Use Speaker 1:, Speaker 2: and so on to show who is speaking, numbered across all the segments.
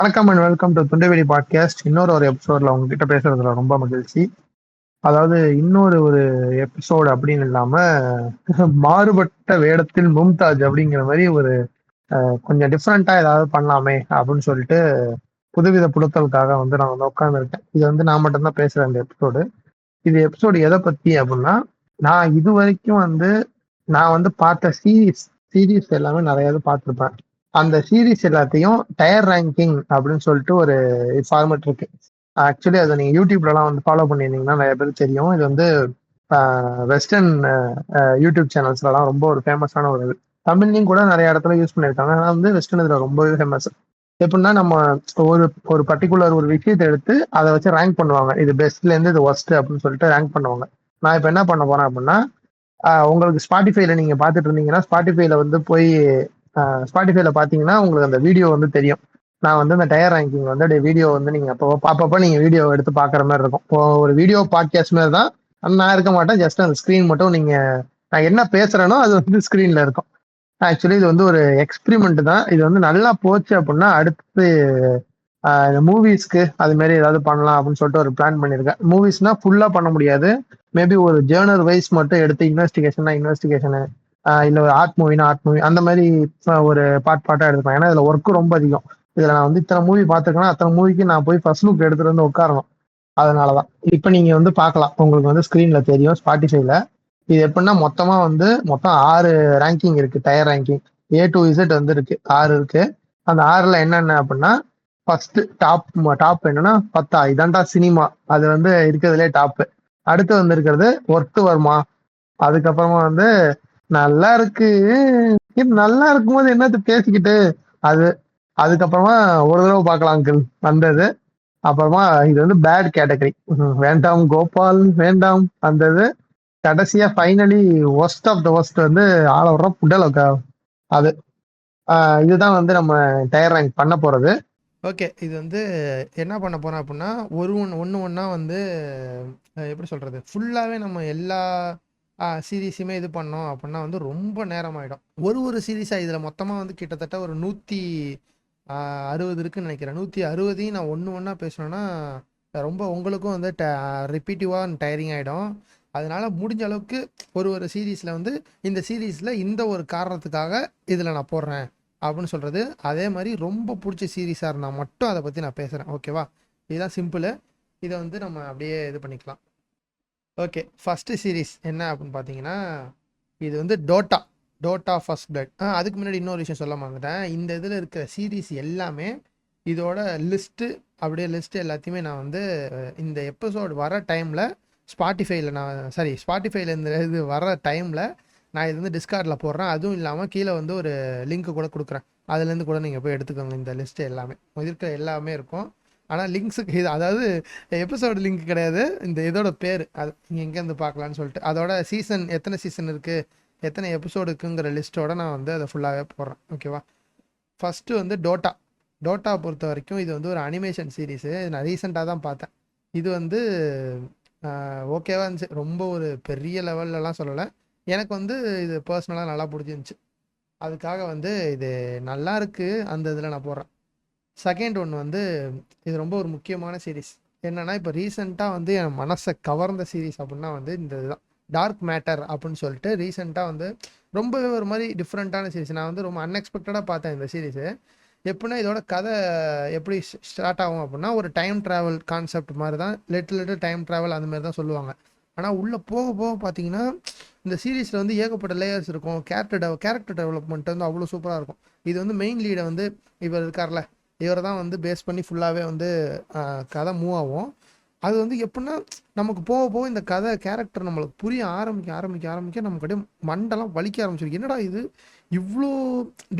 Speaker 1: வணக்கம் and welcome to துண்டவெளி podcast. இன்னொரு எபிசோட்ல உங்ககிட்ட பேசுறதுல ரொம்ப மகிழ்ச்சி. அதாவது இன்னொரு எபிசோடு அப்படின்னு இல்லாம மாறுபட்ட வேடத்தில் மும்தாஜ் அப்படிங்கிற மாதிரி கொஞ்சம் டிஃப்ரெண்டா ஏதாவது பண்ணலாமே அப்படின்னு சொல்லிட்டு புதுவித புழுத்தலுக்காக நான் உட்கார்ந்துருக்கேன். இது நான் மட்டும்தான் பேசுறேன் இந்த எபிசோடு. இது எபிசோடு எதை பத்தி அப்படின்னா, நான் இது வரைக்கும் நான் பார்த்த சீரீஸ் எல்லாமே நிறைய பார்த்துருப்பேன். அந்த சீரீஸ் எல்லாத்தையும் டயர் ரேங்கிங் அப்படின்னு சொல்லிட்டு ஒரு ஃபார்மேட் இருக்கு. ஆக்சுவலி அதை நீங்க யூடியூப்லலாம் ஃபாலோ பண்ணியிருந்தீங்கன்னா நிறைய பேருக்கு தெரியும். இது வெஸ்டர்ன் யூடியூப் சேனல்ஸ்லாம் ரொம்ப ஒரு ஃபேமஸான ஒரு இது. தமிழ்லையும் கூட நிறைய இடத்துல யூஸ் பண்ணியிருக்காங்க. ஆனால் வெஸ்டர்ன் இதில் ரொம்பவே ஃபேமஸ். எப்படின்னா நம்ம ஒரு ஒரு பர்டிகுலர் ஒரு விஷயத்தை எடுத்து அதை வச்சு ரேங்க் பண்ணுவாங்க. இது பெஸ்ட்லேருந்து இது ஒஸ்ட் அப்படின்னு சொல்லிட்டு ரேங்க் பண்ணுவாங்க. நான் இப்போ என்ன பண்ண போறேன் அப்படின்னா, உங்களுக்கு ஸ்பாட்டிஃபைல நீங்க பார்த்துட்டு இருந்தீங்கன்னா ஸ்பாட்டிஃபைல போய் ஸ்பாட்டிஃபைல பார்த்தீங்கன்னா உங்களுக்கு அந்த வீடியோ தெரியும். நான் அந்த டயர் ரேங்கிங் அப்படியே வீடியோ நீங்க அப்பப்போ நீங்க வீடியோ எடுத்து பார்க்குற மாதிரி இருக்கும். இப்போ ஒரு வீடியோ பாட்காஸ்ட் மாதிரி தான். ஆனால் நான் இருக்க மாட்டேன். ஜஸ்ட் அந்த ஸ்க்ரீன் மட்டும் நான் என்ன பேசுறேனோ அது ஸ்க்ரீன்ல இருக்கும். ஆக்சுவலி இது ஒரு எக்ஸ்பிரிமெண்ட் தான். இது நல்லா போச்சு அப்படின்னா அடுத்து இந்த மூவிஸ்க்கு அது மாதிரி ஏதாவது பண்ணலாம் அப்படின்னு சொல்லிட்டு ஒரு பிளான் பண்ணியிருக்கேன். மூவிஸ்னா ஃபுல்லா பண்ண முடியாது. மேபி ஒரு ஜேர்னல் வைஸ் மட்டும் எடுத்து இன்வெஸ்டிகேஷனு இல்ல ஒரு ஆர்ட் மூவி அந்த மாதிரி ஒரு பார்ட்டா எடுத்துக்கலாம். ஏன்னா இதுல ஒர்க்கு ரொம்ப அதிகம். இதுல நான் இத்தனை மூவி பார்த்துருக்கேன்னா அத்தனை மூவிக்கு நான் போய் ஃபர்ஸ்ட் லுக் எடுத்துட்டு உட்காரணும். அதனாலதான் இப்ப நீங்க பார்க்கலாம். உங்களுக்கு ஸ்கிரீன்ல தெரியும் ஸ்பாட்டிஃபைல. இது எப்படின்னா மொத்தம் 6 ரேங்கிங் இருக்கு. Tier ranking A to Z இருக்கு. 6 இருக்கு. அந்த 6ல என்னென்ன அப்படின்னா, ஃபர்ஸ்ட் டாப் என்னன்னா 10 இதான்டா சினிமா. அது இருக்கிறதுலே டாப். அடுத்து இருக்கிறது ஒர்த்து வருமா. அதுக்கப்புறமா நல்லா இருக்கு. இது நல்லா இருக்கும்போது என்னது பேசிக்கிட்டு அது. அதுக்கப்புறமா ஒரு தடவை பார்க்கலாம் அங்கிள் வந்தது. அப்புறமா இது பேட் கேட்டகரி. வேண்டாம் கோபால் வேண்டாம் வந்தது. கடைசியா finally worst of the worst ஆள விடுற புடல் அது. இதுதான் நம்ம டயர் ரேங்க் பண்ண போறது.
Speaker 2: ஓகே. இது என்ன பண்ண போறோம் அப்படின்னா, ஒன்று ஒன்றா எப்படி சொல்கிறது, ஃபுல்லாகவே நம்ம எல்லா சீரீஸுமே இது பண்ணோம் அப்படின்னா ரொம்ப நேரம் ஆகிடும். ஒரு சீரீஸாக இதில் மொத்தமாக கிட்டத்தட்ட ஒரு 160 இருக்குன்னு நினைக்கிறேன். 160 நான் ஒன்று ஒன்றா பேசணுன்னா ரொம்ப உங்களுக்கும் ரிப்பீட்டிவாக டயரிங் ஆகிடும். அதனால முடிஞ்ச அளவுக்கு ஒரு சீரீஸில் இந்த சீரீஸில் இந்த ஒரு காரணத்துக்காக இதில் நான் போடுறேன் அப்படின்னு சொல்கிறது. அதே மாதிரி ரொம்ப பிடிச்ச சீரீஸாக இருந்தால் மட்டும் அதை பற்றி நான் பேசுகிறேன். ஓகேவா? இதுதான் சிம்பிளு. இதை நம்ம அப்படியே இது பண்ணிக்கலாம். ஓகே, ஃபஸ்ட்டு சீரீஸ் என்ன அப்படின்னு பார்த்தீங்கன்னா, இது டோட்டா ஃபர்ஸ்ட் பிளட். அதுக்கு முன்னாடி இன்னொரு விஷயம் சொல்ல மறந்துட்டேன். இந்த இதில் இருக்கிற சீரீஸ் எல்லாமே இதோட அப்படியே லிஸ்ட்டு எல்லாத்தையுமே நான் இந்த எபிசோடு வர டைமில் ஸ்பாட்டிஃபைல இந்த இது வர டைமில் நான் இது டிஸ்கார்டில் போடுறேன். அதுவும் இல்லாமல் கீழே ஒரு லிங்க் கூட கொடுக்குறேன். அதுலேருந்து கூட நீங்கள் போய் எடுத்துக்கோங்க. இந்த லிஸ்ட்டு எல்லாமே இருக்கிற எல்லாமே இருக்கும். ஆனால் லிங்க்ஸுக்கு இது அதாவது எபிசோடு லிங்க் கிடையாது. இந்த இதோட பேர் அது நீங்கள் எங்கேருந்து பார்க்கலான்னு சொல்லிட்டு அதோட சீசன் எத்தனை சீசன் இருக்குது, எத்தனை எபிசோடு இருக்குங்கிற லிஸ்ட்டோட நான் அதை ஃபுல்லாகவே போடுறேன். ஓகேவா? ஃபஸ்ட்டு டோட்டா பொறுத்த வரைக்கும் இது ஒரு அனிமேஷன் சீரீஸு. நான் ரீசெண்டாக தான் பார்த்தேன். இது ஓகேவா இருந்துச்சு. ரொம்ப ஒரு பெரிய லெவல்லலாம் சொல்லலை. எனக்கு இது பர்சனலாக நல்லா பிடிச்சிருந்துச்சி. அதுக்காக இது நல்லா இருக்குது. அந்த இதில் நான் போடுறேன். செகண்ட் ஒன்று இது ரொம்ப ஒரு முக்கியமான சீரீஸ். என்னென்னா இப்போ ரீசெண்டாக என் மனசை கவர்ந்த சீரீஸ் அப்படின்னா இந்த இதுதான் டார்க் மேட்டர் அப்படின்னு சொல்லிட்டு ரீசெண்டாக ரொம்பவே ஒரு மாதிரி டிஃப்ரெண்ட்டான சீரீஸ். நான் ரொம்ப அன்எக்ஸ்பெக்டடாக பார்த்தேன் இந்த சீரீஸு. எப்படின்னா இதோட கதை எப்படி ஸ்டார்ட் ஆகும் அப்படின்னா, ஒரு டைம் ட்ராவல் கான்செப்ட் மாதிரி தான். லிட்டில் டைம் ட்ராவல் அந்த மாதிரி தான் சொல்லுவாங்க. ஆனால் உள்ளே போக போக பார்த்தீங்கன்னா இந்த சீரீஸில் ஏகப்பட்ட லேயர்ஸ் இருக்கும். கேரக்டர் டெவலப்மெண்ட் அவ்வளோ சூப்பராக இருக்கும். இது மெயின் லீடை இவர் இருக்கார்ல, இவரை தான் பேஸ் பண்ணி ஃபுல்லாகவே கதை மூவ் ஆகும். அது எப்படின்னா நமக்கு போக போக இந்த கதை கேரக்டர் நம்மளுக்கு புரிய ஆரம்பிக்க நமக்கு அப்படியே மண்டெல்லாம் வலிக்க ஆரம்பிச்சிருக்கு. என்னடா இது இவ்வளோ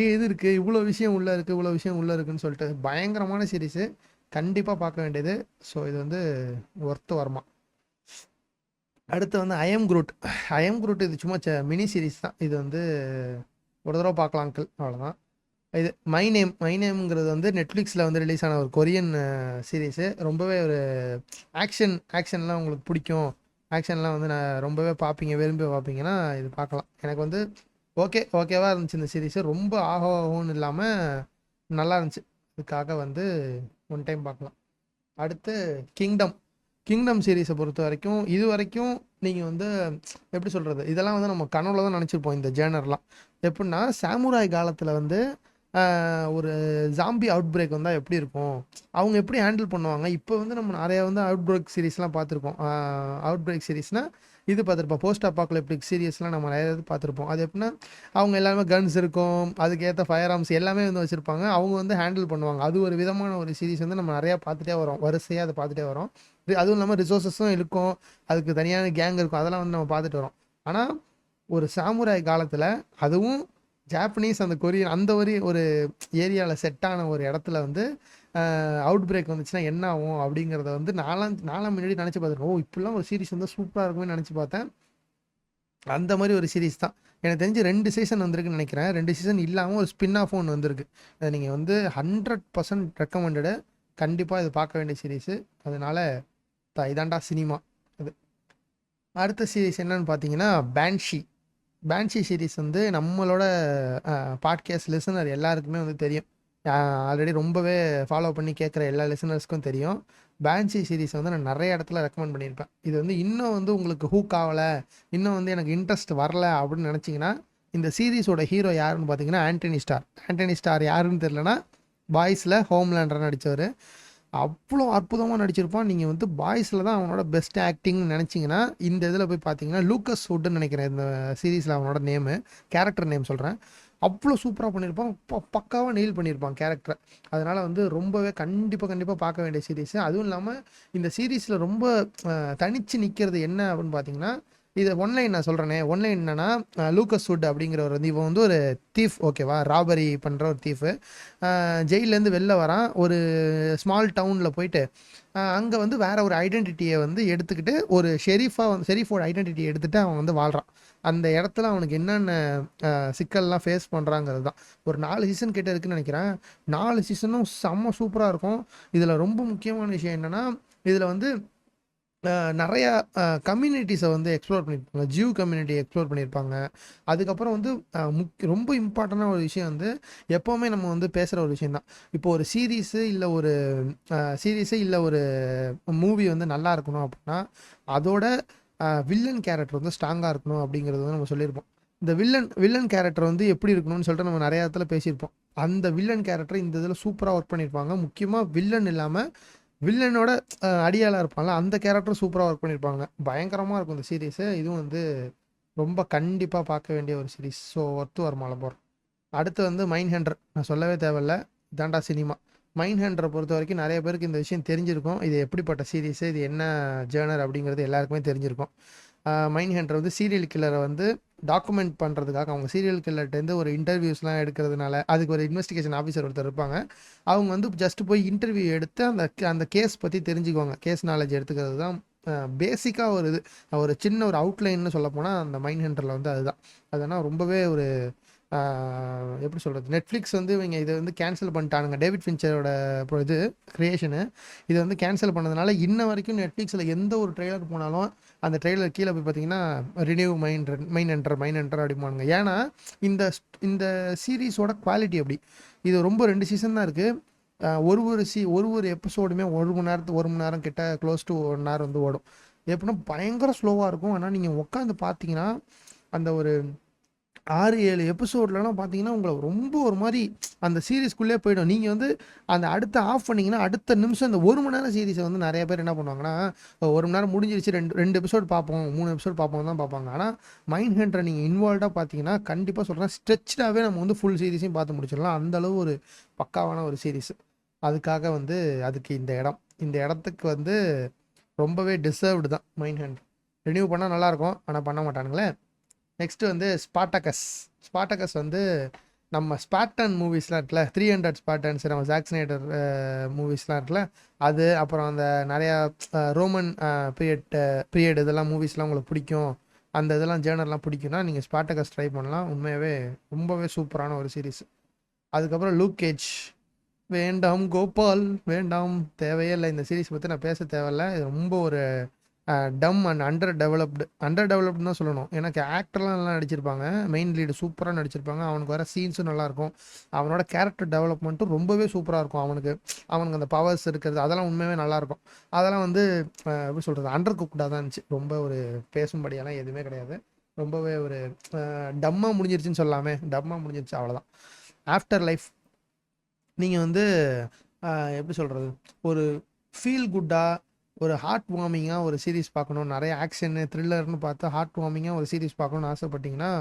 Speaker 2: இது இருக்குது, இவ்வளோ விஷயம் உள்ளே இருக்குன்னு சொல்லிட்டு பயங்கரமான சீரீஸு. கண்டிப்பாக பார்க்க வேண்டியது. ஸோ இது ஒர்த்து வருமா. அடுத்து ஐஎம் குரூட். இது சும்மா மினி சீரீஸ் தான். இது ஒரு தடவை பார்க்கலாம் அங்கிள், அவ்வளோதான். இது மை நேம்ங்கிறது நெட்ஃப்ளிக்ஸில் ரிலீஸ் ஆன ஒரு கொரியன் சீரீஸு. ரொம்பவே ஒரு ஆக்ஷன்லாம் உங்களுக்கு பிடிக்கும். ஆக்ஷன்லாம் நான் ரொம்பவே விரும்பி பார்ப்பீங்கன்னா இது பார்க்கலாம். எனக்கு ஓகேவா இருந்துச்சு இந்த சீரீஸு. ரொம்ப ஆகோன்னு இல்லாமல் நல்லா இருந்துச்சு. அதுக்காக வந்து ஒன் டைம் பார்க்கலாம். அடுத்து கிங்டம். கிங்டம் சீரீஸை பொறுத்த வரைக்கும் இது வரைக்கும் நீங்கள் வந்து எப்படி சொல்கிறது, இதெல்லாம் வந்து நம்ம கனவுல தான் நினச்சிருப்போம் இந்த ஜேர்னர்லாம். எப்படின்னா சாமுராய் காலத்தில் வந்து ஒரு ஜாம்பி அவுட் பிரேக் வந்தால் எப்படி இருக்கும், அவங்க எப்படி ஹேண்டில் பண்ணுவாங்க. இப்போ வந்து நம்ம நிறைய வந்து அவுட் பிரேக் சீரீஸ்லாம் பார்த்துருக்கோம். அவுட் பிரேக் சீரீஸ்னால் இது பார்த்துருப்போம். போஸ்ட் அப்பாக்கலிப்டிக் சீரியஸ்லாம் நம்ம நிறைய இது பார்த்துருப்போம். அது எப்படின்னா அவங்க எல்லாமே கன்ஸ் இருக்கும், அதுக்கேற்ற ஃபயர் ஆர்ம்ஸ் எல்லாமே வந்து வச்சுருப்பாங்க, அவங்க வந்து ஹேண்டில் பண்ணுவாங்க. அது ஒரு விதமான ஒரு சீரீஸ் வந்து நம்ம நிறையா பார்த்துட்டே வரோம், வரிசையாக அதை பார்த்துட்டே வரோம். அதுவும் இல்லாமல் ரிசோர்ஸஸும் இருக்கும், அதுக்கு தனியான கேங் இருக்கும், அதெல்லாம் வந்து நம்ம பார்த்துட்டு வரோம். ஆனால் ஒரு சாமுராய் காலத்தில், அதுவும் ஜாப்பனீஸ் அந்த கொரியன் அந்த ஒரு ஏரியாவில் செட்டான ஒரு இடத்துல வந்து அவுட் பிரேக் வந்துச்சுன்னா என்ன ஆகும் அப்படிங்கிறத வந்து நாலாம் முன்னாடி நினச்சி பார்த்துருக்கோம். இப்படிலாம் ஒரு சீரிஸ் வந்து சூப்பராக இருக்குமே நினச்சி பார்த்தேன். அந்த மாதிரி ஒரு சீரிஸ் தான். எனக்கு தெரிஞ்சு 2 சீசன் வந்திருக்குன்னு நினைக்கிறேன். 2 சீசன் இல்லாமல் ஒரு ஸ்பின் ஆஃப் ஒன்று வந்திருக்கு. அதை நீங்கள் வந்து 100% ரெக்கமெண்டடு. கண்டிப்பாக இது பார்க்க வேண்டிய சீரீஸு. அதனால இதாண்டா சினிமா. அது அடுத்த சீரிஸ் என்னன்னு பார்த்தீங்கன்னா பேன்ஷி சீரிஸ் வந்து நம்மளோட பாட்காஸ்ட் லிசனர் எல்லாருக்குமே வந்து தெரியும். ஆல்ரெடி ரொம்பவே ஃபாலோ பண்ணி கேட்குற எல்லா லிசனர்ஸ்க்கும் தெரியும். பேன்ஷி சீரிஸ் வந்து நான் நிறைய இடத்துல ரெக்கமெண்ட் பண்ணியிருப்பேன். இது வந்து இன்னும் வந்து உங்களுக்கு ஹூக் ஆகலை, இன்னும் வந்து எனக்கு இன்ட்ரெஸ்ட் வரல அப்படின்னு நினச்சிங்கன்னா, இந்த சீரீஸோட ஹீரோ யாருன்னு பார்த்தீங்கன்னா ஆண்டனி ஸ்டார் யாருன்னு தெரிலனா பாய்ஸில் ஹோம்லேண்டர் நடித்தவர். அவ்வளோ அற்புதமாக நடிச்சிருப்பான். நீங்கள் வந்து பாய்ஸில் தான் அவனோட பெஸ்ட் ஆக்டிங்னு நினச்சிங்கன்னா இந்த இதில் போய் பார்த்தீங்கன்னா லூக்கஸ் வுட்னு நினைக்கிறேன் இந்த சீரீஸில் அவனோட கேரக்டர் நேம் சொல்கிறேன். அவ்வளோ சூப்பராக பண்ணியிருப்பான், பக்காவாக நெயில் பண்ணியிருப்பான் கேரக்டரை. அதனால் வந்து ரொம்பவே கண்டிப்பாக பார்க்க வேண்டிய சீரீஸு. அதுவும் இல்லாமல் இந்த சீரீஸில் ரொம்ப தனித்து நிற்கிறது என்ன அப்படின்னு பார்த்தீங்கன்னா, இது ஒன்லைன் நான் சொல்கிறேனே, ஒன்லைன் என்னன்னா லூக்கஸ் வுட் அப்படிங்கிறவர் வந்து இவன் வந்து ஒரு தீஃப், ஓகேவா, ராபரி பண்ணுற ஒரு தீஃபு. ஜெயிலேருந்து வெளில வரான், ஒரு ஸ்மால் டவுனில் போயிட்டு அங்கே வந்து வேற ஒரு ஐடென்டிட்டியை வந்து எடுத்துக்கிட்டு ஒரு ஷெரீஃபோட ஐடென்டிட்டியை எடுத்துகிட்டு அவன் வந்து வாழ்கிறான். அந்த இடத்துல அவனுக்கு என்னென்ன சிக்கல்லாம் ஃபேஸ் பண்ணுறாங்கிறது தான். ஒரு 4 சீசன் கிட்ட இருக்குன்னு நினைக்கிறேன். 4 சீசனும் செம்ம சூப்பராக இருக்கும். இதில் ரொம்ப முக்கியமான விஷயம் என்னென்னா, இதில் வந்து நிறையா கம்யூனிட்டிஸை வந்து எக்ஸ்ப்ளோர் பண்ணியிருப்பாங்க. ஜியூ கம்யூனிட்டி எக்ஸ்ப்ளோர் பண்ணியிருப்பாங்க. அதுக்கப்புறம் வந்து ரொம்ப இம்பார்ட்டண்டான ஒரு விஷயம் வந்து எப்போவுமே நம்ம வந்து பேசுகிற ஒரு விஷயம் தான். இப்போ ஒரு சீரீஸு இல்லை ஒரு மூவி வந்து நல்லா இருக்கணும் அப்படின்னா அதோட வில்லன் கேரக்டர் வந்து ஸ்ட்ராங்காக இருக்கணும் அப்படிங்கிறது வந்து நம்ம சொல்லியிருப்போம். இந்த வில்லன் கேரக்டர் வந்து எப்படி இருக்கணும்னு சொல்லிட்டு நம்ம நிறைய இடத்துல பேசியிருப்போம். அந்த வில்லன் கேரக்டர் இந்த இதில் சூப்பராக ஒர்க் பண்ணியிருப்பாங்க. முக்கியமாக வில்லன் இல்லாமல் வில்லனோட அடியாளாக இருப்பாங்க, அந்த கேரக்டர் சூப்பராக ஒர்க் பண்ணியிருப்பாங்க. பயங்கரமாக இருக்கும் இந்த சீரீஸு. இதுவும் வந்து ரொம்ப கண்டிப்பாக பார்க்க வேண்டிய ஒரு சீரீஸ். ஸோ ஒர்த்து வருமால போகிறோம். அடுத்து வந்து மைண்ட் ஹண்டர், நான் சொல்லவே தேவையில்ல, இதாண்டா சினிமா. மைண்ட் ஹண்டரை பொறுத்த வரைக்கும் நிறைய பேருக்கு இந்த விஷயம் தெரிஞ்சிருக்கும். இது எப்படிப்பட்ட சீரீஸு, இது என்ன ஜேர்னர் அப்படிங்கிறது எல்லாருக்குமே தெரிஞ்சிருக்கும். மைண்ட் ஹண்டர் வந்து சீரியல் கில்லரை வந்து டாக்குமெண்ட் பண்ணுறதுக்காக, அவங்க சீரியல் கில்லர்கிட்டேருந்து ஒரு இன்டர்வியூஸ்லாம் எடுக்கிறதுனால அதுக்கு ஒரு இன்வெஸ்டிகேஷன் ஆஃபீஸர் ஒருத்தர் இருப்பாங்க. அவங்க வந்து ஜஸ்ட் போய் இன்டர்வியூ எடுத்து அந்த கேஸ் பற்றி தெரிஞ்சுக்குவாங்க. கேஸ் நாலேஜ் எடுத்துக்கிறது தான் பேசிக்காக ஒரு சின்ன ஒரு அவுட்லைன்னு சொல்லப்போனால் அந்த மைண்ட் ஹண்டரில் வந்து அதுதான். அதனால் ரொம்பவே ஒரு எப்படி சொல்கிறது, நெட்ஃப்ளிக்ஸ் வந்து இவங்க இதை வந்து கேன்சல் பண்ணிட்டானுங்க. டேவிட் ஃபின்ச்சரோட இது கிரியேஷனு இதை வந்து கேன்சல் பண்ணதுனால இன்ன வரைக்கும் நெட்ஃப்ளிக்ஸில் எந்த ஒரு ட்ரெய்லர் போனாலும் அந்த ட்ரெய்லர் கீழே போய் பார்த்தீங்கன்னா ரினியூ மைண்ட் ஹண்டர் அப்படிம்பானுங்க. ஏன்னா இந்த சீரீஸோட குவாலிட்டி அப்படி. இது ரொம்ப 2 சீசன் தான் இருக்குது. ஒரு எபிசோடுமே 1 மணி நேரம் கிட்ட, க்ளோஸ் டு 1 hour வந்து ஓடும். எப்படின்னா பயங்கர ஸ்லோவாக இருக்கும். ஆனால் நீங்கள் உட்காந்து பார்த்தீங்கன்னா அந்த ஒரு 6-7 எபிசோட்லலாம் பார்த்தீங்கன்னா உங்களை ரொம்ப ஒரு மாதிரி அந்த சீரீஸ்க்குள்ளே போயிடும். நீங்கள் வந்து அந்த அடுத்த ஆஃப் பண்ணிங்கன்னா அடுத்த நிமிஷம் இந்த 1 மணி நேரம் சீரீஸை வந்து நிறைய பேர் என்ன பண்ணுவாங்கன்னா, 1 மணி நேரம் முடிஞ்சிருச்சு, 2 எபிசோட் பார்ப்போம், 3 எபிசோட் பார்ப்போம் தான் பார்ப்பாங்க. ஆனால் மைண்ட் ஹண்டரை நீங்கள் இன்வால்வ்டாக பார்த்தீங்கன்னா கண்டிப்பாக சொல்கிறேன், ஸ்ட்ரெச்டாகவே நம்ம வந்து ஃபுல் சீரீஸையும் பார்த்து முடிச்சிடலாம். அந்தளவு ஒரு பக்காவான ஒரு சீரீஸ். அதுக்காக வந்து அதுக்கு இந்த இடத்துக்கு வந்து ரொம்பவே டிசர்வ்டு தான் மைண்ட் ஹண்டர். ரினியூ பண்ணால் நல்லாயிருக்கும், ஆனால் பண்ண மாட்டானுங்களே. நெக்ஸ்ட்டு வந்து ஸ்பாட்டகஸ் வந்து நம்ம ஸ்பாட்டன் மூவிஸ்லாம் இருக்குல்ல, 300 ஸ்பாட்டன்ஸ், நம்ம ஜாக்ஸ்னேட்டர் மூவிஸ்லாம் இருக்குல்ல அது, அப்புறம் அந்த நிறையா ரோமன் பீரியட் இதெல்லாம் மூவிஸ்லாம் உங்களுக்கு பிடிக்கும், அந்த இதெல்லாம் ஜேர்னர்லாம் பிடிக்கும்னா நீங்கள் ஸ்பாட்டகஸ் ட்ரை பண்ணலாம். உண்மையாகவே ரொம்பவே சூப்பரான ஒரு சீரீஸ். அதுக்கப்புறம் லூக் கேஜ், வேண்டாம் கோபால் வேண்டாம், தேவையே இல்லை. இந்த சீரீஸ் பற்றி நான் பேச தேவையில்லை. இது ரொம்ப ஒரு டம் அண்ட் அண்டர் டெவலப்டு தான் சொல்லணும். எனக்கு ஆக்டர்லாம் நல்லா நடிச்சிருப்பாங்க, மெயின் லீடு சூப்பராக நடிச்சிருப்பாங்க, அவனுக்கு வர சீன்ஸும் நல்லாயிருக்கும், அவனோட கேரக்டர் டெவலப்மெண்ட்டும் ரொம்பவே சூப்பராக இருக்கும். அவனுக்கு அந்த பவர்ஸ் இருக்கிறது அதெல்லாம் உண்மையாகவே நல்லாயிருக்கும். அதெல்லாம் வந்து எப்படி சொல்கிறது, அண்டர் குக்டாக தான் இருந்துச்சு. ரொம்ப ஒரு பேசும்படியெல்லாம் எதுவுமே கிடையாது. ரொம்பவே ஒரு டம்மாக முடிஞ்சிருச்சுன்னு சொல்லாமே, டம்மாக முடிஞ்சிருச்சு அவ்வளோதான். ஆஃப்டர் லைஃப் நீங்கள் வந்து எப்படி சொல்கிறது, ஒரு ஃபீல் குட்டாக ஒரு ஹார்ட் வார்மிங்காக ஒரு சீரிஸ் பார்க்கணும், நிறைய ஆக்ஷனு த்ரில்லர்னு பார்த்து ஹார்ட் வார்மிங்காக ஒரு சீரிஸ் பார்க்கணுன்னு ஆசைப்பட்டீங்கன்னா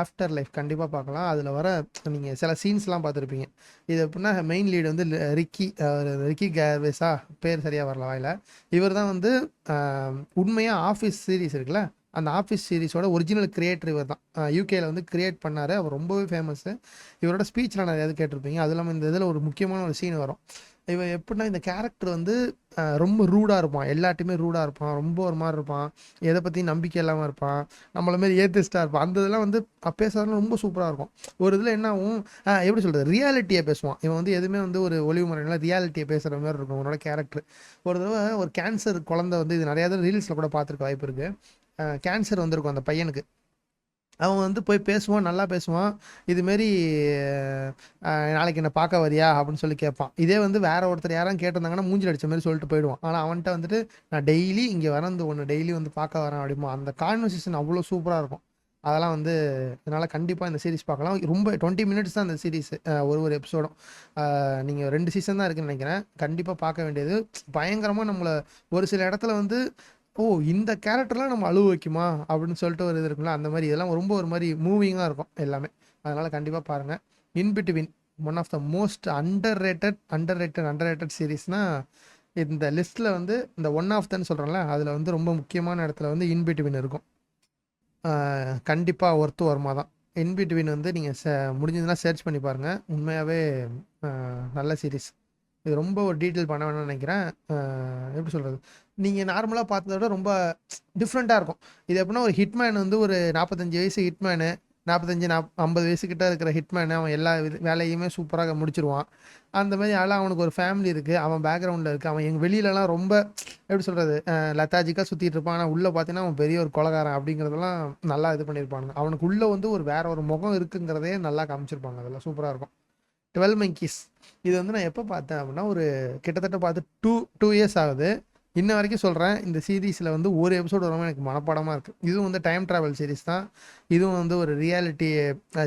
Speaker 2: ஆஃப்டர் லைஃப் கண்டிப்பாக பார்க்கலாம். அதில் வர நீங்கள் சில சீன்ஸ்லாம் பார்த்துருப்பீங்க. இது எப்படின்னா மெயின் லீடு வந்து ரிக்கி கேர்வேஸா, பேர் சரியாக வரல வாயில். இவர் தான் வந்து உண்மையாக ஆஃபீஸ் சீரிஸ் இருக்குல்ல, அந்த ஆஃபீஸ் சீரிஸோட ஒரிஜினல் கிரியேட்டர் இவர் தான். யூகேயில் வந்து கிரியேட் பண்ணார். அவர் ரொம்பவே ஃபேமஸ்ஸு. இவரோட ஸ்பீச்லாம் நிறையா கேட்டிருப்பீங்க. அது இல்லாமல் இந்த இதில் ஒரு முக்கியமான ஒரு சீன் வரும். இவன் எப்படின்னா இந்த கேரக்டர் வந்து ரொம்ப ரூடாக இருப்பான், எல்லாட்டையுமே ரூடாக இருப்பான், ரொம்ப ஒரு மாதிரி இருப்பான், எதை பற்றியும் நம்பிக்கை இல்லாமல் இருப்பான், நம்மள மாரி ஏத்திஸ்டாக இருப்பான். அந்த இதெல்லாம் வந்து பேசுறதுலாம் ரொம்ப சூப்பராக இருக்கும். ஒரு இதில் என்ன ஆகும், எப்படி சொல்கிறது, ரியாலிட்டியை பேசுவான் இவன். வந்து எதுவுமே வந்து ஒரு ஒளிவு முறையில் ரியாலிட்டியை பேசுகிற மாதிரி இருக்கும் அவனோட கேரக்டர். ஒரு தடவை ஒரு கேன்சர் குழந்தை வந்து, இது நிறையா தடவை ரீல்ஸில் கூட பார்த்துருக்க வாய்ப்பு இருக்குது, கேன்சர் வந்திருக்கும் அந்த பையனுக்கு. அவன் வந்து போய் பேசுவான், நல்லா பேசுவான். இதுமாரி நாளைக்கு என்ன பார்க்க வரியா அப்படின்னு சொல்லி கேட்பான். இதே வந்து வேற ஒருத்தர் யாரும் கேட்டிருந்தாங்கன்னா மூஞ்சில் அடிச்ச மாதிரி சொல்லிட்டு போயிடுவான். ஆனால் அவன்கிட்ட வந்துட்டு நான் டெய்லி இங்கே வரந்து ஒன்று டெய்லி வந்து பார்க்க வரேன் அப்படிமா. அந்த கான்வர்சேஷன் அவ்வளோ சூப்பராக இருக்கும். அதெல்லாம் வந்து இதனால் கண்டிப்பாக இந்த சீரிஸ் பார்க்கலாம். ரொம்ப 20 மினிட்ஸ் தான் அந்த சீரிஸ், ஒரு எபிசோடும். நீங்கள் 2 சீசன் தான் இருக்குன்னு நினைக்கிறேன். கண்டிப்பாக பார்க்க வேண்டியது. பயங்கரமாக நம்மளை ஒரு சில இடத்துல வந்து ஓ இந்த கேரக்டர்லாம் நம்ம அழுவ வைக்குமா அப்படின்னு சொல்லிட்டு ஒரு இது இருக்குல்ல, அந்த மாதிரி இதெல்லாம் ரொம்ப ஒரு மாதிரி மூவிங்காக இருக்கும் எல்லாமே. அதனால் கண்டிப்பாக பாருங்கள். In between one of the most underrated சீரீஸ்னால் இந்த லிஸ்ட்டில் வந்து இந்த ஒன் ஆஃப் தன்னு சொல்கிறேன்ல, அதில் வந்து ரொம்ப முக்கியமான இடத்துல வந்து இன் பிட்வீன் இருக்கும். கண்டிப்பாக ஒர்த்து வருமா தான். இன் பிட்வீன் வந்து நீங்கள் முடிஞ்சதுன்னா சர்ச் பண்ணி பாருங்கள். உண்மையாகவே நல்ல சீரீஸ். இது ரொம்ப ஒரு டீட்டெயில் பண்ண வேணும்னு நினைக்கிறேன். எப்படி சொல்கிறது, நீங்கள் நார்மலாக பார்த்ததை விட ரொம்ப டிஃப்ரெண்ட்டாக இருக்கும். இது எப்படின்னா ஒரு ஹிட்மேன் வந்து ஒரு 45 வயசு ஹிட்மேனு, 50 வயசுக்கிட்ட இருக்கிற ஹிட்மேனு, அவன் எல்லா வேலையுமே சூப்பராக முடிச்சிருவான். அந்த மாதிரி ஆளாக அவனுக்கு ஒரு ஃபேமிலி இருக்குது, அவன் பேக்ரவுண்டில் இருக்குது. அவன் எங்கள் வெளியிலலாம் ரொம்ப எப்படி சொல்கிறது, லத்தாஜிக்காக சுற்றிட்டு இருப்பான். ஆனால் உள்ளே பார்த்தீங்கன்னா அவன் பெரிய ஒரு கொலைகாரன் அப்படிங்கிறதெல்லாம் நல்லா இது பண்ணியிருப்பானுங்க. அவனுக்கு உள்ளே வந்து ஒரு வேற ஒரு முகம் இருக்குங்கிறதே நல்லா காமிச்சிருப்பாங்க. அதெல்லாம் சூப்பராக இருக்கும். 12 Monkeys இது வந்து நான் எப்போ பார்த்தேன் அப்படின்னா, ஒரு கிட்டத்தட்ட பார்த்து டூ இயர்ஸ் ஆகுது. இன்ன வரைக்கும் சொல்கிறேன், இந்த சீரீஸில் வந்து ஒரு எபிசோடு வராமல் எனக்கு மனப்பாடமாக இருக்குது. இதுவும் வந்து டைம் ட்ராவல் சீரீஸ் தான். இதுவும் வந்து ஒரு ரியாலிட்டியை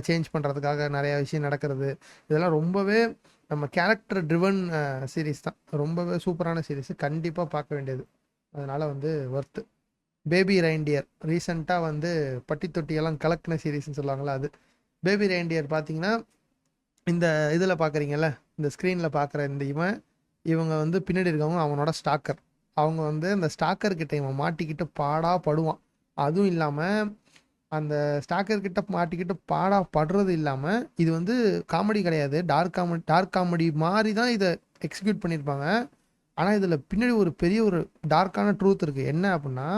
Speaker 2: சேஞ்ச் பண்ணுறதுக்காக நிறையா விஷயம் நடக்கிறது. இதெல்லாம் ரொம்பவே நம்ம கேரக்டர் ட்ரிவன் சீரீஸ் தான். ரொம்பவே சூப்பரான சீரீஸ், கண்டிப்பாக பார்க்க வேண்டியது. அதனால் வந்து ஒர்த்து. பேபி ரெயின்டியர் ரீசெண்டாக வந்து பட்டி தொட்டியெல்லாம் கலக்கின சீரீஸ்ன்னு சொல்லுவாங்களா, அது. பேபி ரெயின்டியர் பார்த்தீங்கன்னா, இந்த இதில் பார்க்குறீங்கல்ல, இந்த ஸ்க்ரீனில் பார்க்குற இந்த இவங்க வந்து பின்னாடி இருக்கவங்க அவனோட ஸ்டாக்கர். அவங்க வந்து அந்த ஸ்டாக்கர்கிட்ட இவன் மாட்டிக்கிட்டு பாடா படுவான். அதுவும் இல்லாமல் அந்த ஸ்டாக்கர்கிட்ட மாட்டிக்கிட்டு பாடா படுறது இல்லாமல், இது வந்து காமெடி கிடையாது, டார்க் காமெடி மாதிரி தான் இதை எக்ஸிக்யூட் பண்ணியிருப்பாங்க. ஆனால் இதில் பின்னாடி ஒரு பெரிய ஒரு டார்க்கான ட்ரூத் இருக்குது. என்ன அப்படின்னா,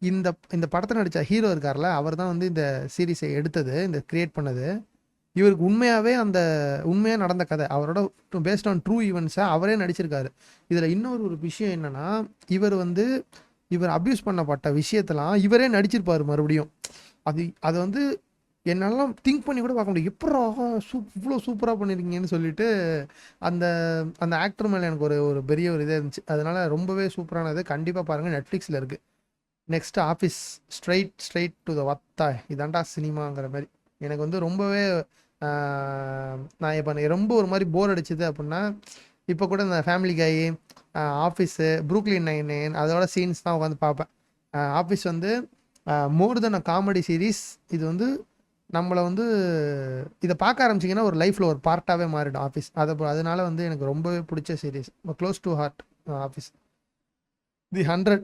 Speaker 2: இந்த இந்த படத்தை நடித்த ஹீரோ இருக்கார்ல, அவர் தான் வந்து இந்த சீரீஸை எடுத்தது, இந்த கிரியேட் பண்ணது. இவருக்கு உண்மையாக நடந்த கதை, அவரோட பேஸ்ட் ஆன் ட்ரூ ஈவெண்ட்ஸை அவரே நடிச்சிருக்காரு. இதில் இன்னொரு விஷயம் என்னென்னா, இவர் அப்யூஸ் பண்ணப்பட்ட விஷயத்தெல்லாம் இவரே நடிச்சிருப்பார் மறுபடியும். அதை வந்து என்னாலாம் திங்க் பண்ணி கூட பார்க்க முடியும். எப்படா இவ்வளோ சூப்பராக பண்ணியிருக்கீங்கன்னு சொல்லிட்டு அந்த அந்த ஆக்டர் மேலே எனக்கு ஒரு பெரிய ஒரு இதே இருந்துச்சு. அதனால் ரொம்பவே சூப்பரானது, கண்டிப்பாக பாருங்கள். நெட்ஃப்ளிக்ஸில் இருக்குது. Next office, straight to the வத்தா, இதாண்டா சினிமாங்கிற மாதிரி. எனக்கு வந்து ரொம்பவே நான் இப்போ எனக்கு ரொம்ப ஒரு மாதிரி போர் அடிச்சுது அப்படின்னா, இப்போ கூட இந்த ஃபேமிலி கை, ஆஃபீஸு, ப்ரூக்லின் 99 அதோட சீன்ஸ் தான் உட்காந்து பார்ப்பேன். ஆஃபீஸ் வந்து மோர் தென் அ காமெடி சீரீஸ். இது வந்து நம்மளை வந்து இதை பார்க்க ஆரம்பிச்சிங்கன்னா ஒரு லைஃப்பில் ஒரு பார்ட்டாகவே மாறிடும் ஆஃபீஸ். அதனால வந்து எனக்கு ரொம்பவே பிடிச்ச series, close to heart office. The 100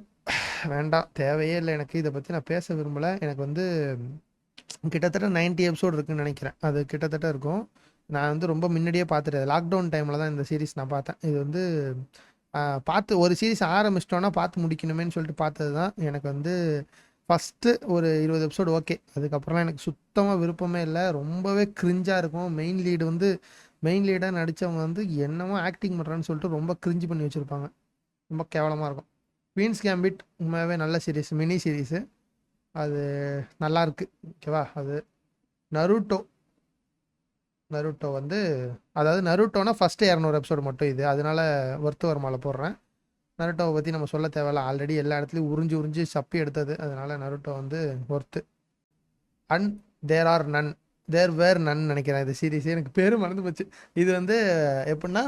Speaker 2: வேண்டாம், தேவையே இல்லை எனக்கு. இதை பற்றி நான் பேச விரும்பலை. எனக்கு வந்து கிட்டத்தட்ட 90 எபிசோடு இருக்குன்னு நினைக்கிறேன். அது கிட்டத்தட்ட இருக்கும். நான் வந்து ரொம்ப முன்னாடியே பார்த்துட்டேன். லாக்டவுன் டைமில் தான் இந்த சீரீஸ் நான் பார்த்தேன். இது வந்து பார்த்து ஒரு சீரீஸ் ஆரம்பிச்சிட்டோன்னா பார்த்து முடிக்கணுமேன்னு சொல்லிட்டு பார்த்தது தான். எனக்கு வந்து ஃபஸ்ட்டு ஒரு 20 எபிசோடு ஓகே, அதுக்கப்புறம்லாம் எனக்கு சுத்தமாக விருப்பமே இல்லை. ரொம்பவே கிரிஞ்சாக இருக்கும். மெயின் லீடாக நடித்தவங்க வந்து என்னமோ ஆக்டிங் பண்ணுறான்னு சொல்லிட்டு ரொம்ப கிரிஞ்சு பண்ணி வச்சுருப்பாங்க. ரொம்ப கேவலமாக இருக்கும். குயின்ஸ் கேம்பிட் உண்மையாகவே நல்ல சீரிஸ், மினி சீரீஸு. அது நல்லா இருக்கு. ஓகேவா? அது நருட்டோ. நருட்டோ வந்து அதாவது நருட்டோனா ஃபஸ்ட்டு 200 எபிசோடு மட்டும் இது, அதனால ஒர்த்து வருமால போடுறேன். நருட்டோவை பற்றி நம்ம சொல்ல தேவையில்ல, ஆல்ரெடி எல்லா இடத்துலையும் உறிஞ்சி உறிஞ்சி சப்பி எடுத்தது, அதனால நருட்டோ வந்து ஒர்த்து. அண்ட் தேர் ஆர் நன், தேர் வேர் நன் நினைக்கிறேன் இது சீரீஸ், எனக்கு பேரும் மறந்து போச்சு. இது வந்து எப்படின்னா,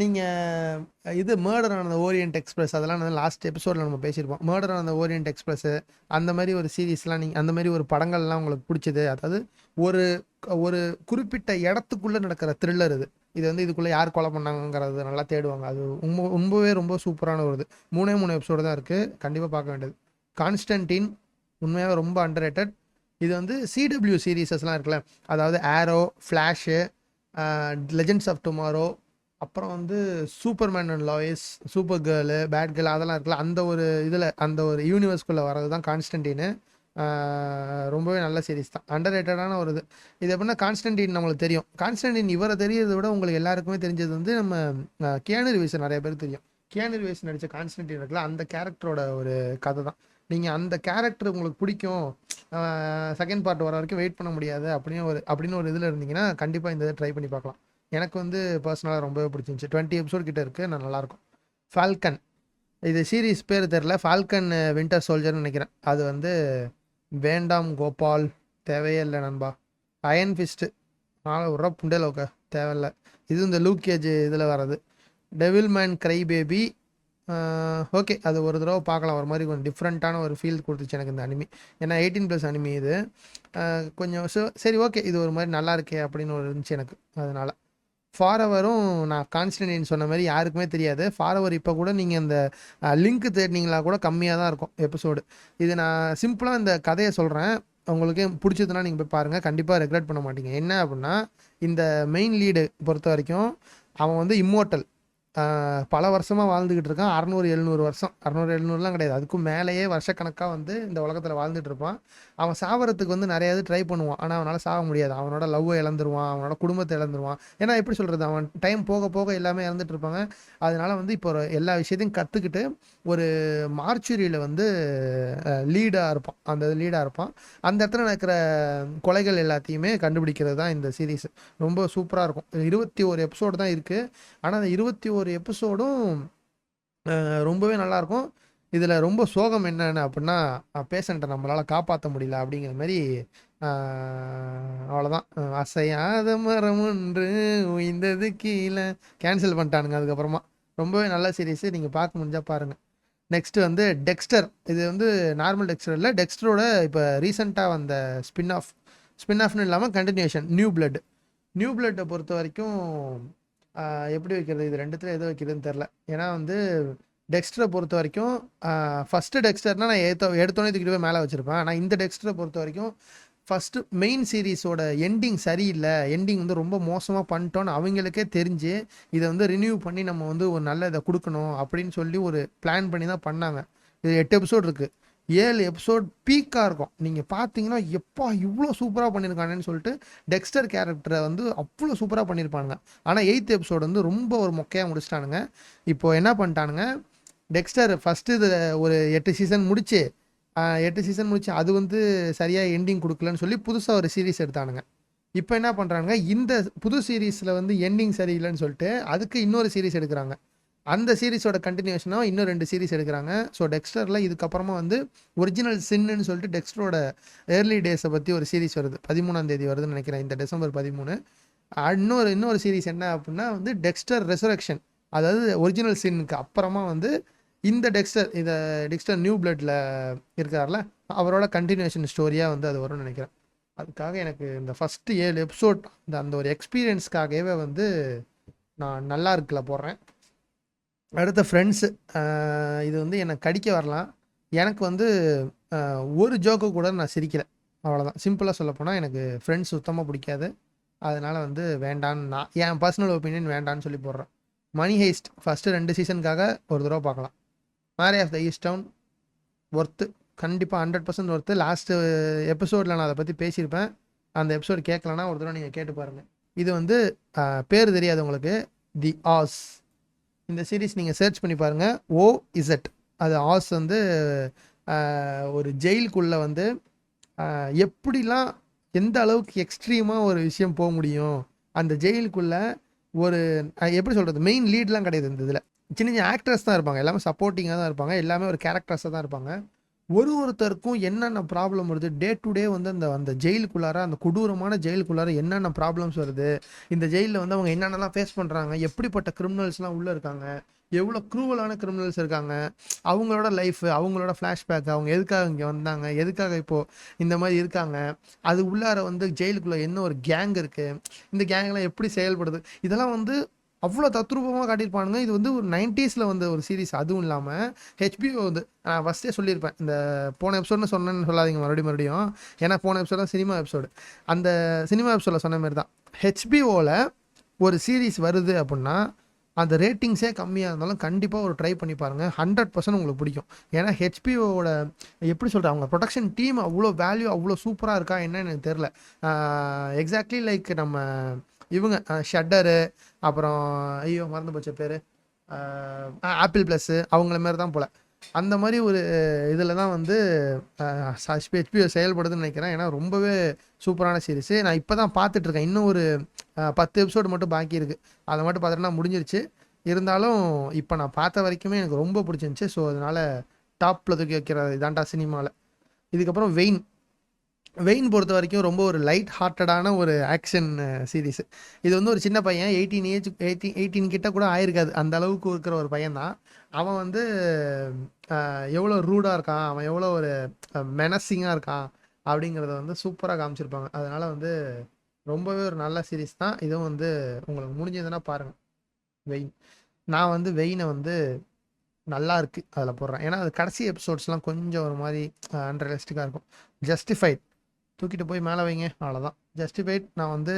Speaker 2: நீங்கள் இது Murder on the Orient Express, அதெல்லாம் வந்து லாஸ்ட் எபிசோடில் நம்ம பேசியிருப்போம். Murder on the Orient Express அந்த மாதிரி ஒரு சீரீஸ்லாம் நீங்கள் அந்த மாதிரி ஒரு படங்கள்லாம் உங்களுக்கு பிடிச்சது, அதாவது ஒரு ஒரு குறிப்பிட்ட இடத்துக்குள்ளே நடக்கிற த்ரில்லர் இது. இது வந்து இதுக்குள்ளே யார் கொலை பண்ணாங்கிறது நல்லா தேடுவாங்க. அது ரொம்பவே ரொம்ப சூப்பரான ஒரு இது. 3 எபிசோடு தான் இருக்குது, கண்டிப்பாக பார்க்க வேண்டியது. கான்ஸ்டன்டின் உண்மையாகவே ரொம்ப அண்டர்ரேட்டட். இது வந்து சிடபிள்யூ சீரீஸஸ்லாம் இருக்குல்ல, அதாவது Arrow, Flash, Legends of Tomorrow, அப்புறம் வந்து Superman and Lois, Supergirl, Batgirl, அதெல்லாம் இருக்குல்ல, அந்த ஒரு இதில் அந்த ஒரு யூனிவர்ஸ்குள்ளே வர்றது தான் கான்ஸ்டன்டின்னு. ரொம்பவே நல்ல சீரீஸ் தான், அண்டர்ரேட்டடான ஒரு இது. இது எப்படின்னா, கான்ஸ்டன்டின் நம்மளுக்கு தெரியும். கான்ஸ்டன்டின் இவரை தெரியறதை விட உங்களுக்கு எல்லாருக்குமே தெரிஞ்சது வந்து நம்ம கியானு ரீவ்ஸ் நிறைய பேர் தெரியும். கியானு ரீவ்ஸ் நடித்த கான்ஸ்டன்டின் இருக்குல்ல, அந்த கேரக்டரோட ஒரு கதை தான். நீங்கள் அந்த கேரக்டர் உங்களுக்கு பிடிக்கும், செகண்ட் பார்ட் வர வரைக்கும் வெயிட் பண்ண முடியாது அப்படின்னு ஒரு இதில் இருந்தீங்கன்னா கண்டிப்பாக இந்த இதை ட்ரை பண்ணி பார்க்கலாம். எனக்கு வந்து பர்சனலாக ரொம்பவே பிடிச்சிருந்துச்சி. 20 எபிசோட் கிட்ட இருக்குது, நான் நல்லாயிருக்கும். ஃபால்கன், இது சீரீஸ் பேர் தெரில, ஃபால்கன் வின்டர் சோல்ஜர்னு நினைக்கிறேன். அது வந்து வேண்டாம் கோபால், தேவையே இல்லை நண்பா. அயன் ஃபிஸ்ட்டு, நாளை விட்றா புண்டேல ஓகே, தேவையில்லை. இது இந்த லூக் கேஜ் இதில் வர்றது. Devil man cry baby, okay, அது ஒரு தடவை பார்க்கலாம். ஒரு மாதிரி கொஞ்சம் டிஃப்ரெண்ட்டான ஒரு ஃபீல் கொடுத்துச்சு எனக்கு இந்த அனிமி. ஏன்னா 18+ அனிமி இது. கொஞ்சம் சரி ஓகே, இது ஒரு மாதிரி நல்லா இருக்கே அப்படின்னு ஒரு இருந்துச்சு எனக்கு. அதனால் ஃபாரெவரும் நான் கான்ஸ்டன்டின் சொன்ன மாதிரி யாருக்குமே தெரியாது. ஃபாரெவர் இப்போ கூட நீங்கள் இந்த லிங்க் தேடினீங்களா கூட கம்மியாக தான் இருக்கும் எபிசோடு. இது நான் சிம்பிளாக இந்த கதையை சொல்கிறேன், உங்களுக்கு பிடிச்சதுன்னா நீங்கள் போய் பாருங்கள், கண்டிப்பாக ரெக்ரெட் பண்ண மாட்டீங்க. என்ன அப்படின்னா, இந்த மெயின் லீடு பொறுத்த வரைக்கும் அவன் வந்து இம்மோர்டல், பல வருஷமாக வாழ்ந்துக்கிட்டு இருக்கான். 600-700 வருஷம், 600-700லாம் கிடையாது, அதுக்கும் மேலேயே வருஷக்கணக்காக வந்து இந்த உலகத்தில் வாழ்ந்துட்டு இருப்பான். அவன் சாவறதுக்கு வந்து நிறைய இது ட்ரை பண்ணுவான், ஆனால் அவனால் சாக முடியாது. அவனோட லவ்வை இழந்துருவான், அவனோட குடும்பத்தை இழந்துருவான். ஏன்னா எப்படி சொல்கிறது, அவன் டைம் போக போக எல்லாமே இறந்துட்டு இருப்பாங்க. அதனால வந்து இப்போ எல்லா விஷயத்தையும் கற்றுக்கிட்டு ஒரு மார்ச்சுரியில் வந்து லீடாக இருப்பான். அந்த லீடாக இருப்பான். அந்த இடத்துல நடக்கிற கொலைகள் எல்லாத்தையுமே கண்டுபிடிக்கிறது தான் இந்த சீரீஸ். ரொம்ப சூப்பராக இருக்கும். 21 எபிசோடு தான் இருக்குது, ஆனால் அந்த 21 எபிசோடும் ரொம்பவே நல்லாயிருக்கும். இதில் ரொம்ப சோகம் என்னென்னு அப்படின்னா, பேஷண்ட்டை நம்மளால் காப்பாற்ற முடியல அப்படிங்கிற மாதிரி. அவ்வளோதான். அசையாத மரம் ஒன்று உய்ந்தது கீழே கேன்சல் பண்ணிட்டானுங்க அதுக்கப்புறமா. ரொம்பவே நல்ல சீரீஸு, நீங்கள் பார்க்க முடிஞ்சால் பாருங்கள். நெக்ஸ்ட்டு வந்து டெக்ஸ்டர். இது வந்து நார்மல் டெக்ஸ்டர் இல்லை, டெக்ஸ்டரோட இப்போ ரீசெண்டாக வந்த ஸ்பின் ஆஃப்னு இல்லாமல் கண்டினியூஷன், நியூ பிளட். நியூ பிளட்டை பொறுத்த வரைக்கும் எப்படி வைக்கிறது, இது ரெண்டுத்தில் எது வைக்கிறதுன்னு தெரில. ஏன்னா வந்து டெக்ஸ்டரை பொறுத்த வரைக்கும் ஃபஸ்ட்டு டெக்ஸ்டர்னால் நான் எடுத்தோன்னே தூக்கிட்டு போய் மேலே வச்சுருப்பேன். ஆனால் இந்த டெக்ஸ்டரை பொறுத்த வரைக்கும் ஃபஸ்ட்டு மெயின் சீரீஸோட எண்டிங் சரியில்லை, எண்டிங் வந்து ரொம்ப மோசமாக பண்ணிட்டோன்னு அவங்களுக்கே தெரிஞ்சு இதை வந்து ரினியூ பண்ணி நம்ம வந்து ஒரு நல்ல இதை கொடுக்கணும் அப்படின்னு சொல்லி ஒரு பிளான் பண்ணி தான் பண்ணாங்க. இது 8 எபிசோடு இருக்குது, 7 எபிசோட் பீக்காக இருக்கும். நீங்கள் பார்த்தீங்கன்னா எப்போ இவ்வளோ சூப்பராக பண்ணியிருக்கானேன்னு சொல்லிட்டு டெக்ஸ்டர் கேரக்டரை வந்து அவ்வளோ சூப்பராக பண்ணியிருப்பாங்க. ஆனால் 8th எபிசோடு வந்து ரொம்ப ஒரு மொக்கையாக முடிச்சிட்டானுங்க. இப்போது என்ன பண்ணிட்டானுங்க, டெக்ஸ்டர் ஃபஸ்ட்டு இது ஒரு 8 சீசன் முடிச்சு அது வந்து சரியாக எண்டிங் கொடுக்கலன்னு சொல்லி புதுசாக ஒரு சீரீஸ் எடுத்தானுங்க. இப்போ என்ன பண்ணுறாங்க, இந்த புது சீரீஸில் வந்து எண்டிங் சரியில்லைன்னு சொல்லிட்டு அதுக்கு இன்னொரு சீரீஸ் எடுக்கிறாங்க. அந்த சீரீஸோட கண்டினியூஷனாக இன்னும் 2 சீரீஸ் எடுக்கிறாங்க. ஸோ டெக்ஸ்டரில் இதுக்கப்புறமா வந்து ஒரிஜினல் சின்னு சொல்லிட்டு டெக்ஸ்டரோட ஏர்லி டேஸை பற்றி ஒரு சீரீஸ் வருது, 13ஆம் தேதி வருதுன்னு நினைக்கிறேன், இந்த டிசம்பர் 13. இன்னொரு சீரீஸ் என்ன அப்படின்னா வந்து டெக்ஸ்டர் ரெசரக்ஷன், அதாவது ஒரிஜினல் சின்னுக்கு அப்புறமா வந்து இந்த டெக்ஸ்டர் நியூ பிளட்டில் இருக்கார்ல, அவரோட கண்டினியூஷன் ஸ்டோரியாக வந்து அது வரும்னு நினைக்கிறேன். அதுக்காக எனக்கு இந்த ஃபஸ்ட்டு 7 எபிசோட் அந்த ஒரு எக்ஸ்பீரியன்ஸ்க்காகவே வந்து நான் நல்லா இருக்குல்ல போடுறேன். அடுத்த ஃப்ரெண்ட்ஸு, இது வந்து என்னை கடிக்க வரலாம். எனக்கு வந்து ஒரு ஜோக்கு கூட நான் சிரிக்கலை, அவ்வளோதான். சிம்பிளாக சொல்லப்போனால் எனக்கு ஃப்ரெண்ட்ஸ் சுத்தமாக பிடிக்காது. அதனால் வந்து வேண்டான்னு நான் என் பர்சனல் ஒப்பீனியன் வேண்டான்னு சொல்லி போடுறேன். மணி ஹெய்ஸ்ட் ஃபஸ்ட்டு 2 சீசனுக்காக ஒரு தடவை பார்க்கலாம். Mare of the Easttown worth, கண்டிப்பாக 100% ஒர்த்து. லாஸ்ட்டு எபிசோடில் நான் அதை பற்றி பேசியிருப்பேன், அந்த எபிசோடு கேட்கலன்னா ஒரு தடவை நீங்கள் கேட்டு பாருங்கள். இது வந்து பேர் தெரியாது உங்களுக்கு, தி ஆஸ். இந்த சீரீஸ் நீங்கள் சர்ச் பண்ணி பாருங்கள், OZ அது ஆஸ் வந்து ஒரு ஜெயிலுக்குள்ளே வந்து எப்படிலாம் எந்த அளவுக்கு எக்ஸ்ட்ரீமாக ஒரு விஷயம் போக முடியும் அந்த ஜெயிலுக்குள்ளே. ஒரு எப்படி சொல்கிறது, மெயின் லீட்லாம் கிடையாது இந்த இதில். சின்ன சின்ன ஆக்டர்ஸ் தான் இருப்பாங்க, எல்லாமே சப்போர்ட்டிங்காக தான் இருப்பாங்க, எல்லாமே ஒரு கேரக்டர்ஸாக தான் இருப்பாங்க. ஒருத்தருக்கும் என்னென்ன ப்ராப்ளம் வருது டே டு டே வந்து அந்த அந்த ஜெயிலுக்குள்ளார, அந்த கொடூரமான ஜெயிலுக்குள்ளார என்னென்ன ப்ராப்ளம்ஸ் வருது, இந்த ஜெயிலில் வந்து அவங்க என்னென்னலாம் ஃபேஸ் பண்ணுறாங்க, எப்படிப்பட்ட கிரிமினல்ஸ்லாம் உள்ளே இருக்காங்க, எவ்வளோ க்ரூவலான கிரிமினல்ஸ் இருக்காங்க, அவங்களோட லைஃப், அவங்களோட ஃப்ளாஷ்பேக், அவங்க எதுக்காக இங்கே வந்தாங்க, எதுக்காக இப்போது இந்த மாதிரி இருக்காங்க, அது உள்ளார வந்து ஜெயிலுக்குள்ளே என்ன ஒரு கேங் இருக்குது, இந்த கேங்லாம் எப்படி செயல்படுது, இதெல்லாம் வந்து அவ்வளோ தத்ரூபமாக காட்டியிருப்பானுங்க. இது வந்து ஒரு 90s வந்த ஒரு சீரிஸ். அதுவும் இல்லாமல் ஹெச்பிஓ வந்து நான் ஃபஸ்ட்டே சொல்லியிருப்பேன், இந்த போன எபிசோட்னு சொன்னேன்னு சொல்லாதீங்க மறுபடியும். ஏன்னா போன எபிசோட் தான் சினிமா எபிசோடு. அந்த சினிமா எபிசோடில் சொன்ன மாதிரி தான் ஹெச்பிஓவில் ஒரு சீரிஸ் வருது அப்படின்னா அந்த ரேட்டிங்ஸே கம்மியாக இருந்தாலும் கண்டிப்பாக ஒரு ட்ரை பண்ணி பாருங்கள், 100% உங்களுக்கு பிடிக்கும். ஏன்னா ஹெச்பிஓவோட எப்படி சொல்கிறேன், அவங்க ப்ரொடக்ஷன் டீம் அவ்வளோ வேல்யூ, அவ்வளோ சூப்பராக இருக்கா என்னன்னு எனக்கு தெரில. எக்ஸாக்ட்லி லைக் நம்ம இவங்க ஷட்டரு, அப்புறம் ஐயோ மறந்து போச்ச பேர், ஆப்பிள் ப்ளஸ்ஸு, அவங்கள மாரி தான் போல். அந்த மாதிரி ஒரு இதில் தான் வந்து ஹெச்பிஓ செயல்படுதுன்னு நினைக்கிறேன். ஏன்னா ரொம்பவே சூப்பரான சீரிஸு. நான் இப்போ தான் பார்த்துட்ருக்கேன், இன்னும் ஒரு 10 எபிசோடு மட்டும் பாக்கி இருக்குது, அதை மட்டும் பார்த்துட்டுனா முடிஞ்சிருச்சு. இருந்தாலும் இப்போ நான் பார்த்த வரைக்குமே எனக்கு ரொம்ப பிடிச்சிருந்துச்சி. ஸோ அதனால் டாப்பில் தூக்கி வைக்கிறது இதாண்டா சினிமாவில். இதுக்கப்புறம் வெயின் பொறுத்த வரைக்கும் ரொம்ப ஒரு லைட் ஹார்ட்டடான ஒரு ஆக்ஷன் சீரீஸு. இது வந்து ஒரு சின்ன பையன், 18 கிட்ட கூட ஆயிருக்காது, அந்த அளவுக்கு இருக்கிற ஒரு பையன்தான். அவன் வந்து எவ்வளோ ரூடாக இருக்கான், அவன் எவ்வளோ ஒரு மெனசிங்காக இருக்கான் அப்படிங்கிறத வந்து சூப்பராக காமிச்சிருப்பாங்க. அதனால் வந்து ரொம்பவே ஒரு நல்ல சீரீஸ் தான் இதுவும். வந்து உங்களுக்கு முடிஞ்சதுன்னா பாருங்கள் வெயின். நான் வந்து வெயினை வந்து நல்லா இருக்குது அதில் போடுறேன். ஏன்னா அது கடைசி எபிசோட்ஸ்லாம் கொஞ்சம் ஒரு மாதிரி அன்ரியலிஸ்டிக்காக இருக்கும். ஜஸ்டிஃபைட் தூக்கிட்டு போய் மேலே வைங்க, அவ்வளோதான். ஜஸ்டிஃபைட் நான் வந்து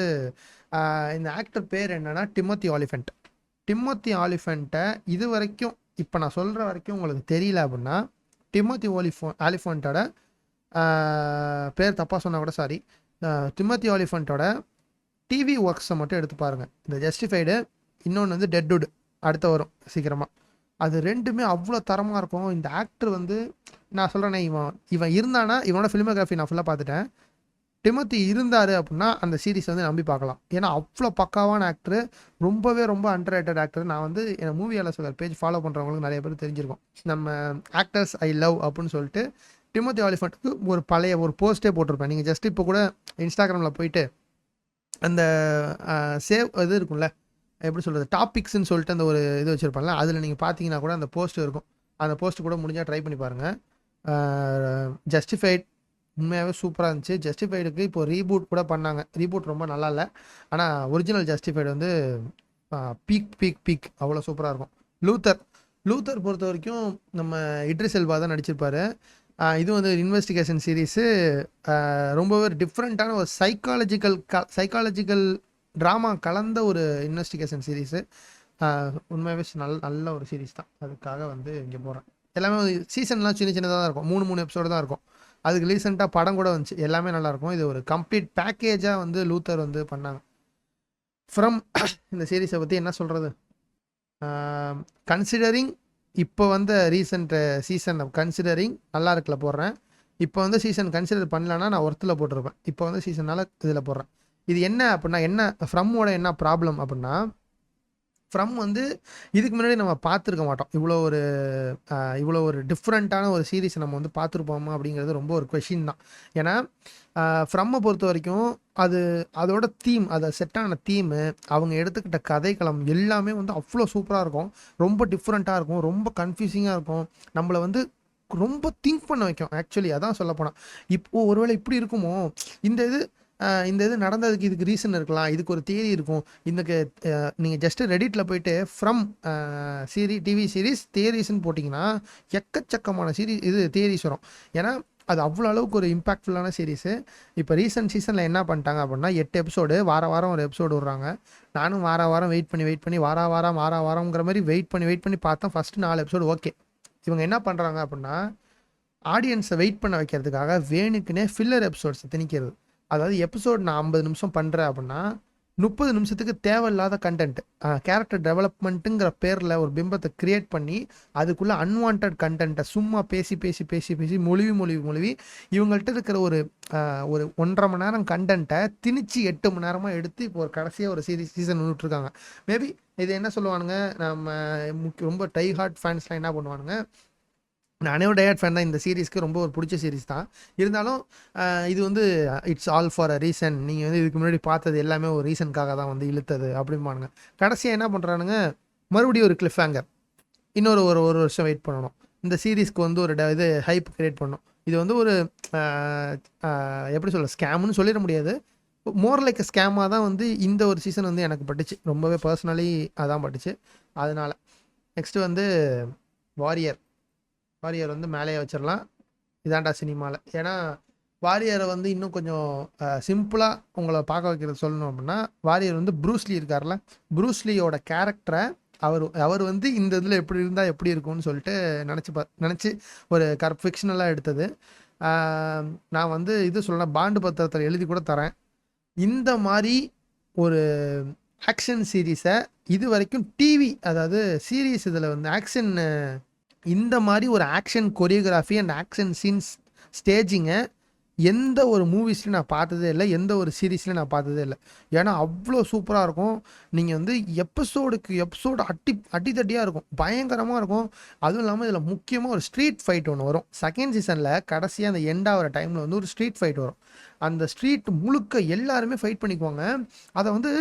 Speaker 2: இந்த ஆக்டர் பேர் என்னென்னா டிமோத்தி ஆலிஃபெண்ட்டை இது வரைக்கும் இப்போ நான் சொல்கிற வரைக்கும் உங்களுக்கு தெரியல அப்படின்னா, டிமோத்தி ஆலிஃபெண்ட்டோட பேர் தப்பாக சொன்னால் கூட சாரி, டிமோத்தி ஆலிஃபெண்ட்டோட டிவி ஒர்க்ஸை மட்டும் எடுத்து பாருங்கள். இந்த ஜஸ்டிஃபைடு, இன்னொன்று வந்து டெட்வுட் அடுத்த வரும் சீக்கிரமாக. அது ரெண்டுமே அவ்வளோ தரமாக இருக்கும். இந்த ஆக்டர் வந்து நான் சொல்கிறேனே, இவன் இருந்தானா, இவனோட ஃபிலிமோகிராஃபி நான் ஃபுல்லாக பார்த்துட்டேன். டிமோத்தி இருந்தார் அப்படின்னா அந்த சீரிஸ் வந்து நம்பி பார்க்கலாம். ஏன்னா அவ்வளோ பக்காவான ஆக்டர், ரொம்ப அண்டர்ரேட்டட் ஆக்டர். நான் வந்து என் மூவி ஆலோசகர் பேஜ் ஃபாலோ பண்ணுறவங்களுக்கு நிறைய பேர் தெரிஞ்சிருக்கும். நம்ம ஆக்டர்ஸ் ஐ லவ் அப்படின்னு சொல்லிட்டு டிமோத்தி ஆலிஃபெண்ட்டுக்கு ஒரு பழைய ஒரு போஸ்ட்டே போட்டிருப்பேன். நீங்கள் ஜஸ்ட் இப்போ கூட இன்ஸ்டாகிராமில் போயிட்டு அந்த சேவ் இது இருக்கும்ல, எப்படி சொல்கிறது, டாபிக்ஸ்ன்னு சொல்லிட்டு அந்த ஒரு இது வச்சுருப்பாங்கல்ல, அதில் நீங்கள் பார்த்தீங்கன்னா கூட அந்த போஸ்ட் இருக்கும். அந்த போஸ்ட் கூட முடிஞ்சால் ட்ரை பண்ணி பாருங்கள். ஜஸ்டிஃபைட் உண்மையாகவே சூப்பராக இருந்துச்சு. ஜஸ்டிஃபைடுக்கு இப்போ ரீபூட் கூட பண்ணாங்க. ரீபூட் ரொம்ப நல்லா இல்லை, ஆனால் ஒரிஜினல் ஜஸ்டிஃபைடு வந்து பீக் அவ்வளோ சூப்பராக இருக்கும். லூத்தர் பொறுத்த வரைக்கும் நம்ம இட்ரிஸ் எல்பா தான் நடிச்சிருப்பார். இது வந்து இன்வெஸ்டிகேஷன் சீரீஸு, ரொம்பவே டிஃப்ரெண்ட்டான ஒரு சைக்காலஜிக்கல் ட்ராமா கலந்த ஒரு இன்வெஸ்டிகேஷன் சீரீஸு. உண்மையாகவே நல்ல ஒரு சீரீஸ் தான். அதுக்காக வந்து இங்கே போகிறேன். எல்லாமே சீசன்லாம் சின்னதாக தான் இருக்கும், 3 எபிசோடு தான் இருக்கும். அதுக்கு ரீசெண்டாக படம் கூட வந்துச்சு, எல்லாமே நல்லாயிருக்கும். இது ஒரு கம்ப்ளீட் பேக்கேஜாக வந்து லூத்தர் வந்து பண்ணாங்க. ஃப்ரம் இந்த சீரீஸை பற்றி என்ன சொல்கிறது, கன்சிடரிங் இப்போ வந்து ரீசெண்ட் சீசன் கன்சிடரிங் நல்லா இருக்குல்ல போடுறேன். இப்போ வந்து சீசன் கன்சிடர் பண்ணலன்னா நான் ஒருத்தில் போட்டிருப்பேன். இப்போ வந்து சீசனால் இதில் போடுறேன். இது என்ன அப்படின்னா, என்ன ஃப்ரம்மோட என்ன ப்ராப்ளம் அப்படின்னா, ஃப்ரம் வந்து இதுக்கு முன்னாடி நம்ம பார்த்துருக்க மாட்டோம். இவ்வளோ ஒரு டிஃப்ரெண்ட்டான ஒரு சீரீஸ் நம்ம வந்து பார்த்துருப்போமா அப்படிங்கிறது ரொம்ப ஒரு கொஷின் தான். ஏன்னா ஃப்ரம்மை பொறுத்த வரைக்கும் அதோட தீம், அதை செட்டான தீமு, அவங்க எடுத்துக்கிட்ட கதைக்களம் எல்லாமே வந்து அவ்வளோ சூப்பராக இருக்கும். ரொம்ப டிஃப்ரெண்ட்டாக இருக்கும், ரொம்ப கன்ஃபியூசிங்காக இருக்கும், நம்மளை வந்து ரொம்ப திங்க் பண்ண வைக்கும். ஆக்சுவலி அதான் சொல்லப்போனால், இப்போது ஒருவேளை இப்படி இருக்குமோ, இந்த இது நடந்ததுக்கு இதுக்கு ரீசன் இருக்கலாம், இதுக்கு ஒரு தியரி இருக்கும். இதுக்கு நீங்கள் ஜஸ்ட்டு ரெடிட்டில் போயிட்டு ஃப்ரம் டிவி சீரீஸ் தியரிஸ்ன்னு போட்டிங்கன்னா எக்கச்சக்கமான தியரிஸ் வரும். ஏன்னா அது அவ்வளோ அளவுக்கு ஒரு இம்பாக்ட்ஃபுல்லான சீரீஸு. இப்போ ரீசெண்ட் சீசனில் என்ன பண்ணிட்டாங்க அப்படின்னா, 8 எபிசோடு வாரம் ஒரு எபிசோடு விட்றாங்க. நானும் வாரம் வெயிட் பண்ணி வாரங்கிற மாதிரி வெயிட் பண்ணி பார்த்தேன். First 4 episode okay. இவங்க என்ன பண்ணுறாங்க அப்படின்னா, ஆடியன்ஸை வெயிட் பண்ண வைக்கிறதுக்காக வேணுக்குன்னே ஃபில்லர் எபிசோட்ஸை திணிக்கிறது. அதாவது எபிசோட் நான் 50 நிமிஷம் பண்ணுறேன் அப்படின்னா 30 நிமிஷத்துக்கு தேவையில்லாத கண்டென்ட், கேரக்டர் டெவலப்மெண்ட்டுங்கிற பேரில் ஒரு பிம்பத்தை கிரியேட் பண்ணி அதுக்குள்ளே அன்வான்ட் கண்டென்ட்டை சும்மா பேசி பேசி பேசி பேசி மொழிவி இவங்கள்ட்ட இருக்கிற ஒரு ஒரு 1.5 மணி நேரம் கண்டென்ட்டை திணிச்சு 8 மணி நேரமாக எடுத்து இப்போ ஒரு கடைசியாக ஒரு சீசன் விட்டுருக்காங்க. மேபி இது என்ன சொல்லுவானுங்க, நம்ம ரொம்ப டை ஹார்ட் ஃபேன்ஸ்லாம் என்ன பண்ணுவானுங்க, நானே ஒரு டயட் ஃபேன் தான், இந்த சீரீஸ்க்கு ரொம்ப ஒரு பிடிச்ச சீரீஸ் தான். இருந்தாலும் இது வந்து it's all for a reason, நீங்கள் வந்து இதுக்கு முன்னாடி பார்த்தது எல்லாமே ஒரு ரீசனுக்காக தான் வந்து இழுத்தது அப்படிம்பானுங்க. கடைசியாக என்ன பண்ணுறானுங்க, மறுபடியும் ஒரு கிளிஃப் ஹேங்கர், இன்னொரு ஒரு வருஷம் வெயிட் பண்ணணும், இந்த சீரீஸ்க்கு வந்து ஒரு இது ஹைப் கிரியேட் பண்ணணும். இது வந்து ஒரு எப்படி சொல்ல, ஸ்கேம்னு சொல்லிட முடியாது, மோர் லைக் ஸ்கேமாக தான் வந்து இந்த ஒரு சீசன் வந்து எனக்கு பட்டுச்சு, ரொம்பவே பர்சனலி அதான் பட்டுச்சு. அதனால் நெக்ஸ்ட்டு வந்து வாரியர் வந்து மேலேயே வச்சிடலாம் இதாண்டா சினிமாவில். ஏன்னா வாரியரை வந்து இன்னும் கொஞ்சம் சிம்பிளாக உங்களை பார்க்க வைக்கிறது சொல்லணும் அப்படின்னா, வாரியர் வந்து ப்ரூஸ்லி இருக்கார்ல, ப்ரூஸ்லியோட கேரக்டரை அவர் வந்து இந்த இதில் எப்படி இருந்தால் எப்படி இருக்கும்னு சொல்லிட்டு நினச்சி ஒரு ஃபிக்ஷனலாக எடுத்தது. நான் வந்து இது சொல்லலாம், பாண்டு பத்திரத்தில் எழுதி கூட தரேன், இந்த மாதிரி ஒரு ஆக்ஷன் சீரீஸை இது வரைக்கும் டிவி, அதாவது சீரீஸ் இதில் வந்து ஆக்ஷன், இந்த மாதிரி ஒரு action choreography and action scenes ஸ்டேஜிங்கை எந்த ஒரு மூவிஸ்லையும் நான் பார்த்ததே இல்லை, எந்த ஒரு சீரீஸ்லையும் நான் பார்த்ததே இல்லை. ஏன்னா அவ்வளோ சூப்பராக இருக்கும். நீங்கள் வந்து எபிசோடு அடித்தட்டியாக இருக்கும், பயங்கரமாக இருக்கும். அதுவும் இல்லாமல் இதில் முக்கியமாக ஒரு ஸ்ட்ரீட் ஃபைட் ஒன்று வரும் செகண்ட் சீசனில். கடைசியாக அந்த எண்ட் ஆகிற டைமில் வந்து ஒரு ஸ்ட்ரீட் ஃபைட் வரும். அந்த ஸ்ட்ரீட் முழுக்க எல்லாருமே ஃபைட் பண்ணிக்குவாங்க. அதை வந்து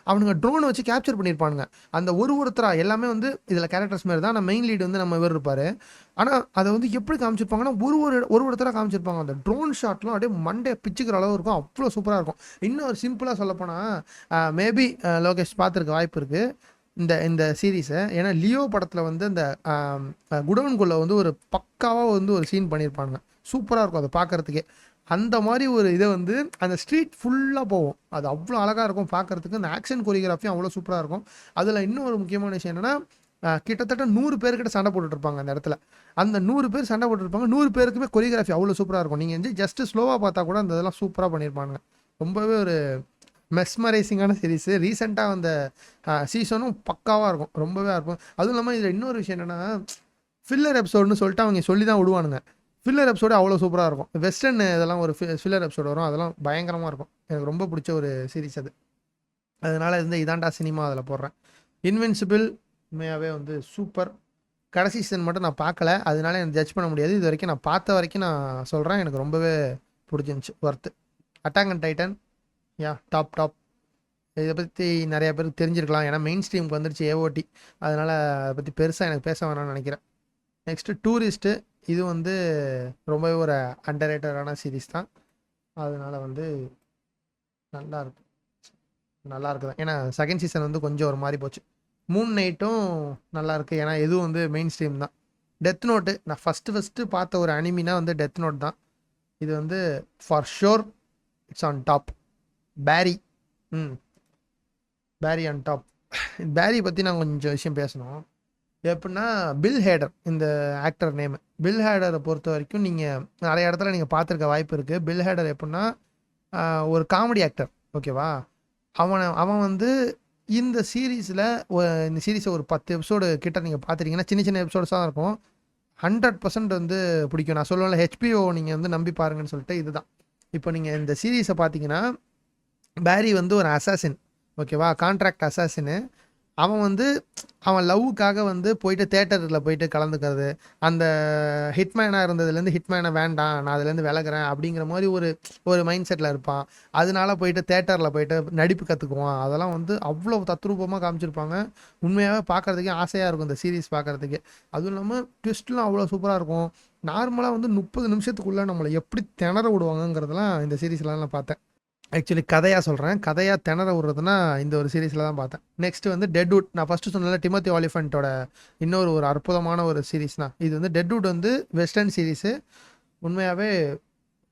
Speaker 2: அவனுங்க ட்ரோனை வச்சு கேப்சர் பண்ணியிருப்பானுங்க. அந்த ஒருத்தராக எல்லாமே வந்து இதில் கேரக்டர்ஸ் மாதிரி தான். நான் மெயின் லீடு வந்து நம்ம இவர் இருப்பார். ஆனால் அதை வந்து எப்படி காமிச்சிருப்பாங்கன்னா, ஒருத்தராக காமிச்சிருப்பாங்க. அந்த ட்ரோன் ஷாட்லாம் அப்படியே மண்டையை பிச்சுக்கிற அளவு இருக்கும், அவ்வளோ சூப்பராக இருக்கும். இன்னும் ஒரு சிம்பிளாக சொல்லப்போனால், மேபி லோகேஷ் பார்த்துருக்க வாய்ப்பு இருக்குது இந்த சீரீஸை. ஏன்னா லியோ படத்தில் வந்து அந்த குடவுன்குள்ளே வந்து ஒரு பக்காவாக வந்து ஒரு சீன் பண்ணியிருப்பாங்க, சூப்பராக இருக்கும் அதை பார்க்குறதுக்கே. அந்த மாதிரி ஒரு இதை வந்து அந்த ஸ்ட்ரீட் ஃபுல்லாக போகும், அது அவ்வளோ அழகாக இருக்கும் பார்க்குறதுக்கு. அந்த ஆக்ஷன் கொரியோகிராஃபியும் அவ்வளோ சூப்பராக இருக்கும். அதில் இன்னும் ஒரு முக்கியமான விஷயம் என்னென்னா, கிட்டத்தட்ட 100 பேர்கிட்ட சண்டை போட்டுட்ருப்பாங்க அந்த இடத்துல. அந்த 100 பேர் சண்டை போட்டுருப்பாங்க, 100 பேருக்குமே கொரியோகிராஃபி அவ்வளோ சூப்பராக இருக்கும். நீங்கள் வந்து ஜஸ்ட்டு ஸ்லோவாக பார்த்தா கூட அந்த இதெல்லாம் சூப்பராக பண்ணியிருப்பாங்க. ரொம்பவே ஒரு மெஸ்மரைசிங்கான சீரீஸு. ரீசெண்டாக வந்த சீசனும் பக்காவாக இருக்கும், ரொம்பவே இருக்கும். அதுவும் இல்லாமல் இதில் இன்னொரு விஷயம் என்னென்னா, ஃபில்லர் எபிசோடுன்னு சொல்லிட்டு அவங்க சொல்லி தான் விடுவானுங்க. ஃபில்லர் எபிசோடு அவ்வளோ சூப்பராக இருக்கும். வெஸ்டர்ன் இதெல்லாம் ஒரு ஃபில்லர் எபிசோடு வரும், அதெல்லாம் பயங்கரமாக இருக்கும். எனக்கு ரொம்ப பிடிச்ச ஒரு சீரீஸ் அது. அதனால் இதாண்டா சினிமா அதில் போடுறேன். இன்வின்சிபிள் உண்மையாகவே வந்து சூப்பர். கடைசி சீசன் மட்டும் நான் பார்க்கல, அதனால எனக்கு ஜட்ஜ் பண்ண முடியாது. இது வரைக்கும் நான் பார்த்த வரைக்கும் நான் சொல்கிறேன், எனக்கு ரொம்பவே பிடிச்சிருந்துச்சு, worth. Attack and Titan top. இதை பற்றி நிறையா பேருக்கு தெரிஞ்சிருக்கலாம், ஏன்னா மெயின் ஸ்ட்ரீமுக்கு வந்துருச்சு ஏஓடி, அதனால் அதை பற்றி பெருசாக எனக்கு பேச வேணாம்னு நினைக்கிறேன். நெக்ஸ்ட்டு டூரிஸ்ட்டு, இது வந்து ரொம்பவே ஒரு அண்டர் ரேட்டடான சீரீஸ் தான். அதனால் வந்து நல்லா இருக்குது தான். ஏன்னா செகண்ட் சீசன் வந்து கொஞ்சம் ஒரு மாதிரி போச்சு. மூன் நைட்டும் நல்லாயிருக்கு, ஏன்னா எதுவும் வந்து மெயின் ஸ்ட்ரீம் தான். டெத் நோட்டு நான் ஃபஸ்ட்டு பார்த்த ஒரு அனிமினா வந்து டெத் நோட் தான். இது வந்து for sure it's on top. Peri on top. பேரி பற்றி நான் கொஞ்சம் விஷயம் பேசணும். எப்படின்னா, பில் ஹேடர் இந்த ஆக்டர் நேமு. பில் ஹேடரை பொறுத்த வரைக்கும் நீங்கள் நிறைய இடத்துல நீங்கள் பார்த்துருக்க வாய்ப்பு இருக்குது. பில் ஹேடர் எப்படின்னா ஒரு காமெடி ஆக்டர், ஓகேவா. அவன் வந்து இந்த சீரீஸை ஒரு 10 எபிசோடு கிட்ட நீங்கள் பார்த்துட்டீங்கன்னா, சின்ன எபிசோட்ஸாக தான் இருக்கும், 100% வந்து பிடிக்கும். நான் சொல்லுவேன்ல, ஹெச்பிஓ நீங்கள் வந்து நம்பி பாருங்கன்னு சொல்லிட்டு, இதுதான். இப்போ நீங்கள் இந்த சீரீஸை பார்த்தீங்கன்னா, பேரி வந்து ஒரு அசாசின், ஓகேவா, கான்ட்ராக்ட் அசாசின்னு. அவன் லவ்வுக்காக வந்து போயிட்டு தேட்டரில் போயிட்டு கலந்துக்கிறது, அந்த ஹிட்மேனாக இருந்ததுலேருந்து ஹிட்மேனை வேண்டாம், நான் அதுலேருந்து விலகிறேன் அப்படிங்கிற மாதிரி ஒரு மைண்ட் செட்டில் இருப்பான். அதனால போயிட்டு தேட்டரில் போயிட்டு நடிப்பு கற்றுக்குவான். அதெல்லாம் வந்து அவ்வளோ தத்ரூபமாக காமிச்சிருப்பாங்க. உண்மையாகவே பார்க்குறதுக்கே ஆசையாக இருக்கும் இந்த சீரீஸ் பார்க்குறதுக்கே. அதுவும் இல்லாமல் ட்விஸ்ட்லாம் அவ்வளோ சூப்பராக இருக்கும். நார்மலாக வந்து 30 நிமிஷத்துக்குள்ளே நம்மளை எப்படி திணற விடுவாங்கங்கிறதெல்லாம் இந்த சீரீஸ்லாம் நான் பார்த்தேன். ஆக்சுவலி கதையாக சொல்கிறேன், கதையாக திணற விடுறதுனா இந்த ஒரு சீரீஸில் தான் பார்த்தேன். நெக்ஸ்ட்டு வந்து டெட்வுட். நான் ஃபஸ்ட்டு சொன்னல டிமோத்தி ஆலிஃபண்ட்டோட இன்னொரு ஒரு அற்புதமான ஒரு சீரீஸ் தான் இது. வந்து டெட்வுட் வந்து வெஸ்டர்ன் சீரீஸு, உண்மையாகவே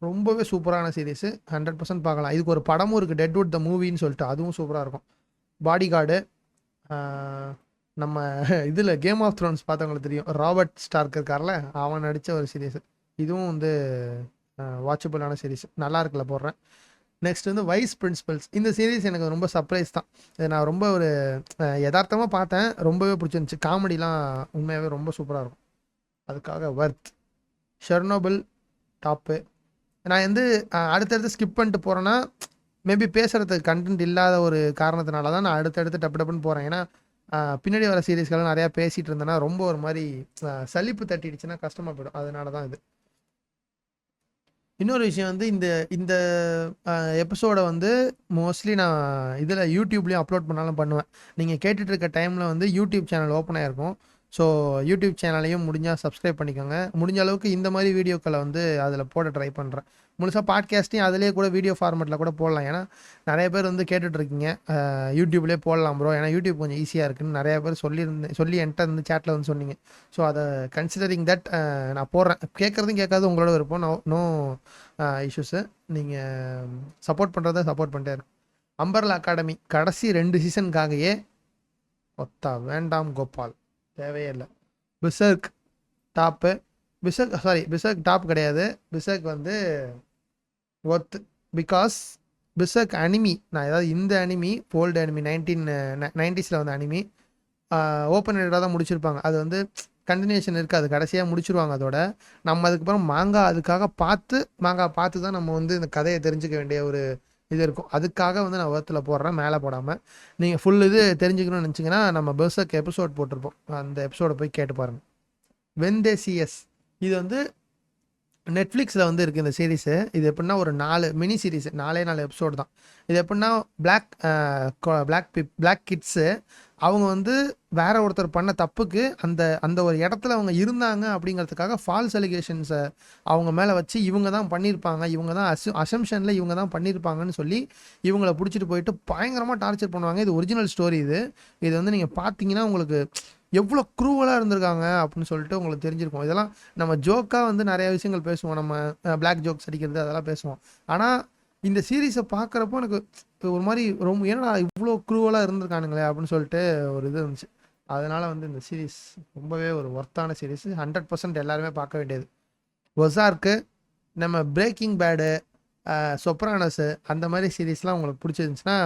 Speaker 2: ரொம்பவே சூப்பரான சீரீஸு, 100% பார்க்கலாம். இதுக்கு ஒரு படமும் இருக்குது, டெட்வுட் த மூவின்னு சொல்லிட்டு, அதுவும் சூப்பராக இருக்கும். பாடி கார்டு, நம்ம இதில் கேம் ஆஃப் த்ரோன்ஸ் பார்த்தவங்களுக்கு தெரியும், ராபர்ட் ஸ்டார்க் இருக்கார்ல, அவன் நடித்த ஒரு சீரீஸு. இதுவும் வந்து வாட்சபிளான சீரீஸ், நல்லா இருக்குல்ல, போடுறேன். நெக்ஸ்ட் வந்து வைஸ் பிரின்சிபல்ஸ். இந்த சீரிஸ் எனக்கு ரொம்ப சர்ப்ரைஸ் தான். இது நான் ரொம்ப ஒரு யதார்த்தமாக பார்த்தேன், ரொம்பவே பிடிச்சிருந்துச்சு. காமெடிலாம் உண்மையாகவே ரொம்ப சூப்பராக இருக்கும். அதுக்காக வர்த். ஷெர்னோபில் டாப்பு. நான் வந்து அடுத்தடுத்து ஸ்கிப் பண்ணிட்டு போகிறேன்னா மேபி பேசுகிறதுக்கு கண்டென்ட் இல்லாத ஒரு காரணத்தினால தான் நான் அடுத்தடுத்து டப்பு டப்புன்னு போகிறேன். ஏன்னா பின்னாடி வர சீரீஸ்கள்லாம் நிறையா பேசிகிட்டு இருந்தேன்னா ரொம்ப ஒரு மாதிரி சலிப்பு தட்டிடுச்சுன்னா கஷ்டமாக போயிடும். அதனால தான் இது. இன்னொரு விஷயம் வந்து இந்த இந்த எபிசோடை வந்து மோஸ்ட்லி நான் இதில் யூடியூப்லேயும் அப்லோட் பண்ணாலும் பண்ணுவேன். நீங்கள் கேட்டுட்டு இருக்க டைமில் வந்து யூடியூப் சேனல் ஓப்பன் ஆகிருக்கும். ஸோ யூடியூப் சேனலையும் முடிஞ்சால் சப்ஸ்கிரைப் பண்ணிக்கோங்க. முடிஞ்ச அளவுக்கு இந்த மாதிரி வீடியோக்களை வந்து அதில் போட ட்ரை பண்ணுறேன். முழுசாக பாட்காஸ்ட்டையும் அதிலே கூட வீடியோ ஃபார்மேட்டில் கூட போடலாம். ஏன்னா நிறைய பேர் வந்து கேட்டுட்ருக்கீங்க யூடியூப்லேயே போடலாம் ப்ரோ, ஏன்னா யூடியூப் கொஞ்சம் ஈஸியாக இருக்குன்னு நிறைய பேர் சொல்லி என்கிட்ட வந்து சேட்டில் வந்து சொன்னீங்க. ஸோ அதை கன்சிடரிங் தட் நான் போடுறேன். கேட்குறதும் கேட்காது உங்களோட விருப்பம். No issues. நீங்கள் சப்போர்ட் பண்ணுறத சப்போர்ட் பண்ணிட்டே இருக்கு. அம்பர்லா அகாடமி கடைசி 2 சீசனுக்காகவே ஒத்தா வேண்டாம் கோபால், தேவையே இல்லை. பிசர்க் டாப்பு. பிசர்க் டாப் கிடையாது. பிசர்க் வந்து ஒர்த்து. பிகாஸ் பிசர்க் அனிமி, நான் ஏதாவது இந்த அனிமி ஓல்டு அனிமி 1990s வந்த அனிமி ஓப்பன் எடிட்டாக தான் முடிச்சிருப்பாங்க. அது வந்து கண்டினியூஷன் இருக்காது, கடைசியாக முடிச்சிருவாங்க. அதோட நம்ம அதுக்கப்புறம் அதுக்காக மாங்கா பார்த்து தான் நம்ம வந்து இந்த கதையை தெரிஞ்சுக்க வேண்டிய ஒரு இது இருக்கும். அதுக்காக வந்து நான் ஒர்த்தில் போடுறேன், மேலே போடாமல். நீங்கள் ஃபுல் இது தெரிஞ்சுக்கணும்னு நினச்சிங்கன்னா நம்ம பெர்சர்க் எபிசோட் போட்டிருப்போம், அந்த எபிசோடை போய் கேட்டு பாருங்கள். வெந்தேசியஸ் இது வந்து நெட்ஃப்ளிக்ஸில் வந்து இருக்குது இந்த சீரீஸு. இது எப்படின்னா ஒரு 4 மினி சீரீஸு, 4 எபிசோடு தான். இது எப்படின்னா பிளாக் கிட்ஸு அவங்க வந்து வேற ஒருத்தர் பண்ண தப்புக்கு அந்த ஒரு இடத்துல அவங்க இருந்தாங்க அப்படிங்கிறதுக்காக ஃபால்ஸ் அலிகேஷன்ஸை அவங்க மேலே வச்சு இவங்க தான் பண்ணியிருப்பாங்க, இவங்க தான் அசம்ஷனில் இவங்க தான் பண்ணியிருப்பாங்கன்னு சொல்லி இவங்களை பிடிச்சிட்டு போயிட்டு பயங்கரமாக டார்ச்சர் பண்ணுவாங்க. இது ஒரிஜினல் ஸ்டோரி. இது வந்து நீங்கள் பார்த்தீங்கன்னா உங்களுக்கு எவ்வளோ க்ரூவலாக இருந்திருக்காங்க அப்படின்னு சொல்லிட்டு உங்களுக்கு தெரிஞ்சிருக்கும். இதெல்லாம் நம்ம ஜோக்காக வந்து நிறைய விஷயங்கள் பேசுவோம், நம்ம பிளாக் ஜோக்ஸ் அடிக்கிறது அதெல்லாம் பேசுவோம். ஆனால் இந்த சீரீஸை பார்க்குறப்போ எனக்கு ஒரு மாதிரி ரொம்ப ஏன்னா இவ்வளோ க்ரூவலாக இருந்திருக்கானுங்களே அப்படின்னு சொல்லிட்டு ஒரு இது இருந்துச்சு. அதனால் வந்து இந்த சீரீஸ் ரொம்பவே ஒரு ஒர்த்தான சீரீஸ், 100% எல்லாருமே பார்க்க வேண்டியது. ஒசார்க்கு, நம்ம பிரேக்கிங் பேடு, சொப்ரானஸு அந்த மாதிரி சீரீஸ்லாம் உங்களுக்கு பிடிச்சிருந்துச்சுன்னா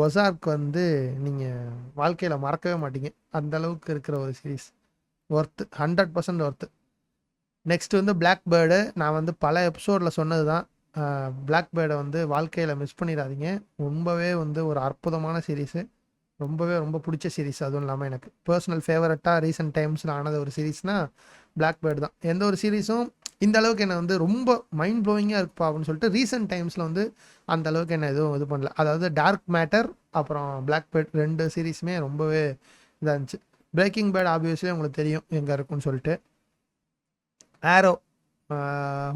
Speaker 2: ஒசார்க் வந்து நீங்கள் வாழ்க்கையில் மறக்கவே மாட்டீங்க. அந்த அளவுக்கு இருக்கிற ஒரு சீரீஸ், ஒர்த்து, 100% ஒர்த்து. நெக்ஸ்ட் வந்து பிளாக் பேர்டு. நான் வந்து பல எபிசோடில் சொன்னது தான், பிளாக் பேர்டை வந்து வாழ்க்கையில் மிஸ் பண்ணிடாதீங்க. ரொம்பவே வந்து ஒரு அற்புதமான சீரீஸு, ரொம்ப பிடிச்ச சீரீஸ். அதுவும் இல்லாமல் எனக்கு பர்சனல் ஃபேவரட்டாக ரீசெண்ட் டைம்ஸில் ஆனது ஒரு சீரீஸ்னால் பிளாக் பேர்டு தான். எந்த ஒரு சீரீஸும் இந்த அளவுக்கு என்னை வந்து ரொம்ப மைண்ட் ப்ளோயிங்காக இருக்குப்பா அப்படின்னு சொல்லிட்டு ரீசெண்ட் டைம்ஸில் வந்து அந்த அளவுக்கு என்ன எதுவும் இது பண்ணல. அதாவது டார்க் மேட்டர் அப்புறம் பிளாக் பேர்ட் 2 சீரீஸுமே ரொம்பவே இதாக இருந்துச்சு. பிரேக்கிங் பேட் ஆப்வியஸ்லி உங்களுக்கு தெரியும் எங்கே இருக்குன்னு சொல்லிட்டு. Arrow,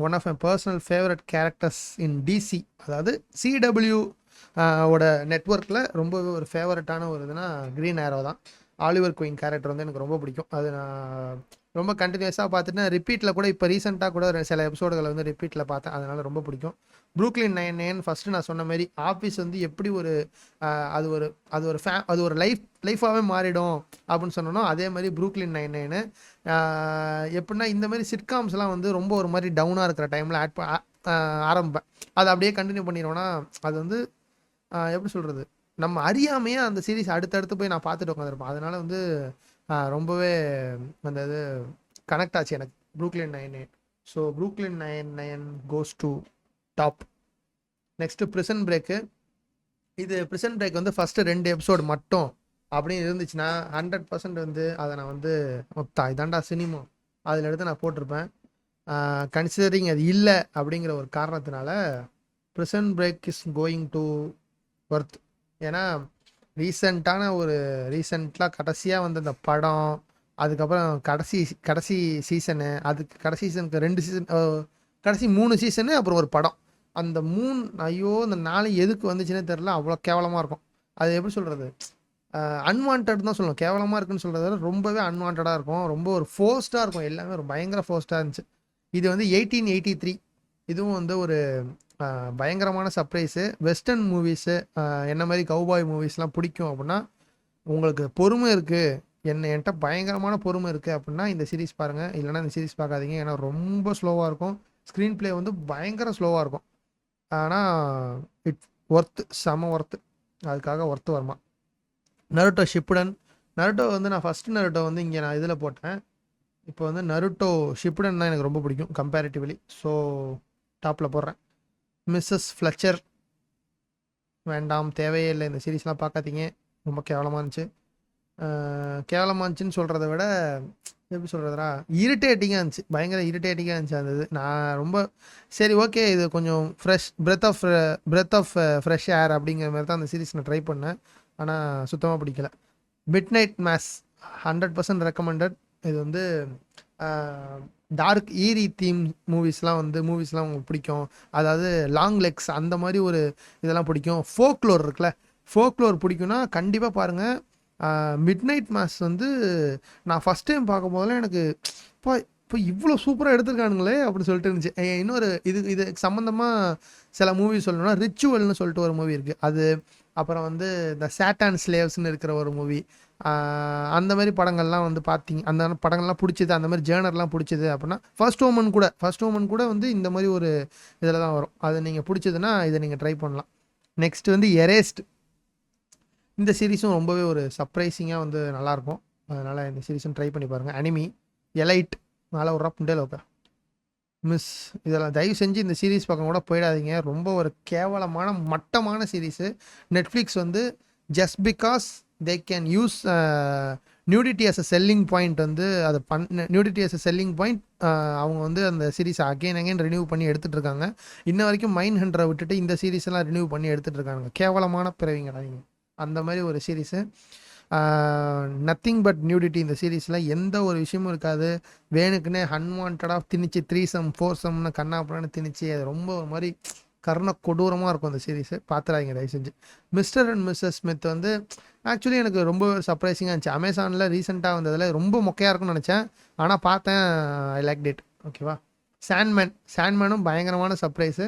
Speaker 2: one of my personal favourite characters in DC, அதாவது சிடபிள்யூ ஓட நெட்ஒர்க்கில் ரொம்பவே ஒரு ஃபேவரட்டான ஒரு இதுனா க்ரீன் ஆரோ தான். ஆலிவர் குயின் கேரக்டர் வந்து எனக்கு ரொம்ப பிடிக்கும். அது நான் ரொம்ப கண்டினியூஸாக பார்த்துட்டு ரிப்பீட்டில் கூட இப்போ ரீசெண்டாக கூட சில எபிசோடுகளை வந்து ரிப்பீட்டில் பார்த்தேன், அதனால் ரொம்ப பிடிக்கும். ப்ரூக்லின் 99 ஃபஸ்ட்டு நான் சொன்ன மாதிரி ஆஃபீஸ் வந்து எப்படி ஒரு அது ஒரு லைஃபாகவே மாறிடும் அப்படின்னு சொன்னோன்னா அதே மாதிரி ப்ரூக்லின் 99 எப்படின்னா இந்த மாதிரி சிட்காம்ஸ்லாம் வந்து ரொம்ப ஒரு மாதிரி டவுனாக இருக்கிற டைமில் ஆரம்பிப்பேன். அதை அப்படியே கண்டினியூ பண்ணிடுவோன்னா அது வந்து எப்படி சொல்கிறது, நம்ம அறியாமையே அந்த சீரீஸ் அடுத்தடுத்து போய் நான் பார்த்துட்டு உட்காந்துருப்பேன். அதனால் வந்து ரொம்பவே அந்த இது கனெக்ட் ஆச்சு எனக்கு Brooklyn 99. So Brooklyn 99 goes to top. Next prison break. இது ப்ரிசன் பிரேக் வந்து ஃபஸ்ட்டு 2 எபிசோடு மட்டும் அப்படின்னு இருந்துச்சுன்னா 100% வந்து அதை நான் வந்து இதாண்டா சினிமா அதில் எடுத்து நான் போட்டிருப்பேன். கன்சிடரிங் அது இல்லை அப்படிங்கிற ஒரு காரணத்தினால prison break is going to worth. ஏன்னா ரீசெண்டாக கடைசியாக வந்து அந்த படம், அதுக்கப்புறம் கடைசி சீசனு, அதுக்கு கடைசி சீசனுக்கு 2 சீசன், கடைசி 3 சீசனு, அப்புறம் ஒரு படம். அந்த 3 ஐயோ இந்த 4 எதுக்கு வந்துச்சுன்னே தெரில, அவ்வளோ கேவலமாக இருக்கும். அது எப்படி சொல்கிறது, அன்வான்ட் தான் சொல்லணும். கேவலமாக இருக்குன்னு சொல்கிறத விட ரொம்பவே அன்வான்டாக இருக்கும், ரொம்ப ஒரு ஃபோர்ஸ்டாக இருக்கும், எல்லாமே ஒரு பயங்கர ஃபோர்ஸ்டாக இருந்துச்சு. இது வந்து 1883, இதுவும் வந்து ஒரு பயங்கரமான சர்ப்ரைஸு. வெஸ்டர்ன் மூவிஸு என்ன மாதிரி கவுபாய் மூவிஸ்லாம் பிடிக்கும் அப்படின்னா, உங்களுக்கு பொறுமை இருக்குது, என்கிட்ட பயங்கரமான பொறுமை இருக்குது அப்படின்னா இந்த சீரீஸ் பாருங்கள். இல்லைனா இந்த சீரீஸ் பார்க்காதீங்க, ஏன்னா ரொம்ப ஸ்லோவாக இருக்கும். ஸ்க்ரீன் ப்ளே வந்து பயங்கர ஸ்லோவாக இருக்கும். ஆனால் ஒர்த்து, செம ஒர்த்து, அதுக்காக ஒர்த்து வருமா. Naruto Shippuden. நருட்டோ வந்து நான் ஃபஸ்ட்டு நருட்டோ வந்து இங்கே நான் இதில் போட்டேன். இப்போ வந்து நருட்டோ ஷிப்புடன் தான் எனக்கு ரொம்ப பிடிக்கும் கம்பேரிட்டிவ்லி. ஸோ டாப்பில் போடுறேன். மிஸ்ஸஸ் ஃப்ளச்சர் வேண்டாம், தேவையே இல்லை, இந்த சீரீஸ்லாம் பார்க்காதீங்க, ரொம்ப கேவலமாக இருந்துச்சு. கேவலமாக இருந்துச்சுன்னு சொல்கிறத விட எப்படி சொல்கிறதுனா இரிட்டேட்டிங்காக இருந்துச்சு, பயங்கர இரிட்டேட்டிங்காக இருந்துச்சு அந்த இது. நான் ரொம்ப சரி ஓகே இது கொஞ்சம் fresh breath of fresh air அப்படிங்கிற மாதிரி தான் அந்த சீரீஸ் நான் ட்ரை பண்ணேன். ஆனால் சுத்தமாக பிடிக்கல. Midnight Mass 100% recommended. இது வந்து டார்க் ஈரி தீம் மூவிஸ்லாம் உங்களுக்கு பிடிக்கும், அதாவது லாங் லெக்ஸ் அந்த மாதிரி ஒரு இதெல்லாம் பிடிக்கும், ஃபோக்லோர் இருக்குல்ல, ஃபோக்லோர் பிடிக்கும்னா கண்டிப்பாக பாருங்கள். மிட் நைட் மேஸ் வந்து நான் ஃபஸ்ட் டைம் பார்க்கும் போதெல்லாம் எனக்கு இப்போ இவ்வளோ சூப்பராக எடுத்திருக்கானுங்களே அப்படின்னு சொல்லிட்டு இருந்துச்சு. இன்னொரு இது சம்மந்தமாக சில மூவி சொல்லணும்னா ரிச்சுவல்னு சொல்லிட்டு ஒரு மூவி இருக்குது, அது அப்புறம் வந்து இந்த சேட்டான் ஸ்லேவ்ஸ்னு இருக்கிற ஒரு மூவி, அந்த மாதிரி படங்கள்லாம் வந்து பார்த்தீங்க, அந்த படங்கள்லாம் பிடிச்சது, அந்த மாதிரி ஜேர்னர்லாம் பிடிச்சது அப்படின்னா ஃபர்ஸ்ட் ஓமன் கூட வந்து இந்த மாதிரி ஒரு இதில் தான் வரும். அது நீங்கள் பிடிச்சதுன்னா இதை நீங்கள் ட்ரை பண்ணலாம். நெக்ஸ்ட் வந்து எரேஸ்ட். இந்த சீரீஸும் ரொம்பவே ஒரு சர்ப்ரைசிங்காக வந்து நல்லாயிருக்கும், அதனால் இந்த சீரீஸும் ட்ரை பண்ணி பாருங்கள். அனிமி எலைட் மேலே ஒரு புண்டேல ஓகே மிஸ், இதெல்லாம் தயவு செஞ்சு இந்த சீரீஸ் பக்கம் கூட போயிடாதீங்க, ரொம்ப ஒரு கேவலமான மட்டமான சீரீஸு. நெட்ஃப்ளிக்ஸ் வந்து just because they can use nudity as a selling point வந்து அதை nudity as a selling point அவங்க வந்து அந்த சீரீஸை அகைன் ரினியூ பண்ணி எடுத்துகிட்டு இருக்காங்க. இன்ன வரைக்கும் மைண்ட் ஹண்டரை விட்டுட்டு இந்த சீரீஸ் எல்லாம் ரினியூ பண்ணி எடுத்துகிட்டு இருக்காங்க. கேவலமான பிறவிங்கடா நீங்கள், அந்த மாதிரி ஒரு சீரீஸு. நத்திங் பட் நியூடிட்டி இந்த சீரீஸில் எந்த ஒரு விஷயமும் இருக்காது. வேணுக்குன்னே அன்வான்டாக திணிச்சு 3 4 கண்ணாப்புறான்னு திணிச்சு அது ரொம்ப ஒரு மாதிரி கர்ண கொடூரமாக இருக்கும் அந்த சீரீஸு. பார்த்துறாங்க தயவு செஞ்சு. மிஸ்டர் அண்ட் மிஸ்ஸஸ் ஸ்மித் வந்து ஆக்சுவலி எனக்கு ரொம்ப சர்ப்ரைசிங்காக இருந்துச்சு. அமேசானில் ரீசெண்டாக வந்ததில் ரொம்ப மொக்கையாக இருக்கும்னு நினச்சேன், ஆனால் பார்த்தேன், ஐ லைக் டிட். ஓகேவா. சாண்ட்மேனும் பயங்கரமான சர்ப்ரைஸு,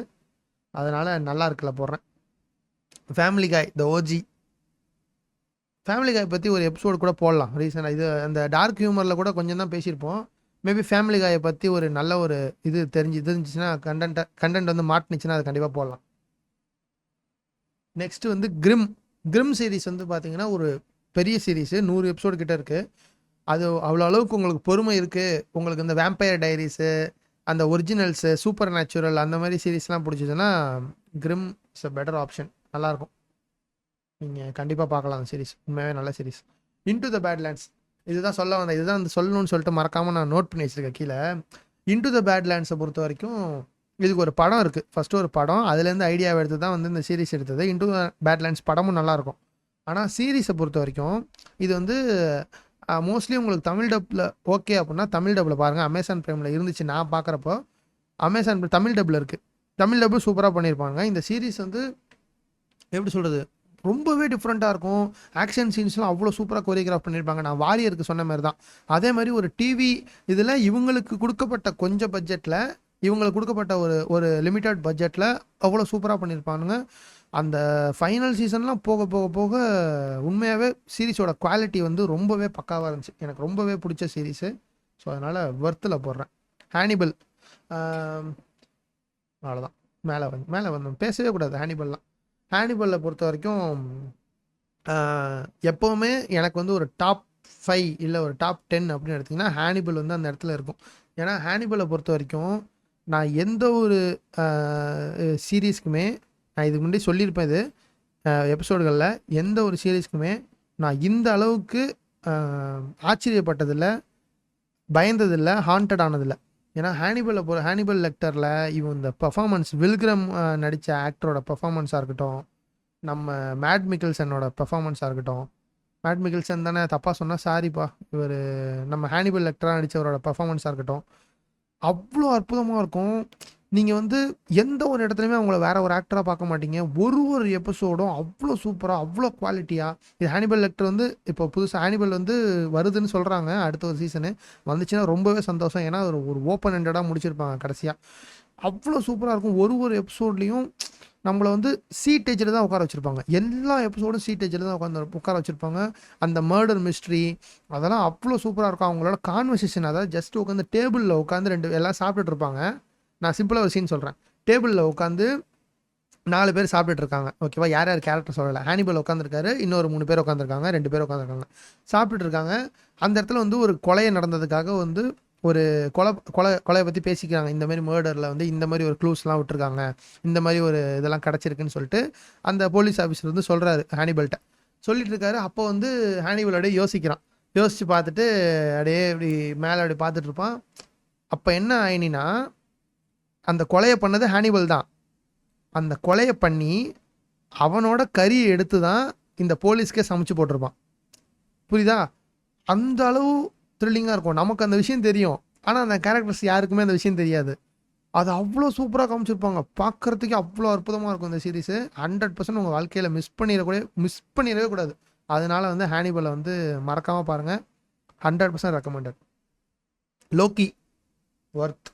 Speaker 2: அதனால் நல்லா இருக்குல்ல போடுறேன். ஃபேமிலி காய் த ஓஜி. ஃபேமிலி காய் பற்றி ஒரு எபிசோடு கூட போடலாம் ரீசெண்டாக. இது அந்த டார்க் ஹியூமரில் கூட கொஞ்சம் தான் பேசியிருப்போம். மேபி ஃபேமிலி காயை பற்றி ஒரு நல்ல ஒரு இது தெரிஞ்சிச்சுன்னா கண்டென்ட் வந்து மாட்டினுச்சுன்னா அது கண்டிப்பாக போடலாம். நெக்ஸ்ட்டு வந்து கிரிம் சீரீஸ் வந்து பார்த்தீங்கன்னா ஒரு பெரிய சீரீஸு, 100 எபிசோடு கிட்ட இருக்குது. அது அவ்வளோ அளவுக்கு உங்களுக்கு பொறுமை இருக்குது, உங்களுக்கு இந்த வேம்பயர் டைரிஸு, அந்த ஒரிஜினல்ஸு, சூப்பர் நேச்சுரல் அந்த மாதிரி சீரீஸ்லாம் பிடிச்சதுன்னா கிரிம் இஸ் அ பெட்டர் ஆப்ஷன், நல்லாயிருக்கும். நீங்கள் கண்டிப்பாக பார்க்கலாம் அந்த சீரீஸ், உண்மையாகவே நல்ல சீரீஸ். இன்டு த பேட்லேண்ட்ஸ், இதுதான் சொல்ல வந்தேன், இதுதான் வந்து சொல்லணும்னு சொல்லிட்டு மறக்காமல் நான் நோட் பண்ணி வச்சுருக்கேன் கீழே. இன்டு த பேட்லேண்ட்ஸை பொறுத்த வரைக்கும் இதுக்கு ஒரு படம் இருக்குது, ஃபஸ்ட்டு ஒரு படம், அதுலேருந்து ஐடியாவை எடுத்து தான் வந்து இந்த சீரீஸ் எடுத்தது. இன்டு த பேட்லேண்ட்ஸ் படமும் நல்லாயிருக்கும். ஆனால் சீரீஸை பொறுத்த வரைக்கும் இது வந்து மோஸ்ட்லி உங்களுக்கு தமிழ் டப்பில் ஓகே அப்படின்னா தமிழ் டப்பில் பாருங்கள். அமேசான் ப்ரைமில் இருந்துச்சு நான் பார்க்குறப்போ, அமேசான் தமிழ் டப்பில் இருக்குது. தமிழ் டப்பு சூப்பராக பண்ணியிருப்பாங்க. இந்த சீரீஸ் வந்து எப்படி சொல்கிறது, ரொம்பவே டிஃப்ரெண்ட்டாக இருக்கும். ஆக்ஷன் சீன்ஸ்லாம் அவ்வளோ சூப்பராக கோரியோகிராஃப் பண்ணியிருப்பாங்க. நான் வாரியருக்கு சொன்ன மாதிரி தான், அதே மாதிரி ஒரு டிவி இதில் இவங்களுக்கு கொடுக்கப்பட்ட கொஞ்சம் பட்ஜெட்டில், இவங்களுக்கு கொடுக்கப்பட்ட ஒரு லிமிட்டட் பட்ஜெட்டில் அவ்வளோ சூப்பராக பண்ணியிருப்பானுங்க. அந்த ஃபைனல் சீசன்லாம் போக போக போக உண்மையாகவே சீரீஸோட குவாலிட்டி வந்து ரொம்பவே பக்காவாக இருந்துச்சு. எனக்கு ரொம்பவே பிடிச்ச சீரீஸு. ஸோ அதனால் வர்த்தில் போடுறேன். ஹேனிபல் அவ்வளோதான். மேலே வந்து பேசவே கூடாது. ஹேனிபலில் பொறுத்த வரைக்கும் எப்போவுமே எனக்கு வந்து ஒரு டாப் 5 இல்லை ஒரு டாப் 10 அப்படின்னு எடுத்திங்கன்னா ஹேனிபல் வந்து அந்த இடத்துல இருக்கும். ஏன்னா ஹேனிபலை பொறுத்த வரைக்கும் நான் எந்த ஒரு சீரீஸ்க்குமே, நான் இதுக்கு முன்னாடி சொல்லியிருப்பேன் இது எபிசோடுகளில், எந்த ஒரு சீரீஸ்க்குமே நான் இந்த அளவுக்கு ஆச்சரியப்பட்டதில்லை, பயந்ததில்லை, ஹாண்டட் ஆனதில்லை. ஏன்னா ஹேனிபல் லெக்டரில் இவன் இந்த பர்ஃபார்மன்ஸ், வில்கிரம் நடித்த ஆக்டரோட பர்ஃபார்மன்ஸாக இருக்கட்டும், நம்ம மேட் மிக்கல்சனோட பர்ஃபார்மன்ஸாக இருக்கட்டும், மேட் மிக்கல்சன் தானே தப்பாக சொன்னால் சாரிப்பா, இவர் நம்ம ஹேனிபல் லெக்டராக நடித்தவரோட பர்ஃபார்மன்ஸாக இருக்கட்டும், அவ்வளோ அற்புதமாக இருக்கும். நீங்கள் வந்து எந்த ஒரு இடத்துலையுமே அவங்கள வேறு ஒரு ஆக்டராக பார்க்க மாட்டீங்க. ஒரு எபிசோடும் அவ்வளோ சூப்பராக, அவ்வளோ குவாலிட்டியாக. இது ஹேனிபல் லெக்டர் வந்து இப்போ புதுசாக ஹேனிபல் வந்து வருதுன்னு சொல்கிறாங்க, அடுத்த ஒரு சீசனு வந்துச்சுன்னா ரொம்பவே சந்தோஷம். ஏன்னா ஒரு ஓப்பன் எண்டடாக முடிச்சிருப்பாங்க கடைசியாக. அவ்வளோ சூப்பராக இருக்கும். ஒரு எபிசோட்லேயும் நம்மளை வந்து சீட் ஏஜில் தான் உட்கார வச்சுருப்பாங்க. எல்லா எபிசோடும் சீட் ஏஜில் தான் உட்கார வச்சுருப்பாங்க. அந்த மர்டர் மிஸ்ட்ரி அதெல்லாம் அவ்வளோ சூப்பராக இருக்கும். அவங்களோட கான்வர்சேஷன், அதாவது ஜஸ்ட் உட்காந்து டேபிளில் உட்காந்து எல்லாம் சாப்பிட்டுட்டு இருப்பாங்க. நான் சிம்பிளாக ஒரு சீன் சொல்கிறேன். டேபிளில் உட்காந்து 4 பேர் சாப்பிட்டுட்டு இருக்காங்க. ஓகேவா? யார் யார் கேரக்டர் சொல்லலை. ஹானிபல் உட்காந்துருக்காரு, இன்னொரு 3 பேர் உட்காந்துருக்காங்க, 2 பேர் உட்காந்துருக்காங்க, சாப்பிட்டுட்டு இருக்காங்க. அந்த இடத்துல வந்து ஒரு கொலையை நடந்ததுக்காக வந்து ஒரு கொலையை பற்றி பேசிக்கிறாங்க. இந்த மாதிரி மர்டரில் வந்து இந்த மாதிரி ஒரு க்ளூஸ்லாம் விட்டுருக்காங்க, இந்த மாதிரி ஒரு இதெல்லாம் கிடச்சிருக்குன்னு சொல்லிட்டு அந்த போலீஸ் ஆஃபீஸர் வந்து சொல்கிறாரு ஹானிபல்கிட்ட. சொல்லிட்டு இருக்காரு. அப்போ வந்து ஹானிபல் அப்படியே யோசிக்கிறான். யோசித்து பார்த்துட்டு அப்படியே இப்படி மேலே அப்படி பார்த்துட்டு இருப்பான். அப்போ என்ன ஆயினா, அந்த கொலையை பண்ணது ஹானிபல் தான். அந்த கொலையை பண்ணி அவனோட கறியை எடுத்து தான் இந்த போலீஸ்க்கே சமைச்சு போட்டிருப்பான். புரியுதா? அந்த அளவு த்ரில்லிங்காக இருக்கும். நமக்கு அந்த விஷயம் தெரியும், ஆனால் அந்த கேரக்டர்ஸ் யாருக்குமே அந்த விஷயம் தெரியாது. அது அவ்வளோ சூப்பராக காமிச்சிருப்பாங்க. பார்க்குறதுக்கு அவ்வளோ அற்புதமாக இருக்கும் இந்த சீரீஸு. 100% உங்கள் வாழ்க்கையில் மிஸ் பண்ணிடவே கூடாது. அதனால வந்து ஹானிபலை வந்து மறக்காமல் பாருங்கள். 100% ரெக்கமெண்டட். Loki worth.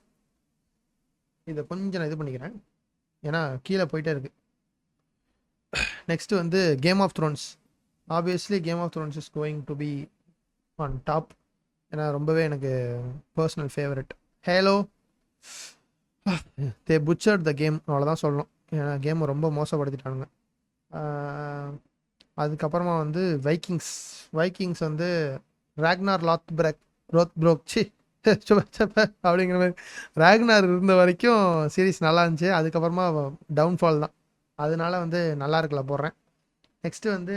Speaker 2: இதை கொஞ்சம் நான் இது பண்ணிக்கிறேன், ஏன்னா கீழே போயிட்டே இருக்கு. நெக்ஸ்ட்டு வந்து Game of Thrones. Obviously Game of Thrones is going to be on top. ஏன்னா ரொம்பவே எனக்கு personal favourite. Hello they butchered the game, அவ்வளோதான் சொல்லணும். ஏன்னா கேமை ரொம்ப மோசப்படுத்திட்டானுங்க. அதுக்கப்புறமா வந்து வைக்கிங்ஸ் வந்து ராக்னார் ரோத் அப்படிங்கிற மாதிரி ராக்னார் இருந்த வரைக்கும் சீரீஸ் நல்லா இருந்துச்சு. அதுக்கப்புறமா டவுன்ஃபால் தான். அதனால வந்து நல்லா இருக்கல போடுறேன். நெக்ஸ்ட்டு வந்து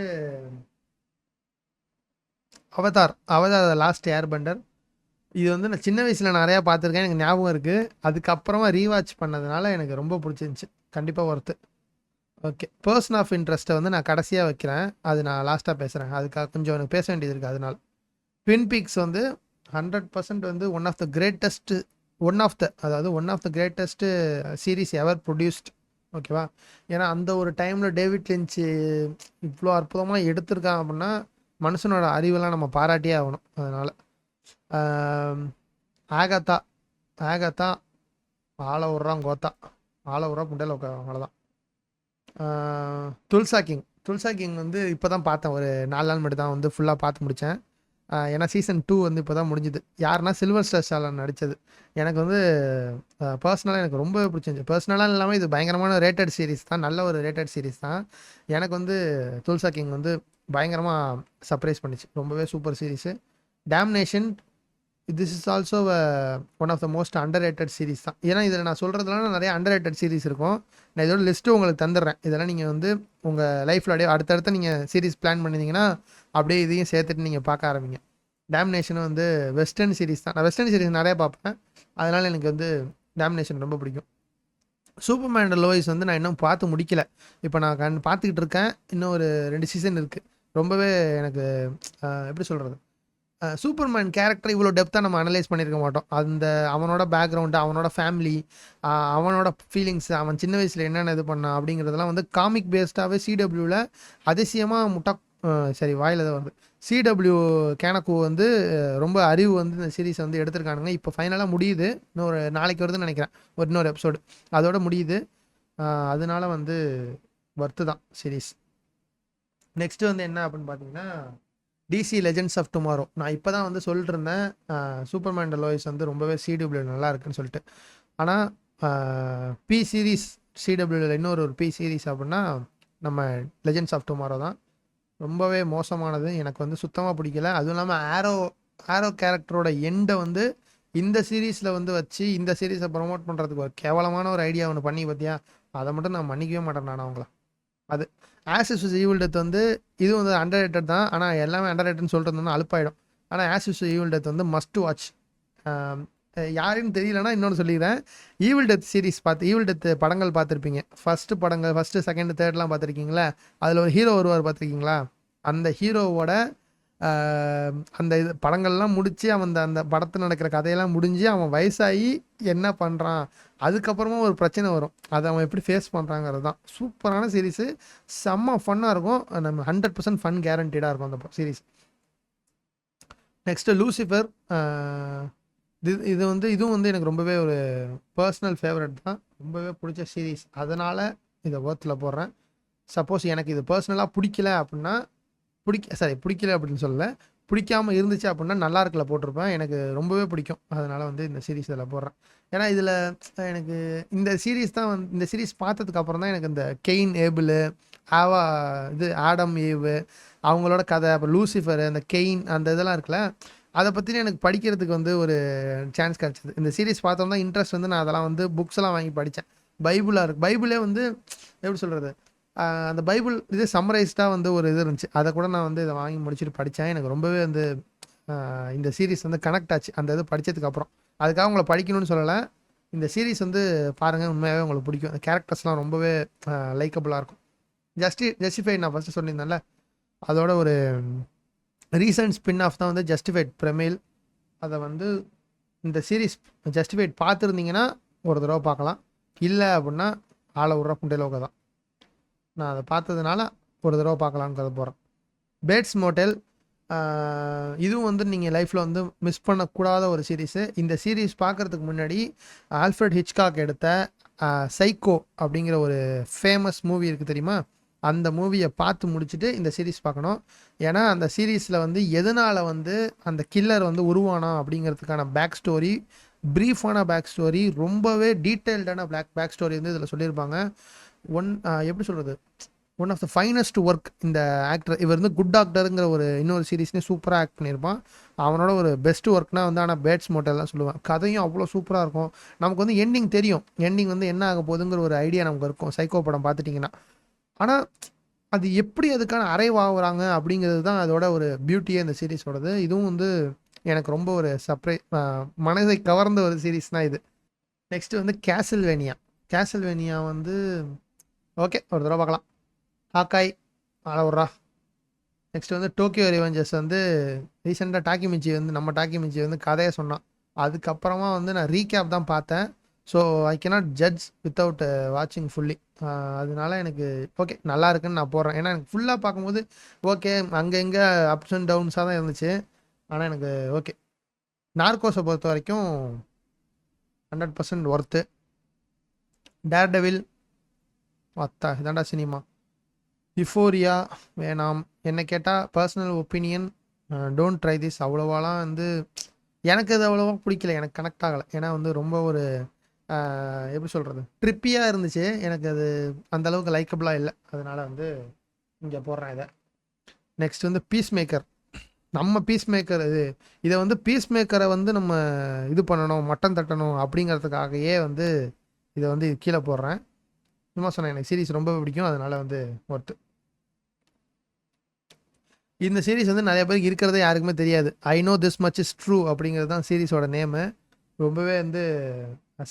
Speaker 2: அவதார் லாஸ்ட் ஏர்பெண்டர். இது வந்து நான் சின்ன வயசில் நிறையா பார்த்துருக்கேன், எனக்கு ஞாபகம் இருக்குது. அதுக்கப்புறமா ரீவாட்ச் பண்ணதுனால எனக்கு ரொம்ப பிடிச்சிருந்துச்சி. கண்டிப்பாக ஒர்த்து. ஓகே, பர்சன் ஆஃப் இன்ட்ரெஸ்ட்டை வந்து நான் கடைசியாக வைக்கிறேன், அது நான் லாஸ்ட்டாக பேசுகிறேன். அதுக்காக கொஞ்சம் எனக்கு பேச வேண்டியது இருக்குது. அதனால ட்வின் பீக்ஸ் வந்து 100% வந்து one of the greatest series ever produced. ஓகேவா? ஏன்னா அந்த ஒரு டைமில் டேவிட் லின்ச் இவ்வளோ அற்புதமாக எடுத்திருக்கான் அப்படின்னா மனுஷனோட அறிவெல்லாம் நம்ம பாராட்டியே ஆகணும். அதனால் ஆகத்தா ஆள விட்றான் கோத்தா, ஆள விட்றா புண்டையில் உட்கா, அவ்வளோதான். துல்சா கிங் வந்து இப்போ தான் பார்த்தேன், ஒரு 4 நாள் மட்டும் தான் வந்து ஃபுல்லாக பார்த்து முடித்தேன். ஏன்னா சீசன் 2 வந்து இப்போ தான் முடிஞ்சுது. யாருன்னா சில்வர் ஸ்டார் ஷாலன் நடித்தது. எனக்கு வந்து பர்சனலாக எனக்கு ரொம்ப பிடிச்சிருந்துச்சி. பர்சனலாக இல்லாமல் இது பயங்கரமான ரேட்டட் சீரிஸ் தான், நல்ல ஒரு ரேட்டட் சீரிஸ் தான். எனக்கு வந்து துல்சா கிங் வந்து பயங்கரமாக சர்ப்ரைஸ் பண்ணிச்சு. ரொம்பவே super series. Damnation, this is also one of the most underrated series தான். ஏன்னா இதில் நான் சொல்கிறதுலாம் நிறைய அண்டர் ரேட்டட் சீரிஸ் இருக்கும். நான் இதோட லிஸ்ட்டு உங்களுக்கு தந்துடுறேன். இதெல்லாம் நீங்கள் வந்து உங்கள் லைஃப்பில் அப்படியே அடுத்தடுத்து நீங்கள் சீரிஸ் பிளான் பண்ணிங்கன்னா அப்படியே இதையும் சேர்த்துட்டு நீங்கள் பார்க்க ஆரம்பிங்க. டேம்னேஷனும் வந்து வெஸ்டர்ன் சீரிஸ் தான். நான் வெஸ்டர்ன் சீரிஸ் நிறையா பார்ப்பேன், அதனால் எனக்கு வந்து டேம்னேஷன் ரொம்ப பிடிக்கும். சூப்பர்மேன் அண்ட் லோயிஸ் வந்து நான் இன்னும் பார்த்து முடிக்கல. இப்போ நான் பார்த்துக்கிட்டு இருக்கேன். இன்னும் ஒரு 2 சீசன் இருக்குது. ரொம்பவே எனக்கு எப்படி சொல்கிறது, சூப்பர்மேன் கேரக்டர் இவ்வளோ டெப்த்தாக நம்ம அனலைஸ் பண்ணியிருக்க மாட்டோம். அந்த அவனோட பேக்ரவுண்டு, அவனோட ஃபேமிலி, அவனோட ஃபீலிங்ஸ், அவன் சின்ன வயசில் என்னென்ன இது பண்ணான் அப்படிங்கிறதெல்லாம் வந்து காமிக் பேஸ்டாகவே சிடபிள்யூவில் அதிசயமாக சரி வாயில் வந்து சிடபிள்யூ கேனக்கு வந்து ரொம்ப அறிவு வந்து இந்த சீரீஸை வந்து எடுத்திருக்கானுங்க. இப்போ ஃபைனலாக முடியுது. இன்னொரு நாளைக்கு வருதுன்னு நினைக்கிறேன், இன்னொரு எபிசோடு அதோட முடியுது. அதனால வந்து ஒர்த்து தான் சீரீஸ். நெக்ஸ்ட்டு வந்து என்ன அப்படின்னு பார்த்தீங்கன்னா டிசி லெஜெண்ட்ஸ் ஆஃப் டுமாரோ. நான் இப்போ தான் வந்து சொல்லிட்டு இருந்தேன் சூப்பர்மேன் அண்ட் லோயிஸ் வந்து ரொம்பவே சிடபிள்யூ நல்லா இருக்குன்னு சொல்லிட்டு. ஆனால் பி சீரீஸ் சிடபிள்யூவில் இன்னொரு பி சீரீஸ் அப்படின்னா நம்ம லெஜெண்ட்ஸ் ஆஃப் டுமாரோ தான். ரொம்பவே மோசமானது, எனக்கு வந்து சுத்தமாக பிடிக்கல. அதுவும் இல்லாமல் ஆரோ கேரக்டரோட எண்டை வந்து இந்த சீரீஸில் வந்து வச்சு இந்த சீரீஸை ப்ரொமோட் பண்ணுறதுக்கு ஒரு கேவலமான ஒரு ஐடியா ஒன்று பண்ணி பார்த்தியா, அதை மட்டும் நான் மன்னிக்கவே மாட்டேன் நான் அவங்கள. அது ஆஸ் இஸ் ஈவில் டெத் வந்து இது வந்து அண்டர் ரேட்டட் தான். ஆனால் எல்லாமே அண்டர் ரேட்டட்னு சொல்கிறது வந்து அலுப்பாயிடும். ஆனால் ஆஸ் இஸ் ஈவில் டெத் வந்து மஸ்ட் வாட்ச். யாருன்னு தெரியலன்னா இன்னொன்று சொல்லிக்கிறேன். ஈவில் டெத் படங்கள் பார்த்துருப்பீங்க. ஃபஸ்ட்டு செகண்ட் தேர்ட்லாம் பார்த்துருக்கீங்களா? அதில் ஒரு ஹீரோ வருவார் பார்த்துருக்கீங்களா? அந்த ஹீரோவோட அந்த இது படங்கள்லாம் முடித்து அவன் அந்த படத்தில் நடக்கிற கதையெல்லாம் முடிஞ்சு அவன் வயசாகி என்ன பண்ணுறான், அதுக்கப்புறமா ஒரு பிரச்சனை வரும், அதை அவன் எப்படி ஃபேஸ் பண்ணுறாங்கிறது தான். சூப்பரான சீரீஸு, செம்ம ஃபன்னாக இருக்கும். நம்ம 100% ஃபன் கேரண்டீடாக இருக்கும் அந்த சீரீஸ். Next Lucifer. இதுவும் வந்து எனக்கு ரொம்பவே ஒரு பர்சனல் ஃபேவரட் தான், ரொம்பவே பிடிச்ச சீரீஸ். அதனால் இதை ஒர்த்தில் போடுறேன். சப்போஸ் எனக்கு இது பர்சனலாக பிடிக்கல அப்படின்னு சொல்லலை, பிடிக்காம இருந்துச்சு அப்படின்னா நல்லா இருக்கல போட்டிருப்பேன். எனக்கு ரொம்பவே பிடிக்கும். அதனால வந்து இந்த சீரிஸ் இதில் போடுறேன். ஏன்னா இதில் எனக்கு இந்த சீரிஸ் தான் வந்து இந்த சீரிஸ் பார்த்ததுக்கு அப்புறம் தான் எனக்கு இந்த கெயின் ஏபிள் ஆவா இது ஆடம் ஈவு அவங்களோட கதை, அப்புறம் லூசிஃபர், அந்த கெயின் அந்த இதெல்லாம் இருக்குல்ல, அதை பற்றி எனக்கு படிக்கிறதுக்கு வந்து ஒரு சான்ஸ் கிடச்சிது. இந்த சீரிஸ் பார்த்தோம் தான் இன்ட்ரெஸ்ட் வந்து நான் அதெல்லாம் வந்து புக்ஸ் எல்லாம் வாங்கி படித்தேன். பைபிளாக இருக்குது. பைபிளே வந்து எப்படி சொல்கிறது, அந்த பைபிள் இது சம்மரைஸ்டாக வந்து ஒரு இது இருந்துச்சு. அதை கூட நான் வந்து இதை வாங்கி முடிச்சுட்டு படித்தேன். எனக்கு ரொம்பவே வந்து இந்த சீரிஸ் வந்து கனெக்ட் ஆச்சு அந்த இது படித்ததுக்கு அப்புறம். அதுக்காக உங்களை படிக்கணும்னு சொல்லலை. இந்த சீரிஸ் வந்து பாருங்கள், உண்மையாகவே உங்களுக்கு பிடிக்கும். அந்த கேரக்டர்ஸ்லாம் ரொம்பவே லைக்கபுளாக இருக்கும். ஜஸ்டிஃபைட் நான் ஃபஸ்ட்டு சொல்லியிருந்தேன்ல, அதோட ஒரு ரீசன்ட் ஸ்பின் ஆஃப் தான் வந்து ஜஸ்டிஃபைட் பிரமேல். அதை வந்து இந்த சீரிஸ் ஜஸ்டிஃபைட் பார்த்துருந்தீங்கன்னா ஒரு தடவை பார்க்கலாம். இல்லை அப்படின்னா ஆளை விட்ற புண்டையிலோக தான். நான் அதை பார்த்ததுனால ஒரு தடவை பார்க்கலான்னு கதை போகிறேன். பேட்ஸ் மோட்டல் இதுவும் வந்து நீங்கள் லைஃப்பில் வந்து மிஸ் பண்ணக்கூடாத ஒரு சீரீஸு. இந்த சீரீஸ் பார்க்குறதுக்கு முன்னாடி ஆல்ஃப்ரெட் ஹிச்காக் எடுத்த சைக்கோ அப்படிங்கிற ஒரு ஃபேமஸ் மூவி இருக்குது தெரியுமா, அந்த மூவியை பார்த்து முடிச்சுட்டு இந்த சீரீஸ் பார்க்கணும். ஏன்னா அந்த சீரீஸில் வந்து எதனால் வந்து அந்த கில்லர் வந்து உருவானா அப்படிங்கிறதுக்கான பேக் ஸ்டோரி, ப்ரீஃபான பேக் ஸ்டோரி, ரொம்பவே டீட்டெயில்டான பேக் ஸ்டோரி வந்து இதில் சொல்லியிருப்பாங்க. எப்படி சொல்கிறது, one of the finest work இந்த ஆக்டர். இவர் வந்து குட் டாக்டருங்கிற ஒரு இன்னொரு சீரீஸ்லேயும் சூப்பராக ஆக்ட் பண்ணியிருப்பான். அவனோட ஒரு பெஸ்ட் ஒர்க்னா வந்து ஆனால் பேட்ஸ் மோட்டல் தான் சொல்லுவேன். கதையும் அவ்வளோ சூப்பராக இருக்கும். நமக்கு வந்து எண்டிங் தெரியும், எண்டிங் வந்து என்ன ஆக போகுதுங்கிற ஒரு ஐடியா நமக்கு இருக்கும் சைக்கோ படம் பார்த்துட்டிங்கன்னா. ஆனால் அது எப்படி அதுக்கான அரைவாகுறாங்க அப்படிங்கிறது தான் அதோட ஒரு பியூட்டியே இந்த சீரீஸோடது. இதுவும் வந்து எனக்கு ரொம்ப ஒரு மனதை கவர்ந்த ஒரு சீரீஸ் தான் இது. நெக்ஸ்ட்டு வந்து கேசல்வேனியா வந்து ஓகே, ஒரு தடவை பார்க்கலாம். ஹாக்காய் அளவுறா. நெக்ஸ்ட் வந்து டோக்கியோ ரிவெஞ்சர்ஸ் வந்து ரீசெண்டாக நம்ம டாக்கிமிச்சி வந்து கதையை சொன்னான். அதுக்கப்புறமா வந்து நான் ரீகேப் தான் பார்த்தேன். So I cannot judge without வாட்சிங் ஃபுல்லி. அதனால எனக்கு ஓகே நல்லா இருக்குன்னு நான் போடுறேன். ஏன்னா எனக்கு ஃபுல்லாக பார்க்கும்போது ஓகே அங்கே இங்கே அப்ஸ் அண்ட் டவுன்ஸாக தான் இருந்துச்சு. ஆனால் எனக்கு ஓகே. நார்கோஸை பொறுத்த வரைக்கும் 100% ஒர்த்து. டேர்டெவில் இதாண்டா சினிமா. யுஃபோரியா வேணாம். என்ன கேட்டால் personal opinion, don't try this. அவ்வளோவாலாம் வந்து எனக்கு அது அவ்வளோவா பிடிக்கல, எனக்கு கனெக்ட் ஆகலை. ஏன்னா வந்து ரொம்ப ஒரு எப்படி சொல்கிறது, ட்ரிப்பியாக இருந்துச்சு. எனக்கு அது அந்தளவுக்கு லைக்கபிளாக இல்லை. அதனால் வந்து இங்கே போடுறேன் இதை. நெக்ஸ்ட் வந்து பீஸ் மேக்கர். நம்ம பீஸ் மேக்கர் இதை வந்து பீஸ் மேக்கரை வந்து நம்ம இது பண்ணணும், மட்டம் தட்டணும் அப்படிங்கிறதுக்காகவே வந்து இதை வந்து கீழே போடுறேன். சும்மா சொன்னேன், எனக்கு சீரிஸ் ரொம்ப பிடிக்கும். அதனால் வந்து ஒர்த்து. இந்த சீரிஸ் வந்து நிறைய பேருக்கு இருக்கிறதே யாருக்குமே தெரியாது. I know this much is true அப்படிங்கிறது தான் சீரிஸோட நேமு. ரொம்பவே வந்து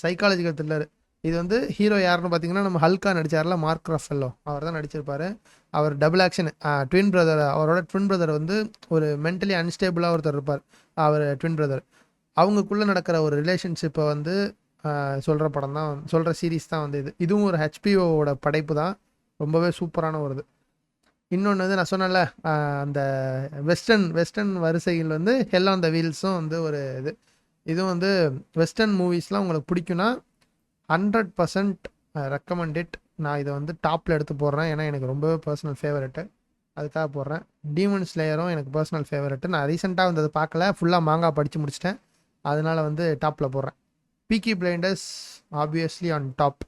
Speaker 2: சைக்காலஜிக்கல் த்ரில்லர். இது வந்து ஹீரோ யாருன்னு பார்த்தீங்கன்னா நம்ம ஹல்கா நடித்தார்ல, மார்க் ரஃபெல்லோ, அவர் தான் நடிச்சிருப்பார். அவர் டபுள் ஆக்ஷன் ட்வின் பிரதர். அவரோட ட்வின் பிரதர் வந்து ஒரு மென்டலி அன்ஸ்டேபிளாக ஒருத்தர் இருப்பார். அவர் ட்வின் பிரதர். அவங்களுக்குள்ளே நடக்கிற ஒரு ரிலேஷன்ஷிப்பை வந்து சொல்கிற சீரீஸ் தான் வந்து இதுவும் ஒரு ஹெச்பிஓவோட படைப்பு தான். ரொம்பவே சூப்பரான ஒரு இது. இன்னொன்று வந்து நான் சொன்னேன்ல, அந்த வெஸ்டர்ன் வரிசையில் வந்து ஹெல் ஆன் த வீல்ஸும் வந்து ஒரு இதுவும் வந்து வெஸ்டர்ன் மூவிஸ்லாம் உங்களுக்கு பிடிக்குன்னா 100% ரெக்கமெண்ட் இட். நான் இதை வந்து டாப்பில் எடுத்து போடுறேன். ஏன்னா எனக்கு ரொம்பவே பர்சனல் ஃபேவரெட்டு, அதுக்காக போடுறேன். டீமன் ஸ்லேயரும் எனக்கு பர்சனல் ஃபேவரெட்டு. நான் ரீசெண்டாக வந்து அதை பார்க்கல, ஃபுல்லாக மாங்கா படித்து முடிச்சிட்டேன். அதனால் வந்து டாப்பில் போடுறேன். Peaky Blinders obviously on top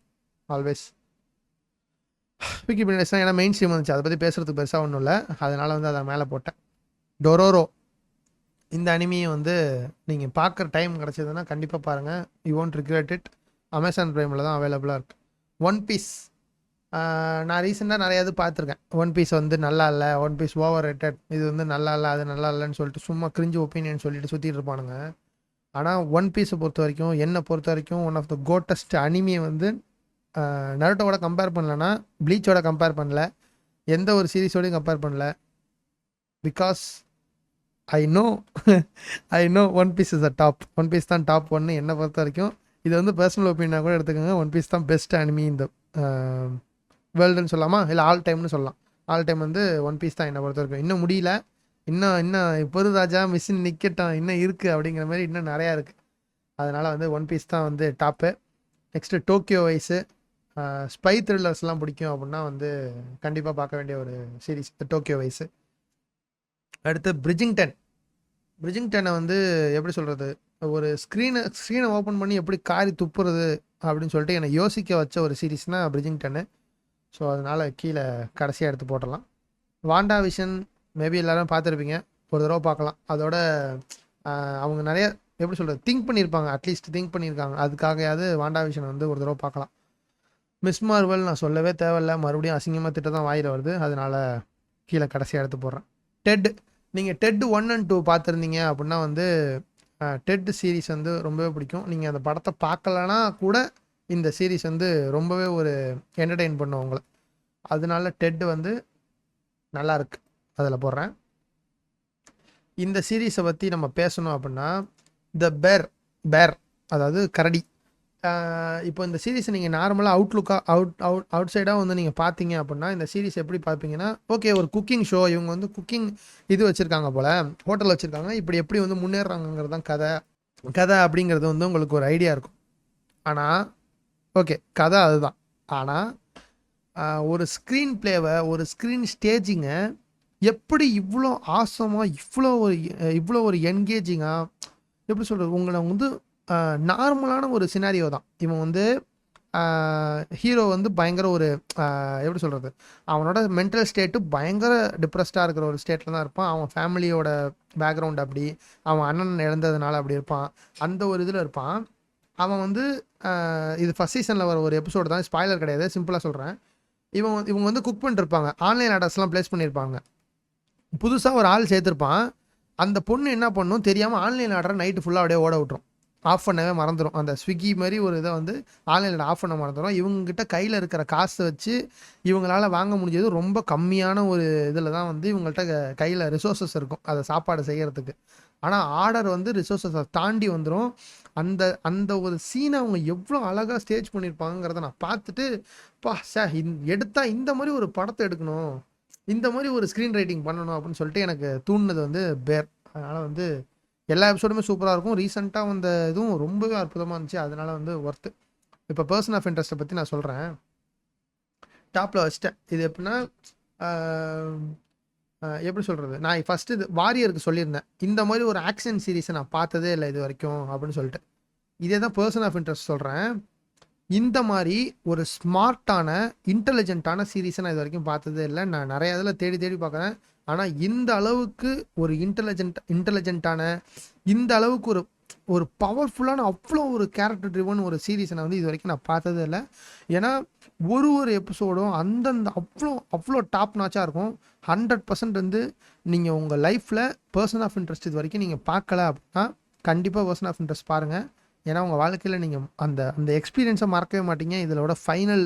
Speaker 2: always. Peaky Blinders தான் ஏன்னா மெயின் ஸ்ட்ரீம் வந்துச்சு, அதை பற்றி பேசுகிறதுக்கு பெருசாக ஒன்றும் இல்லை. அதனால் வந்து அதை மேலே போட்டேன். டொரோரோ இந்த அனிமியை வந்து நீங்கள் பார்க்குற டைம் கிடச்சதுன்னா கண்டிப்பாக பாருங்கள். You won't regret it. Amazon ப்ரைமில் தான் அவைலபிளாக இருக்குது. ஒன் பீஸ் நான் ரீசெண்டாக நிறையா இது பார்த்துருக்கேன். ஒன் பீஸ் வந்து நல்லா இல்லை, ஒன் பீஸ் ஓவர் ரேட்டட், இது வந்து நல்லா இல்லை, அது நல்லா இல்லைன்னு சொல்லிட்டு சும்மா கிரிஞ்சு ஒப்பீனியன் சொல்லிட்டு சுற்றிட்டு இருப்பானுங்க. ஆனால் ஒன் பீஸை பொறுத்த வரைக்கும், என்னை பொறுத்த வரைக்கும் ஒன் ஆஃப் த கோட்டஸ்ட் அனிமியை வந்து நருட்டோட கம்பேர் பண்ணலன்னா ப்ளீச்சோட கம்பேர் பண்ணல, எந்த ஒரு சீரீஸோடையும் கம்பேர் பண்ணல. Because I know One Piece is a top. One Piece தான் டாப் ஒன்று என்னை பொறுத்த வரைக்கும். இது வந்து பர்சனல் ஒப்பீனியனாக கூட எடுத்துக்கோங்க. ஒன் பீஸ் தான் பெஸ்ட் அனிமி இந்த வேர்ல்டுன்னு சொல்லலாமா, இல்லை ஆல் டைம்னு சொல்லலாம். ஆல் டைம் வந்து ஒன் பீஸ் தான் என்னை பொறுத்த வரைக்கும். இன்னும் முடியல, இன்னும் பொரு ராஜா மிஷின் நிற்கட்டும், இன்னும் இருக்குது அப்படிங்கிற மாதிரி இன்னும் நிறையா இருக்குது. அதனால் வந்து ஒன் பீஸ் தான் வந்து top. Next Tokyo Vice spy த்ரில்லர்ஸ்லாம் பிடிக்கும் அப்படின்னா வந்து கண்டிப்பாக பார்க்க வேண்டிய ஒரு சீரீஸ் டோக்கியோ வைஸு. அடுத்து பிரிட்ஜிங்டன். பிரிஜிங்டனை வந்து எப்படி சொல்கிறது, ஒரு ஸ்க்ரீனை ஓப்பன் பண்ணி எப்படி காரி துப்புறது அப்படின்னு சொல்லிட்டு என்னை யோசிக்க வச்ச ஒரு சீரீஸ்னால் பிரிஜிங்டனு. ஸோ அதனால் கீழே கடைசியாக எடுத்து போட்டுடலாம். வாண்டா விஷன் மேபி எல்லோரும் பார்த்துருப்பீங்க, ஒரு தடவை பார்க்கலாம். அதோட அவங்க நிறைய எப்படி சொல்கிறது திங்க் பண்ணியிருப்பாங்க, அட்லீஸ்ட் திங்க் பண்ணியிருக்காங்க, அதுக்காகையாவது வாண்டா விஷன் வந்து ஒரு தடவை பார்க்கலாம். மிஸ் மார்வல் நான் சொல்லவே தேவையில்ல, மறுபடியும் அசிங்கமாக திட்ட தான் வாயில் வருது, அதனால் கீழே கடைசியாக எடுத்து போடுறேன். டெட், நீங்கள் டெட் 1 and 2 பார்த்துருந்தீங்க அப்படின்னா வந்து டெட் சீரீஸ் வந்து ரொம்பவே பிடிக்கும். நீங்கள் அந்த படத்தை பார்க்கலனா கூட இந்த சீரீஸ் வந்து ரொம்பவே ஒரு என்டர்டெயின் பண்ணும் உங்களை. அதனால டெட் வந்து நல்லா இருக்கு, அதில் போடுறேன். இந்த சீரீஸை பற்றி நம்ம பேசணும் அப்படின்னா த பேர் அதாவது கரடி. இப்போ இந்த சீரீஸை நீங்கள் நார்மலாக அவுட் சைடாக வந்து நீங்கள் பார்த்தீங்க அப்படின்னா இந்த சீரீஸ் எப்படி பார்ப்பீங்கன்னா, ஓகே ஒரு குக்கிங் ஷோ, இவங்க வந்து குக்கிங் இது வச்சுருக்காங்க போல், ஹோட்டல் வச்சுருக்காங்க, இப்படி எப்படி வந்து முன்னேறாங்கிறது தான் கதை அப்படிங்கிறது வந்து உங்களுக்கு ஒரு ஐடியா இருக்கும். ஆனால் ஓகே கதை அதுதான். ஆனால் ஒரு ஸ்க்ரீன் பிளேவை, ஒரு ஸ்க்ரீன் ஸ்டேஜிங்கை எப்படி இவ்வளோ ஆசமாக, இவ்வளோ ஒரு என்கேஜிங்காக, எப்படி சொல்கிறது, உங்களை வந்து நார்மலான ஒரு சினாரியோ தான். இவன் வந்து ஹீரோ வந்து பயங்கர ஒரு எப்படி சொல்கிறது, அவனோட மென்டல் ஸ்டேட்டு பயங்கர டிப்ரெஸ்டாக இருக்கிற ஒரு ஸ்டேட்டில் தான் இருப்பான். அவன் ஃபேமிலியோட பேக்ரவுண்ட் அப்படி, அவன் அண்ணன் இழந்ததுனால அப்படி இருப்பான், அந்த ஒரு இதில் இருப்பான். அவன் வந்து இது ஃபஸ்ட் சீசனில் வர ஒரு எபிசோடு தான், ஸ்பாய்லர் கிடையாது, சிம்பிளாக சொல்கிறேன். இவங்க வந்து குக் பண்ணிருப்பாங்க, ஆன்லைன் ஆர்டர்ஸ்லாம் ப்ளேஸ் பண்ணியிருப்பாங்க. புதுசாக ஒரு ஆள் சேர்த்துருப்பான். அந்த பொண்ணு என்ன பண்ணும் தெரியாமல் ஆன்லைன் ஆர்டரை நைட்டு ஃபுல்லாக அப்படியே ஓட விட்டுரும், ஆஃப் பண்ணவே மறந்துடும். அந்த ஸ்விக்கி மாதிரி ஒரு இதை வந்து ஆன்லைனில் ஆஃப் பண்ண மறந்துடும். இவங்ககிட்ட கையில் இருக்கிற காசை வச்சு இவங்களால வாங்க முடிஞ்சது ரொம்ப கம்மியான ஒரு இதில் தான் வந்து இவங்கள்ட்ட கையில் ரிசோர்ஸஸ் இருக்கும் அதை சாப்பாடு செய்கிறதுக்கு. ஆனால் ஆர்டர் வந்து ரிசோர்ஸஸை தாண்டி வந்துடும். அந்த ஒரு சீனை அவங்க எவ்வளோ அழகாக ஸ்டேஜ் பண்ணியிருப்பாங்கிறத நான் பார்த்துட்டு, எடுத்தால் இந்த மாதிரி ஒரு படத்தை எடுக்கணும், இந்த மாதிரி ஒரு ஸ்க்ரீன் ரைட்டிங் பண்ணணும் அப்படின்னு சொல்லிட்டு எனக்கு தூண்டினது வந்து பேர். அதனால் வந்து எல்லா எபிசோடுமே சூப்பராக இருக்கும். ரீசெண்டாக வந்த இதுவும் ரொம்பவே அற்புதமாக இருந்துச்சு, அதனால வந்து ஒர்த்து. இப்போ பர்சன் ஆஃப் இன்ட்ரெஸ்ட்டை பற்றி நான் சொல்கிறேன், டாப்பில் வச்சிட்டேன். இது எப்படின்னா எப்படி சொல்கிறது, நான் ஃபஸ்ட்டு இது வாரியருக்கு சொல்லியிருந்தேன், இந்த மாதிரி ஒரு ஆக்ஷன் சீரீஸை நான் பார்த்ததே இல்லை இது வரைக்கும் அப்படின்னு சொல்லிட்டு. இதே தான் பர்சன் ஆஃப் இன்ட்ரெஸ்ட் சொல்கிறேன். இந்த மாதிரி ஒரு ஸ்மார்ட்டான இன்டெலிஜென்ட்டான சீரீஸை நான் இது வரைக்கும் பார்த்ததே இல்லை. நான் நிறைய இதில் தேடி பார்க்குறேன், ஆனால் இந்த அளவுக்கு ஒரு இன்டெலிஜென்ட்டான, இந்த அளவுக்கு ஒரு பவர்ஃபுல்லான, அவ்வளோ ஒரு கேரக்டர் ட்ரிவன் ஒரு சீரீஸை நான் வந்து இது வரைக்கும் நான் பார்த்ததே இல்லை. ஏன்னா ஒரு எபிசோடும் அந்தந்த அவ்வளோ டாப் நாச்சாக இருக்கும். 100% வந்து நீங்கள் உங்கள் லைஃப்பில் பர்சன் ஆஃப் இன்ட்ரெஸ்ட் இது வரைக்கும் நீங்கள் பார்க்கல அப்படின்னா கண்டிப்பாக பர்சன் ஆஃப் இன்ட்ரெஸ்ட் பாருங்கள். ஏன்னா உங்கள் வாழ்க்கையில் நீங்கள் அந்த எக்ஸ்பீரியன்ஸை மறக்கவே மாட்டீங்க. இதோட ஃபைனல்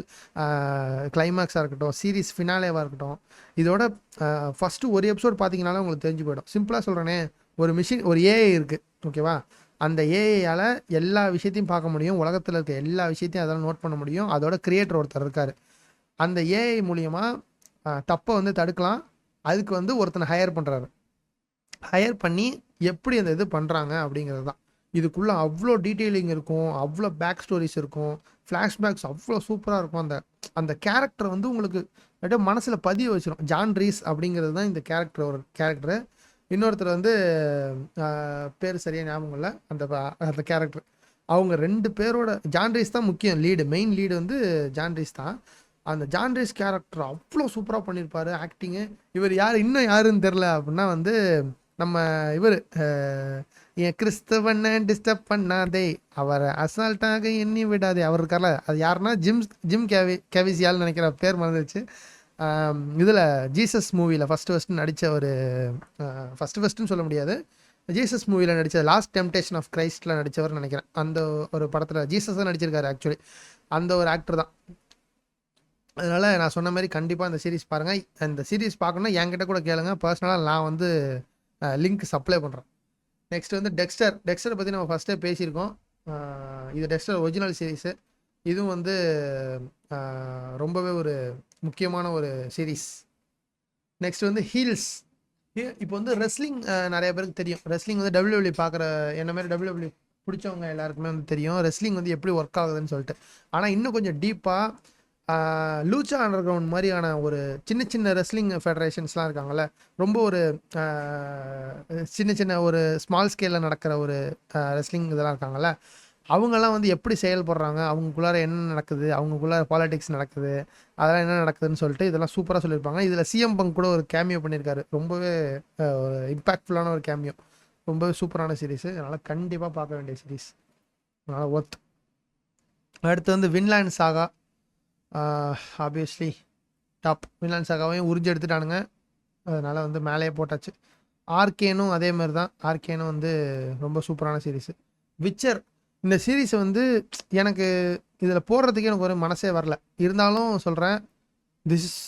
Speaker 2: கிளைமேக்ஸாக இருக்கட்டும், சீரீஸ் ஃபினாலேவாக இருக்கட்டும், இதோட ஃபஸ்ட்டு ஒரு எபிசோட் பார்த்தீங்கனாலே உங்களுக்கு தெரிஞ்சு போயிடும். சிம்பிளாக சொல்கிறேனே, ஒரு ஏஐ இருக்குது, ஓகேவா? அந்த ஏஐயால் எல்லா விஷயத்தையும் பார்க்க முடியும், உலகத்தில் இருக்க எல்லா விஷயத்தையும் அதெல்லாம் நோட் பண்ண முடியும். அதோட கிரியேட்டர் ஒருத்தர் இருக்கார். அந்த ஏஐ மூலியமாக தப்பை வந்து தடுக்கலாம். அதுக்கு வந்து ஒருத்தனை ஹையர் பண்ணி எப்படி அந்த இது பண்ணுறாங்க அப்படிங்கிறது தான். இதுக்குள்ளே அவ்வளோ டீட்டெயிலிங் இருக்கும், அவ்வளோ பேக் ஸ்டோரிஸ் இருக்கும், ஃப்ளாஷ்பேக்ஸ் அவ்வளோ சூப்பராக இருக்கும். அந்த கேரக்டர் வந்து உங்களுக்கு அப்படியே மனசில் பதிய வச்சிடும். ஜான் ரீஸ் அப்படிங்கிறது தான் இந்த ஒரு கேரக்டரு. இன்னொருத்தர் வந்து பேர் சரியாக ஞாபகம் இல்லை, அந்த கேரக்டர். அவங்க 2 பேரோட, ஜான் ரீஸ் தான் முக்கியம், மெயின் லீடு வந்து ஜான் ரீஸ் தான். அந்த ஜான் ரீஸ் கேரக்டர் அவ்வளோ சூப்பராக பண்ணியிருப்பார் ஆக்டிங்கு. இவர் இன்னும் யாருன்னு தெரில அப்படின்னா வந்து நம்ம என் கிறிஸ்தவனை டிஸ்டர்ப் பண்ணாதே, அவரை அசால்ட்டாக எண்ணி விடாதே, அவர் இருக்கார்ல, அது யாருன்னா ஜிம் கேவிசியால் நினைக்கிற, பேர் மறந்துச்சு. இதில் ஜீசஸ் மூவியில் ஃபஸ்ட்டு நடித்த ஒரு ஃபஸ்ட்டுன்னு சொல்ல முடியாது, ஜீசஸ் மூவியில் நடித்த லாஸ்ட் டெம்டேஷன் ஆஃப் கிரைஸ்டில் நடித்தவர் நினைக்கிறேன். அந்த ஒரு படத்தில் ஜீசஸ் தான் நடிச்சிருக்காரு ஆக்சுவலி, அந்த ஒரு ஆக்டர் தான். அதனால் நான் சொன்ன மாதிரி கண்டிப்பாக அந்த சீரீஸ் பாருங்கள். அந்த சீரீஸ் பார்க்கணுன்னா என்கிட்ட கூட கேளுங்க, பர்சனலாக நான் வந்து லிங்க் சப்ளை பண்ணுறேன். நெக்ஸ்ட் வந்து டெக்ஸ்டரை பற்றி நம்ம ஃபஸ்ட்டே பேசியிருக்கோம். இது டெக்ஸ்டர் ஒரிஜினல் சீரீஸு. இதுவும் வந்து ரொம்பவே ஒரு முக்கியமான ஒரு சீரீஸ். நெக்ஸ்ட் வந்து ஹீல்ஸ். இப்போ வந்து ரெஸ்லிங் நிறைய பேருக்கு தெரியும். ரெஸ்லிங் வந்து WWE பார்க்குற என்ன மாதிரி WWE பிடிச்சவங்க எல்லாருக்குமே வந்து தெரியும் ரெஸ்லிங் வந்து எப்படி ஒர்க் ஆகுதுன்னு சொல்லிட்டு. ஆனால் இன்னும் கொஞ்சம் டீப்பாக லூச்சா அண்டர் கிரவுண்ட் மாதிரியான ஒரு சின்ன சின்ன ரெஸ்லிங் ஃபெடரேஷன்ஸ்லாம் இருக்காங்கல்ல, ரொம்ப ஒரு சின்ன சின்ன ஒரு ஸ்மால் ஸ்கேலில் நடக்கிற ஒரு ரெஸ்லிங் இதெல்லாம் இருக்காங்கல்ல, அவங்கெல்லாம் வந்து எப்படி செயல்படுறாங்க, அவங்களுக்குள்ளார என்ன நடக்குது, அவங்களுக்குள்ளார பாலிடிக்ஸ் நடக்குது, அதெல்லாம் என்ன நடக்குதுன்னு சொல்லிட்டு இதெல்லாம் சூப்பராக சொல்லியிருப்பாங்க. இதில் சிஎம் பங்க் கூட ஒரு கேமியோ பண்ணியிருக்காரு. ரொம்பவே ஒரு இம்பாக்ட்ஃபுல்லான ஒரு கேமியோ. ரொம்பவே சூப்பரான சீரீஸு. அதனால் கண்டிப்பாக பார்க்க வேண்டிய சீரீஸ். அதனால் ஒர்த். அடுத்து வந்து Vinland Saga. Obviously top. Vinland சாகாவையும் உறிஞ்சி எடுத்துட்டானுங்க. அதனால் வந்து மேலேயே போட்டாச்சு. ஆர்கேனும் அதே மாதிரி தான். ஆர்கேனும் வந்து ரொம்ப சூப்பரான சீரீஸு. விச்சர் இந்த சீரீஸ் வந்து எனக்கு இதில் போடுறதுக்கே எனக்கு ஒரு மனசே வரல. இருந்தாலும் சொல்கிறேன், this is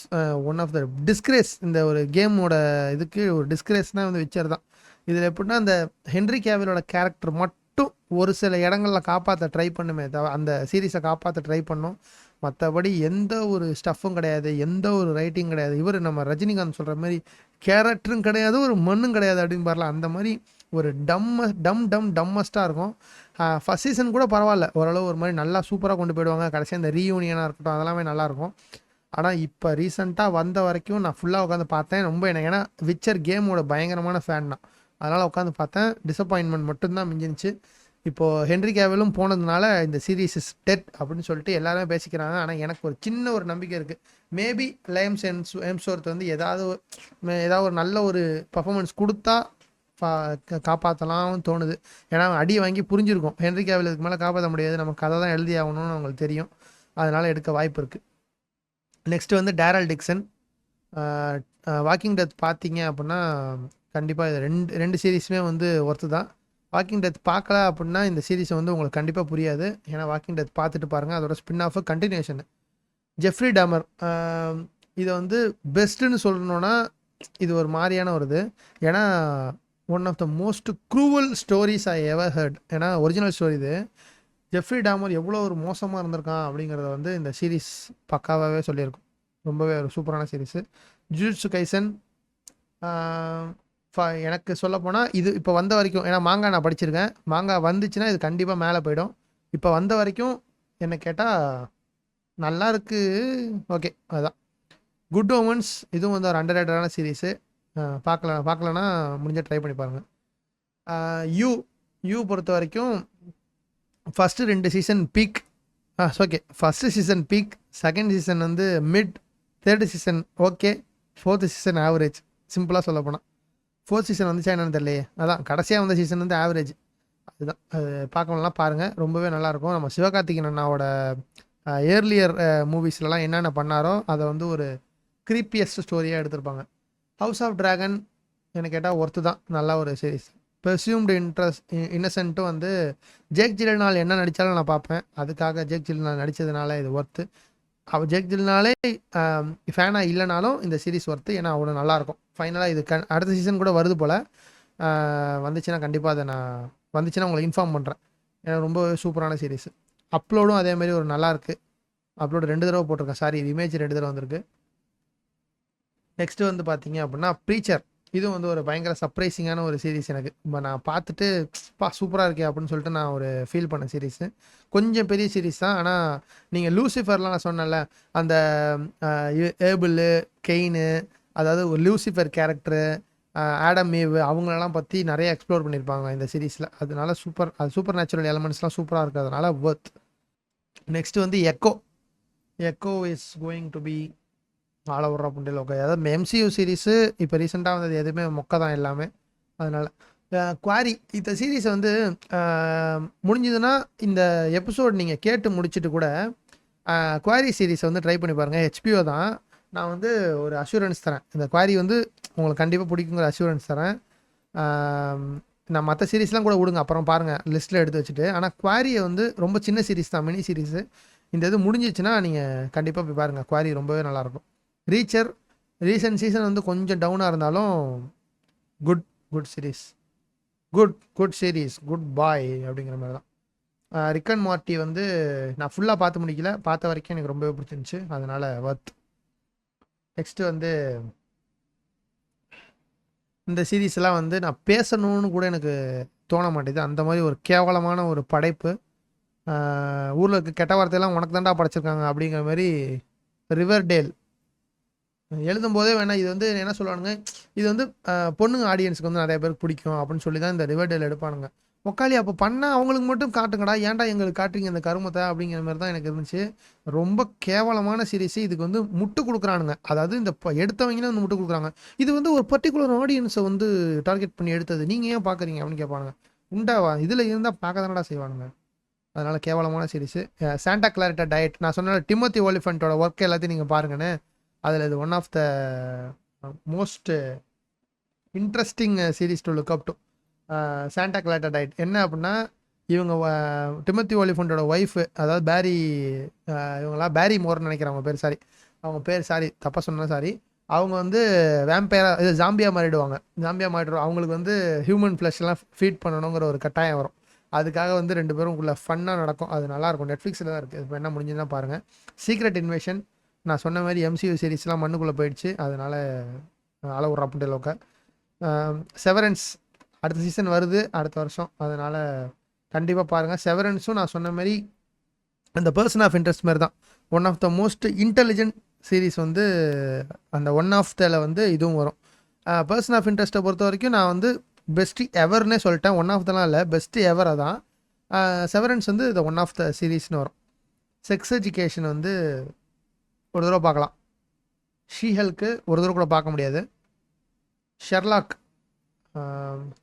Speaker 2: one of the disgrace. இந்த ஒரு கேமோட இதுக்கு ஒரு டிஸ்கிரேஸ்னால் வந்து விச்சர் தான். இதில் எப்படின்னா அந்த ஹென்ரி கேவிலோட கேரக்டர் மட்டும் ஒரு சில இடங்களில் காப்பாற்ற ட்ரை பண்ணுமே தவிர, அந்த சீரீஸை காப்பாற்ற ட்ரை பண்ணும். மற்றபடி எந்த ஒரு ஸ்டஃப்பும் கிடையாது, எந்த ஒரு ரைட்டிங் கிடையாது. இவர் நம்ம ரஜினிகாந்த் சொல்கிற மாதிரி கேரக்டரும் கிடையாது, ஒரு மண்ணும் கிடையாது அப்படின்னு பாரல. அந்த மாதிரி ஒரு டம்மஸ்ட்டாக இருக்கும். ஃபஸ்ட் சீசன் கூட பரவாயில்ல, ஓரளவு ஒரு மாதிரி நல்லா சூப்பராக கொண்டு போயிடுவாங்க. கடைசியாக இந்த ரீயூனியனாக இருக்கட்டும், அதெல்லாமே நல்லாயிருக்கும். ஆனால் இப்போ ரீசெண்டாக வந்த வரைக்கும் நான் ஃபுல்லாக உட்காந்து பார்த்தேன். ரொம்ப எனக்கு ஏன்னா விச்சர் கேமோட பயங்கரமான ஃபேன் தான். அதனால் உட்காந்து பார்த்தேன். டிசப்பாயின்மெண்ட் மட்டும்தான் மிஞ்சிருச்சு. இப்போது ஹென்ரி கேவிலும் போனதுனால இந்த சீரீஸ் இஸ் டெட் அப்படின்னு சொல்லிட்டு எல்லாருமே பேசிக்கிறாங்க. ஆனால் எனக்கு ஒரு சின்ன ஒரு நம்பிக்கை இருக்குது. மேபி லைம் எம்ஸ்வொர்த் வந்து ஏதாவது ஒரு நல்ல ஒரு பர்ஃபார்மன்ஸ் கொடுத்தா காப்பாற்றலாம்னு தோணுது. ஏன்னா அடி வாங்கி புரிஞ்சிருக்கும் ஹென்ரி கேவில் இதுக்கு மேலே காப்பாற்ற முடியாது, நம்ம கதை தான் எழுதி ஆகணும்னு அவங்களுக்கு தெரியும். அதனால் எடுக்க வாய்ப்பு இருக்குது. நெக்ஸ்ட்டு வந்து டேரல் டிக்சன். வாக்கிங் டெத் பார்த்தீங்க அப்படின்னா கண்டிப்பாக இது ரெண்டு சீரீஸுமே வந்து ஒர்த்து தான். வாக்கிங் டெத் பார்க்கல அப்படின்னா இந்த சீரீஸை வந்து உங்களுக்கு கண்டிப்பாக புரியாது. ஏன்னா வாக்கிங் டெத் பார்த்துட்டு பாருங்கள். அதோட ஸ்பின் ஆஃப் கண்டினியூஷனு. ஜெஃப்ரி டமர் இதை வந்து பெஸ்ட்டுன்னு சொல்லணுன்னா இது ஒரு மாதிரியான ஒரு இது. ஏன்னா one of the most cruel stories I ever heard. ஏன்னா ஒரிஜினல் ஸ்டோரி இது. ஜெஃப்ரி டாமர் எவ்வளோ ஒரு மோசமாக இருந்திருக்கான் அப்படிங்கிறத வந்து இந்த சீரீஸ் பக்காவாகவே சொல்லியிருக்கும். ரொம்பவே ஒரு சூப்பரான சீரீஸு. ஜுஜுட்சு கைசன் எனக்கு சொல்லப்போனால் இது இப்போ வந்த வரைக்கும், ஏன்னா மாங்கா நான் படிச்சிருக்கேன், மாங்கா வந்துச்சுன்னா இது கண்டிப்பாக மேலே போயிடும். இப்போ வந்த வரைக்கும் என்ன கேட்டால் நல்லா இருக்குது. ஓகே, அதுதான். குட் ஓமன்ஸ் இதுவும் வந்து ஒரு அண்டர்ரேட்டடான சீரீஸு. பார்க்கலன்னா முடிஞ்ச ட்ரை பண்ணி பாருங்கள். யூ பொறுத்த வரைக்கும் first 2 season peak. Okay, first season peak, second season வந்து mid, third season okay, fourth season average. சிம்பிளாக சொல்ல போனால் ஃபோர்த் சீசன் வந்துச்சா என்னன்னு தெரியலையே. அதான் கடைசியாக வந்த சீசன் வந்து ஆவரேஜ். அதுதான். அது பார்க்கணும்லாம் பாருங்கள், ரொம்பவே நல்லாயிருக்கும். நம்ம சிவகார்த்திகேயன் அண்ணாவோட ஏர்லியர் மூவிஸ்லலாம் என்னென்ன பண்ணாரோ அதை வந்து ஒரு க்ரீப்பியஸ்ட் ஸ்டோரியாக எடுத்திருப்பாங்க. ஹவுஸ் ஆஃப் ட்ராகன் என்ன கேட்டால் ஒர்த்து தான். நல்லா ஒரு சீரீஸ். பெர்சியூம்டு இன்னசென்ட்டும் வந்து ஜேக் ஜில்னால் என்ன நடித்தாலும் நான் பார்ப்பேன். அதுக்காக ஜேக் ஜில்னால் நடித்ததுனால இது ஒர்த்து. அவள் ஜேக் ஜில்னாலே ஃபேனாக இல்லைனாலும் இந்த சீரீஸ் ஒர்த்து. ஏன்னா அவ்வளோ நல்லாயிருக்கும். ஃபைனலாக இது அடுத்த சீசன் கூட வருது போல். வந்துச்சுன்னா கண்டிப்பாக அதை நான் வந்துச்சுன்னா உங்களை இன்ஃபார்ம் பண்ணுறேன். ஏன்னா ரொம்ப சூப்பரான சீரீஸ். அப்லோடும் அதேமாதிரி ஒரு நல்லாயிருக்கு. அப்லோடு 2 தடவை போட்டிருக்கேன். சாரி, இமேஜ் 2 தடவை வந்திருக்கு. நெக்ஸ்ட்டு வந்து பார்த்தீங்க அப்படின்னா ப்ரீச்சர். இதுவும் வந்து ஒரு பயங்கர சர்ப்ரைசிங்கான ஒரு சீரீஸ். எனக்கு நான் பார்த்துட்டு சூப்பராக இருக்கே அப்படின்னு சொல்லிட்டு நான் ஒரு ஃபீல் பண்ண சீரீஸு. கொஞ்சம் பெரிய சீரீஸ் தான். ஆனால் நீங்கள் லூசிஃபர்லாம் நான் சொன்னல, அந்த ஏபிள் கெயின், அதாவது ஒரு லூசிஃபர் கேரக்டரு, ஆடம் ஈவ் அவங்களெல்லாம் பற்றி நிறைய எக்ஸ்ப்ளோர் பண்ணியிருப்பாங்க இந்த சீரீஸில். அதனால சூப்பர் நேச்சுரல் எலமெண்ட்ஸ்லாம் சூப்பராக இருக்கிறதுனால ஒர்த். நெக்ஸ்ட்டு வந்து Echo is going to be ஆள விட்ற புண்டில் ஓகே. அதாவது எம்சியூ சீரீஸு இப்போ ரீசெண்டாக வந்தது எதுவுமே மொக்க தான் எல்லாமே. அதனால் குவாரி இந்த சீரீஸை வந்து முடிஞ்சதுன்னா இந்த எபிசோட் நீங்கள் கேட்டு முடிச்சுட்டு கூட குவாரி சீரீஸை வந்து ட்ரை பண்ணி பாருங்கள். ஹெச்பிஓ தான். நான் வந்து ஒரு அஷூரன்ஸ் தரேன், இந்த குவாரி வந்து உங்களுக்கு கண்டிப்பாக பிடிக்குங்கிற அஷூரன்ஸ் தரேன். நான் மற்ற சீரீஸ்லாம் கூட விடுங்க, அப்புறம் பாருங்கள் லிஸ்ட்டில் எடுத்து வச்சுட்டு. ஆனால் குவாரியை வந்து ரொம்ப சின்ன சீரீஸ் தான், மினி சீரீஸு. இந்த இது முடிஞ்சிச்சுன்னா நீங்கள் கண்டிப்பாக போய் பாருங்கள். குவாரி ரொம்பவே நல்லாயிருக்கும். ரீச்சர் ரீசெண்ட் சீசன் வந்து கொஞ்சம் டவுனாக இருந்தாலும் good series. Good series, good boy அப்படிங்கிற மாதிரி தான். ரிக் அண்ட் மார்ட்டி வந்து நான் ஃபுல்லாக பார்த்து முடிக்கல, பார்த்த வரைக்கும் எனக்கு ரொம்பவே பிடிச்சிருந்துச்சு. அதனால் ஒர்த். நெக்ஸ்ட்டு வந்து இந்த சீரீஸ்லாம் வந்து நான் பேசணும்னு கூட எனக்கு தோண மாட்டேது. அந்த மாதிரி ஒரு கேவலமான ஒரு படைப்பு. ஊரில் இருக்க கெட்ட வார்த்தையெல்லாம் உனக்கு தாண்டா படைச்சிருக்காங்க அப்படிங்கிற மாதிரி ரிவர்டேல் எழுதும்போதே வேணால் இது வந்து என்ன சொல்லுவானுங்க, இது வந்து பொண்ணுங்க ஆடியன்ஸுக்கு வந்து நிறைய பேருக்கு பிடிக்கும் அப்படின்னு சொல்லி தான் இந்த ரிவர்டேல் எடுப்பானுங்க. முக்காலி அப்போ பண்ணால் அவங்களுக்கு மட்டும் காட்டுங்கடா, ஏன்டா எங்களுக்கு காட்டுறீங்க இந்த கருமத்தை அப்படிங்கிற மாதிரி தான் எனக்கு இருந்துச்சு. ரொம்ப கேவலமான சீரிஸ். இதுக்கு வந்து முட்டு கொடுக்குறானுங்க, அதாவது இந்த எடுத்தவங்கன்னு வந்து முட்டு கொடுக்குறாங்க. இது வந்து ஒரு பர்டிகுலர் ஆடியன்ஸை வந்து டார்கெட் பண்ணி எடுத்தது, நீங்கள் ஏன் பார்க்குறீங்க அப்படின்னு கேட்பானுங்க. உண்டாவா இதில் இருந்தால் பார்க்க தானடா செய்வானுங்க. அதனால் கேவலமான சீரிஸு. சாண்டா கிளாரிட்டா டயட் நான் சொன்ன டிமோத்தி ஓலிஃபண்ட்டோட ஒர்க் எல்லாத்தையும் நீங்கள் பாருங்கன்னு. அதில் இது one of the most interesting series to look up to. Santa Clarita Diet என்ன அப்படின்னா, இவங்க டிமோத்தி ஓலிஃபண்ட்டோட ஒய்ஃபு, அதாவது பேரி, இவங்களாம் பேரி மோர்னு நினைக்கிறேன் அவங்க பேர். அவங்க பேர் தப்பாக சொன்னா சாரி. அவங்க வந்து வேம்பயரா இது ஜாம்பியா மாறிடுவாங்க. அவங்களுக்கு வந்து ஹியூமன் ஃப்ளஷ்லாம் ஃபீட் பண்ணணுங்கிற ஒரு கட்டாயம் வரும். அதுக்காக வந்து 2 பேரும் உள்ள ஃபன்னாக நடக்கும். அது நல்லாயிருக்கும். நெட்ஃப்ளிக்ஸில் தான் இருக்குது. இப்போ என்ன முடிஞ்சுன்னா பாருங்கள். சீக்ரெட் இன்வேஷன் நான் சொன்ன மாதிரி MCU சீரிஸ்லாம் மண்ணுக்குள்ளே போயிடுச்சு. அதனால் அளவு ரப்புண்டே லோக்க. செவரன்ஸ் அடுத்த சீசன் வருது அடுத்த வருஷம். அதனால் கண்டிப்பாக பாருங்கள். செவரன்ஸும் நான் சொன்ன மாதிரி அந்த பர்சன் ஆஃப் இன்ட்ரெஸ்ட் மாதிரி தான். One of the most intelligent series வந்து அந்த ஒன் ஆஃப் தல வந்து இதுவும் வரும். பர்சன் ஆஃப் இன்ட்ரெஸ்ட்டை பொறுத்த வரைக்கும் நான் வந்து பெஸ்ட் எவர்னே சொல்லிட்டேன். ஒன் ஆஃப் தலாம் இல்லை, பெஸ்ட் எவர் அதான். செவரன்ஸ் வந்து இந்த ஒன் ஆஃப் த சீரீஸ்னு வரும். செக்ஸ் எஜுகேஷன் வந்து ஒரு தடவை பார்க்கலாம். ஷீஹல்க்கு ஒரு தடவை கூட பார்க்க முடியாது. ஷெர்லாக்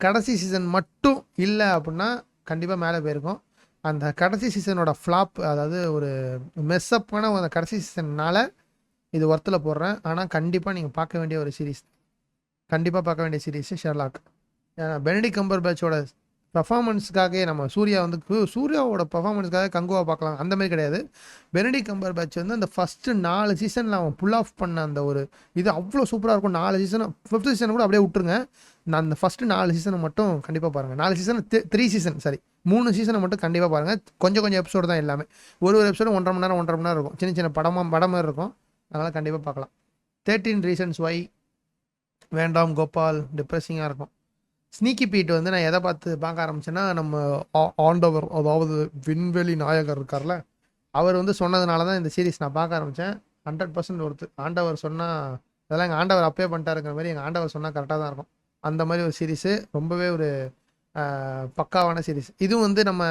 Speaker 2: கடைசி சீசன் மட்டும் இல்லை அப்படின்னா கண்டிப்பாக மேலே போயிருக்கும். அந்த கடைசி சீசனோட ஃப்ளாப், அதாவது ஒரு மெஸ்அப்பான அந்த கடைசி சீசன்னால் இது ஒர்த்தில் போடுறேன். ஆனால் கண்டிப்பாக நீங்கள் பார்க்க வேண்டிய ஒரு சீரீஸ், கண்டிப்பாக பார்க்க வேண்டிய சீரீஸு ஷெர்லாக். பெனடிக்ட் கம்பர்பேட்சோட பர்ஃபார்மன்ஸுக்காக நம்ம சூர்யாவோட பர்ஃபார்மன்ஸுக்காக கங்குவா பார்க்கலாம் அந்த மாதிரி கிடையாது. பெனடிக்ட் கம்பர்பேட்ச் வந்து அந்த ஃபஸ்ட்டு 4 சீசனில் அவன் புல் ஆஃப் பண்ண அந்த ஒரு இது அவ்வளோ சூப்பராக இருக்கும். 4 சீசன் 5th சீசன் கூட அப்படியே விட்டுருங்க. நான் அந்த ஃபஸ்ட்டு 4 சீசனை மட்டும் கண்டிப்பாக பாருங்கள். 4 சீசன் 3 சீசன் 3 சீசனை மட்டும் கண்டிப்பாக பாருங்கள். கொஞ்சம் எபிசோடு தான் எல்லாமே. ஒரு எபிசோடு 1.5 மணி நேரம் இருக்கும். சின்ன படம் மாதிரி இருக்கும். அதனால் கண்டிப்பாக பார்க்கலாம். 13 ரீசன்ஸ் ஒய் வேண்டாம் கோபால், டிப்ரெஸிங்காக இருக்கும். ஸ்னீக்கி பீட் வந்து நான் எதை பார்க்க ஆரம்பிச்சேன்னா, நம்ம ஆண்டவர், அதாவது விண்வெளி நாயகர் இருக்கார்ல, அவர் வந்து சொன்னதுனால தான் இந்த சீரீஸ் நான் பார்க்க ஆரம்பித்தேன். 100% ஒருத்து. ஆண்டவர் சொன்னால் அதெல்லாம் எங்கள் ஆண்டவர் அப்பே பண்ணிட்டாருங்கிற மாதிரி எங்கள் ஆண்டவர் சொன்னால் கரெக்டாக தான் இருக்கும். அந்த மாதிரி ஒரு சீரீஸு, ரொம்பவே ஒரு பக்காவான சீரீஸ். இதுவும் வந்து நம்ம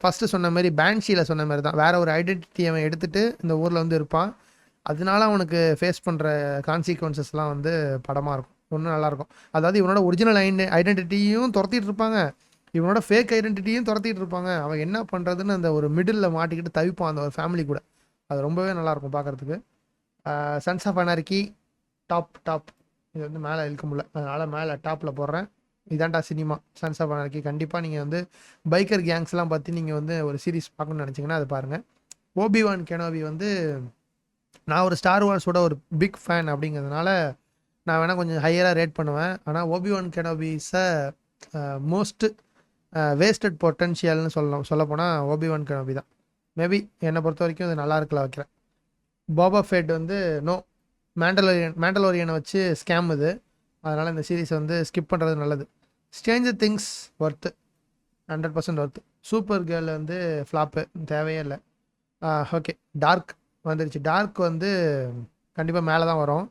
Speaker 2: ஃபஸ்ட்டு சொன்ன மாதிரி பேன்ஷியில் சொன்ன மாதிரி தான். வேறு ஒரு ஐடென்டிட்டி அவன் எடுத்துகிட்டு இந்த ஊரில் வந்து இருப்பான். அதனால அவனுக்கு ஃபேஸ் பண்ணுற கான்சிக்வன்சஸ்லாம் வந்து படமாக இருக்கும். ஒன்றும் நல்லாயிருக்கும். அதாவது இவனோட ஒரிஜினல் ஐடென்டிட்டியும் துரத்திட்டு இருப்பாங்க, இவனோட ஃபேக் ஐடென்டிட்டியும் துரத்திட்டு இருப்பாங்க. அவன் என்ன பண்ணுறதுன்னு அந்த ஒரு மிடில் மாட்டிக்கிட்டு தவிப்பான் அந்த ஒரு ஃபேமிலி கூட. அது ரொம்பவே நல்லாயிருக்கும் பார்க்குறதுக்கு. சன்ஸ் ஆஃப் அனார்கி டாப் இது வந்து மேலே இழுக்க முடியல, அதனால் மேலே டாப்பில் போடுறேன். இதான்டா சினிமா, சன்ஸ் ஆஃப் அனார்கி. கண்டிப்பாக நீங்கள் வந்து பைக்கர் கேங்ஸ்லாம் பற்றி நீங்கள் வந்து ஒரு சீரீஸ் பார்க்கணுன்னு நினச்சிங்கன்னா அது பாருங்கள். ஓபி-வான் கெனோபி வந்து நான் ஒரு ஸ்டார் வார்ஸோட ஒரு பிக் ஃபேன் அப்படிங்கிறதுனால நான் வேணால் கொஞ்சம் ஹையராக ரேட் பண்ணுவேன். ஆனால் ஓபி-வான் கெனோபி இஸ் மோஸ்ட் வேஸ்டட் பொட்டன்ஷியல்னு சொல்லப்போனால் ஓபி-வான் கெனோபி தான். மேபி என்னை பொறுத்த வரைக்கும் இது நல்லா இருக்கல வைக்கிறேன். பாபா ஃபெட் வந்து மேண்டலோரியனை வச்சு ஸ்கேம் இது, அதனால் இந்த சீரீஸை வந்து ஸ்கிப் பண்ணுறது நல்லது. Stranger things worth, 100% worth. Super girl வந்து ஃப்ளாப்பு, தேவையே இல்லை. ஓகே, டார்க் வந்துருச்சு. டார்க் வந்து கண்டிப்பாக மேலே தான் வரும்.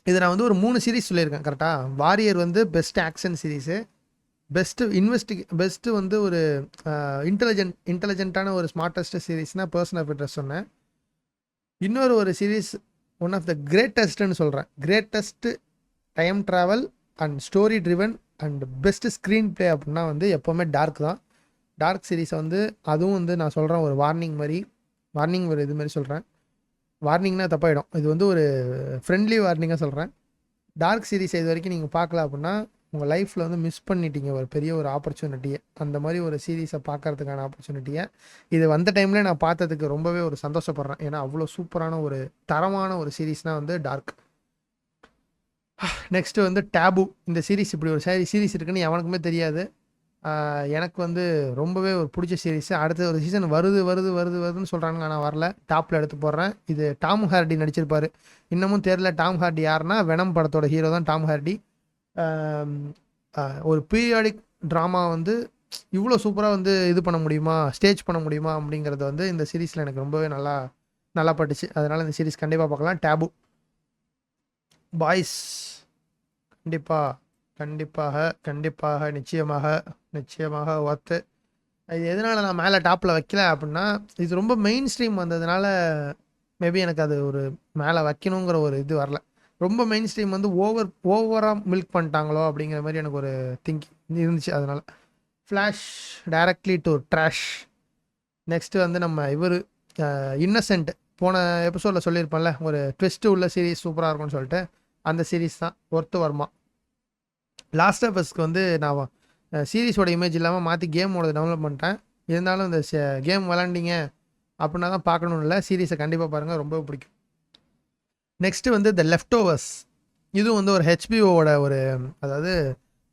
Speaker 2: இது நான் வந்து ஒரு 3 சீரீஸ் சொல்லியிருக்கேன் கரெக்டாக. வாரியர் வந்து பெஸ்ட் ஆக்ஷன் சீரீஸு, பெஸ்ட்டு வந்து ஒரு இன்டெலிஜென்ட்டான ஒரு ஸ்மார்ட்டஸ்ட் சீரீஸ்னால் பர்சன் ஆஃப் இன்ட்ரெஸ்ட் சொன்னேன். இன்னொரு ஒரு சீரீஸ் ஒன் ஆஃப் த கிரேட்டஸ்ட்டுன்னு சொல்கிறேன். Greatest time travel and story driven and best screen play அப்படின்னா வந்து எப்போவுமே டார்க் தான். டார்க் சீரீஸை வந்து அதுவும் வந்து நான் சொல்கிறேன் ஒரு வார்னிங் ஒரு இது மாதிரி சொல்கிறேன். வார்னிங்னா தப்பாயிடும், இது வந்து ஒரு ஃப்ரெண்ட்லி வார்னிங்காக சொல்கிறேன். டார்க் சீரீஸை இது வரைக்கும் நீங்கள் பார்க்கல அப்படின்னா உங்கள் லைஃப்பில் வந்து மிஸ் பண்ணிட்டீங்க ஒரு பெரிய ஒரு ஆப்பர்ச்சுனிட்டியை. அந்த மாதிரி ஒரு சீரீஸை பார்க்கறதுக்கான ஆப்பர்ச்சுனிட்டியை இது வந்த டைமில் நான் பார்த்ததுக்கு ரொம்பவே ஒரு சந்தோஷப்படுறேன். ஏன்னா அவ்வளோ சூப்பரான ஒரு தரமான ஒரு சீரீஸ்னால் வந்து டார்க். நெக்ஸ்ட்டு வந்து டேபு. இந்த சீரீஸ் இப்படி ஒரு சீரீஸ் இருக்குன்னு எவனுக்குமே தெரியாது. எனக்கு வந்து ரொம்பவே ஒரு பிடிச்ச சீரீஸ். அடுத்த ஒரு சீசன் வருதுன்னு சொல்கிறாங்க, ஆனால் வரல. டாப்பில் எடுத்து போடுறேன். இது டாம் ஹார்டி நடிச்சிருப்பார். இன்னமும் தெரியல டாம் ஹார்டி யாருன்னா, வெனம் படத்தோட ஹீரோ தான் டாம் ஹார்டி. ஒரு பீரியாடிக் ட்ராமா வந்து இவ்வளோ சூப்பராக வந்து இது பண்ண முடியுமா, ஸ்டேஜ் பண்ண முடியுமா அப்படிங்கிறது வந்து இந்த சீரீஸில் எனக்கு ரொம்பவே நல்லா நல்லா பட்டுச்சு. அதனால் இந்த சீரீஸ் கண்டிப்பாக பார்க்கலாம். டேபு பாய்ஸ் கண்டிப்பாக கண்டிப்பாக கண்டிப்பாக நிச்சயமாக நிச்சயமாக ஒர்த்து. இது எதனால் நான் மேலே டாப்பில் வைக்கல அப்படின்னா, இது ரொம்ப மெயின் ஸ்ட்ரீம் வந்ததுனால மேபி எனக்கு அது ஒரு மேலே வைக்கணுங்கிற ஒரு இது வரல. ரொம்ப மெயின் ஸ்ட்ரீம் வந்து ஓவராக மில்க் பண்ணிட்டாங்களோ அப்படிங்கிற மாதிரி எனக்கு ஒரு திங்கிங் இருந்துச்சு. அதனால் flash directly to trash. Next வந்து நம்ம இவர் இன்னசென்ட் போன எபிசோடில் சொல்லியிருப்பேன்ல, ஒரு ட்விஸ்ட்டு உள்ள சீரீஸ் சூப்பராக இருக்கும்னு சொல்லிட்டு, அந்த சீரீஸ் தான் ஒர்த்து வருமா. லாஸ்ட் ஆஃப் அஸ்க்கு வந்து நான் சீரீஸோட இமேஜ் இல்லாமல் மாற்றி கேமோட டவுன்லோட் பண்ணிட்டேன். இருந்தாலும் இந்த கேம் விளாண்டிங்க அப்படின்னா தான் பார்க்கணும்னு இல்லை, சீரீஸை கண்டிப்பாக பாருங்கள், ரொம்ப பிடிக்கும். நெக்ஸ்ட்டு வந்து த லெஃப்ட் ஓவர்ஸ். இதுவும் வந்து ஒரு ஹெச்பிஓவோட ஒரு, அதாவது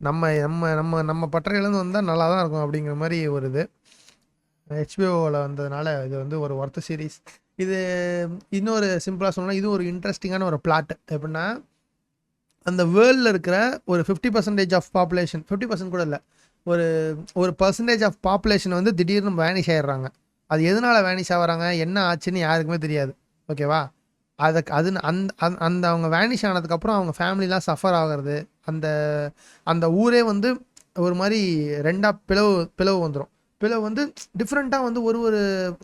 Speaker 2: நம்ம நம்ம நம்ம நம்ம பட்டறையிலேருந்து வந்தால் நல்லா தான் இருக்கும் அப்படிங்கிற மாதிரி ஒரு இது ஹெச்பிஓவில் வந்ததுனால இது வந்து ஒரு ஒர்த்து சீரீஸ். இது இன்னொரு சிம்பிளாக சொல்லணும்னா இது ஒரு இன்ட்ரெஸ்டிங்கான ஒரு பிளாட். எப்படின்னா, அந்த வேர்ல்டில் இருக்கிற ஒரு 50% ஆஃப் பாப்புலேஷன், 50% கூட இல்லை, ஒரு ஒரு பர்சன்டேஜ் ஆஃப் பாப்புலேஷன் வந்து திடீர்னு வேனிஷ் ஆகிடுறாங்க. அது எதனால் வேனிஷ் ஆகிறாங்க, என்ன ஆச்சுன்னு யாருக்குமே தெரியாது. ஓகேவா? அதுக்கு அது அந்த அந்த அவங்க வேனிஷ் ஆனதுக்கப்புறம் அவங்க ஃபேமிலிலாம் சஃபர் ஆகிறது, அந்த அந்த ஊரே வந்து ஒரு மாதிரி ரெண்டாக பிளவு வந்துடும். பிளவு வந்து டிஃப்ரெண்ட்டாக வந்து ஒரு ஒரு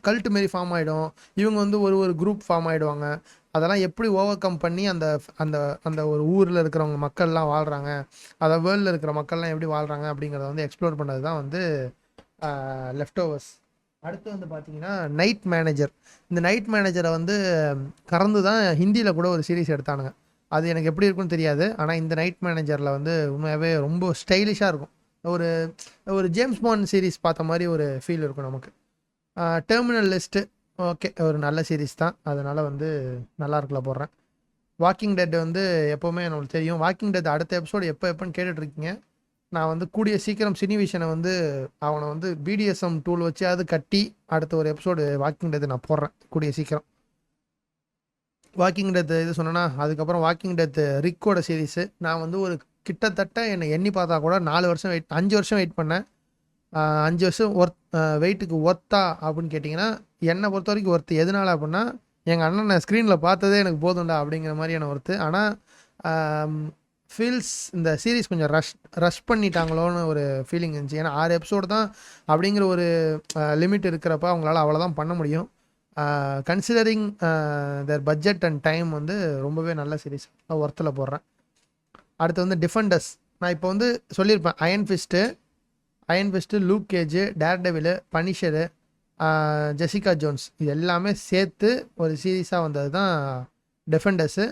Speaker 2: கல்ட்டு மாரி ஃபார்ம் ஆகிடும். இவங்க வந்து ஒரு ஒரு குரூப் ஃபார்ம் ஆகிடுவாங்க. அதெல்லாம் எப்படி ஓவர் கம் பண்ணி அந்த அந்த அந்த ஒரு ஊரில் இருக்கிறவங்க மக்கள்லாம் வாழ்கிறாங்க, அதை வேர்ல்டில் இருக்கிற மக்கள்லாம் எப்படி வாழ்கிறாங்க அப்படிங்கிறத வந்து எக்ஸ்ப்ளோர் பண்ணது தான் வந்து லெஃப்ட் ஓவர்ஸ். அடுத்து வந்து பார்த்தீங்கன்னா நைட் மேனேஜர். இந்த நைட் மேனேஜரை வந்து கறந்து தான் ஹிந்தியில் கூட ஒரு சீரீஸ் எடுத்தானுங்க. அது எனக்கு எப்படி இருக்குன்னு தெரியாது. ஆனால் இந்த நைட் மேனேஜரில் வந்து உண்மையாகவே ரொம்ப ஸ்டைலிஷாக இருக்கும். ஒரு ஒரு ஜேம்ஸ் பாண்ட் சீரீஸ் பார்த்த மாதிரி ஒரு ஃபீல் இருக்கும் நமக்கு. டெர்மினல் லிஸ்ட்டு ஓகே, ஒரு நல்ல சீரீஸ் தான், அதனால் வந்து நல்லா இருக்கல போடுறேன். வாக்கிங் டெட் வந்து எப்போவுமே எனக்கு தெரியும். வாக்கிங் டெட் அடுத்த எபிசோடு எப்போன்னு கேட்டுட்ருக்கீங்க. நான் வந்து கூடிய சீக்கிரம் சினிவிஷனை வந்து அவனை வந்து பிடிஎஸ்எம் டூல் வச்சு அது கட்டி அடுத்த ஒரு எபிசோடு வாக்கிங் டெத் நான் போடுறேன் கூடிய சீக்கிரம். வாக்கிங் டெத் இது சொன்னேன்னா, அதுக்கப்புறம் வாக்கிங் டெத் ரிக்கோட சீரீஸு நான் வந்து ஒரு கிட்டத்தட்ட என்னை எண்ணி பார்த்தா கூட 5 வருஷம் வெயிட் பண்ணேன். 5 வருஷம் வெயிட்டுக்கு ஒர்த்தா அப்படின்னு கேட்டிங்கன்னா, என்னை பொறுத்த வரைக்கும் ஒர்த்து. எதனால அப்படின்னா, எங்கள் அண்ணனை ஸ்க்ரீனில் பார்த்ததே எனக்கு போதும்டா அப்படிங்கிற மாதிரியான ஒர்த்து. ஆனால் ஃபீல்ஸ் இந்த சீரீஸ் கொஞ்சம் ரஷ் பண்ணிட்டாங்களோன்னு ஒரு ஃபீலிங் இருந்துச்சு. ஏன்னா 6 எபிசோடு தான் அப்படிங்கிற ஒரு லிமிட் இருக்கிறப்ப அவங்களால அவ்வளோதான் பண்ண முடியும். Considering their budget and time வந்து ரொம்பவே நல்ல சீரீஸ், ஒர்த்தில் போடுறேன். அடுத்து வந்து டிஃபெண்டர்ஸ். நான் இப்போ வந்து சொல்லியிருப்பேன், Iron Fist, Luke Cage, Daredevil, Punisher, Jessica Jones, இது எல்லாமே சேர்த்து ஒரு சீரீஸாக வந்தது தான் டிஃபெண்டர்ஸு.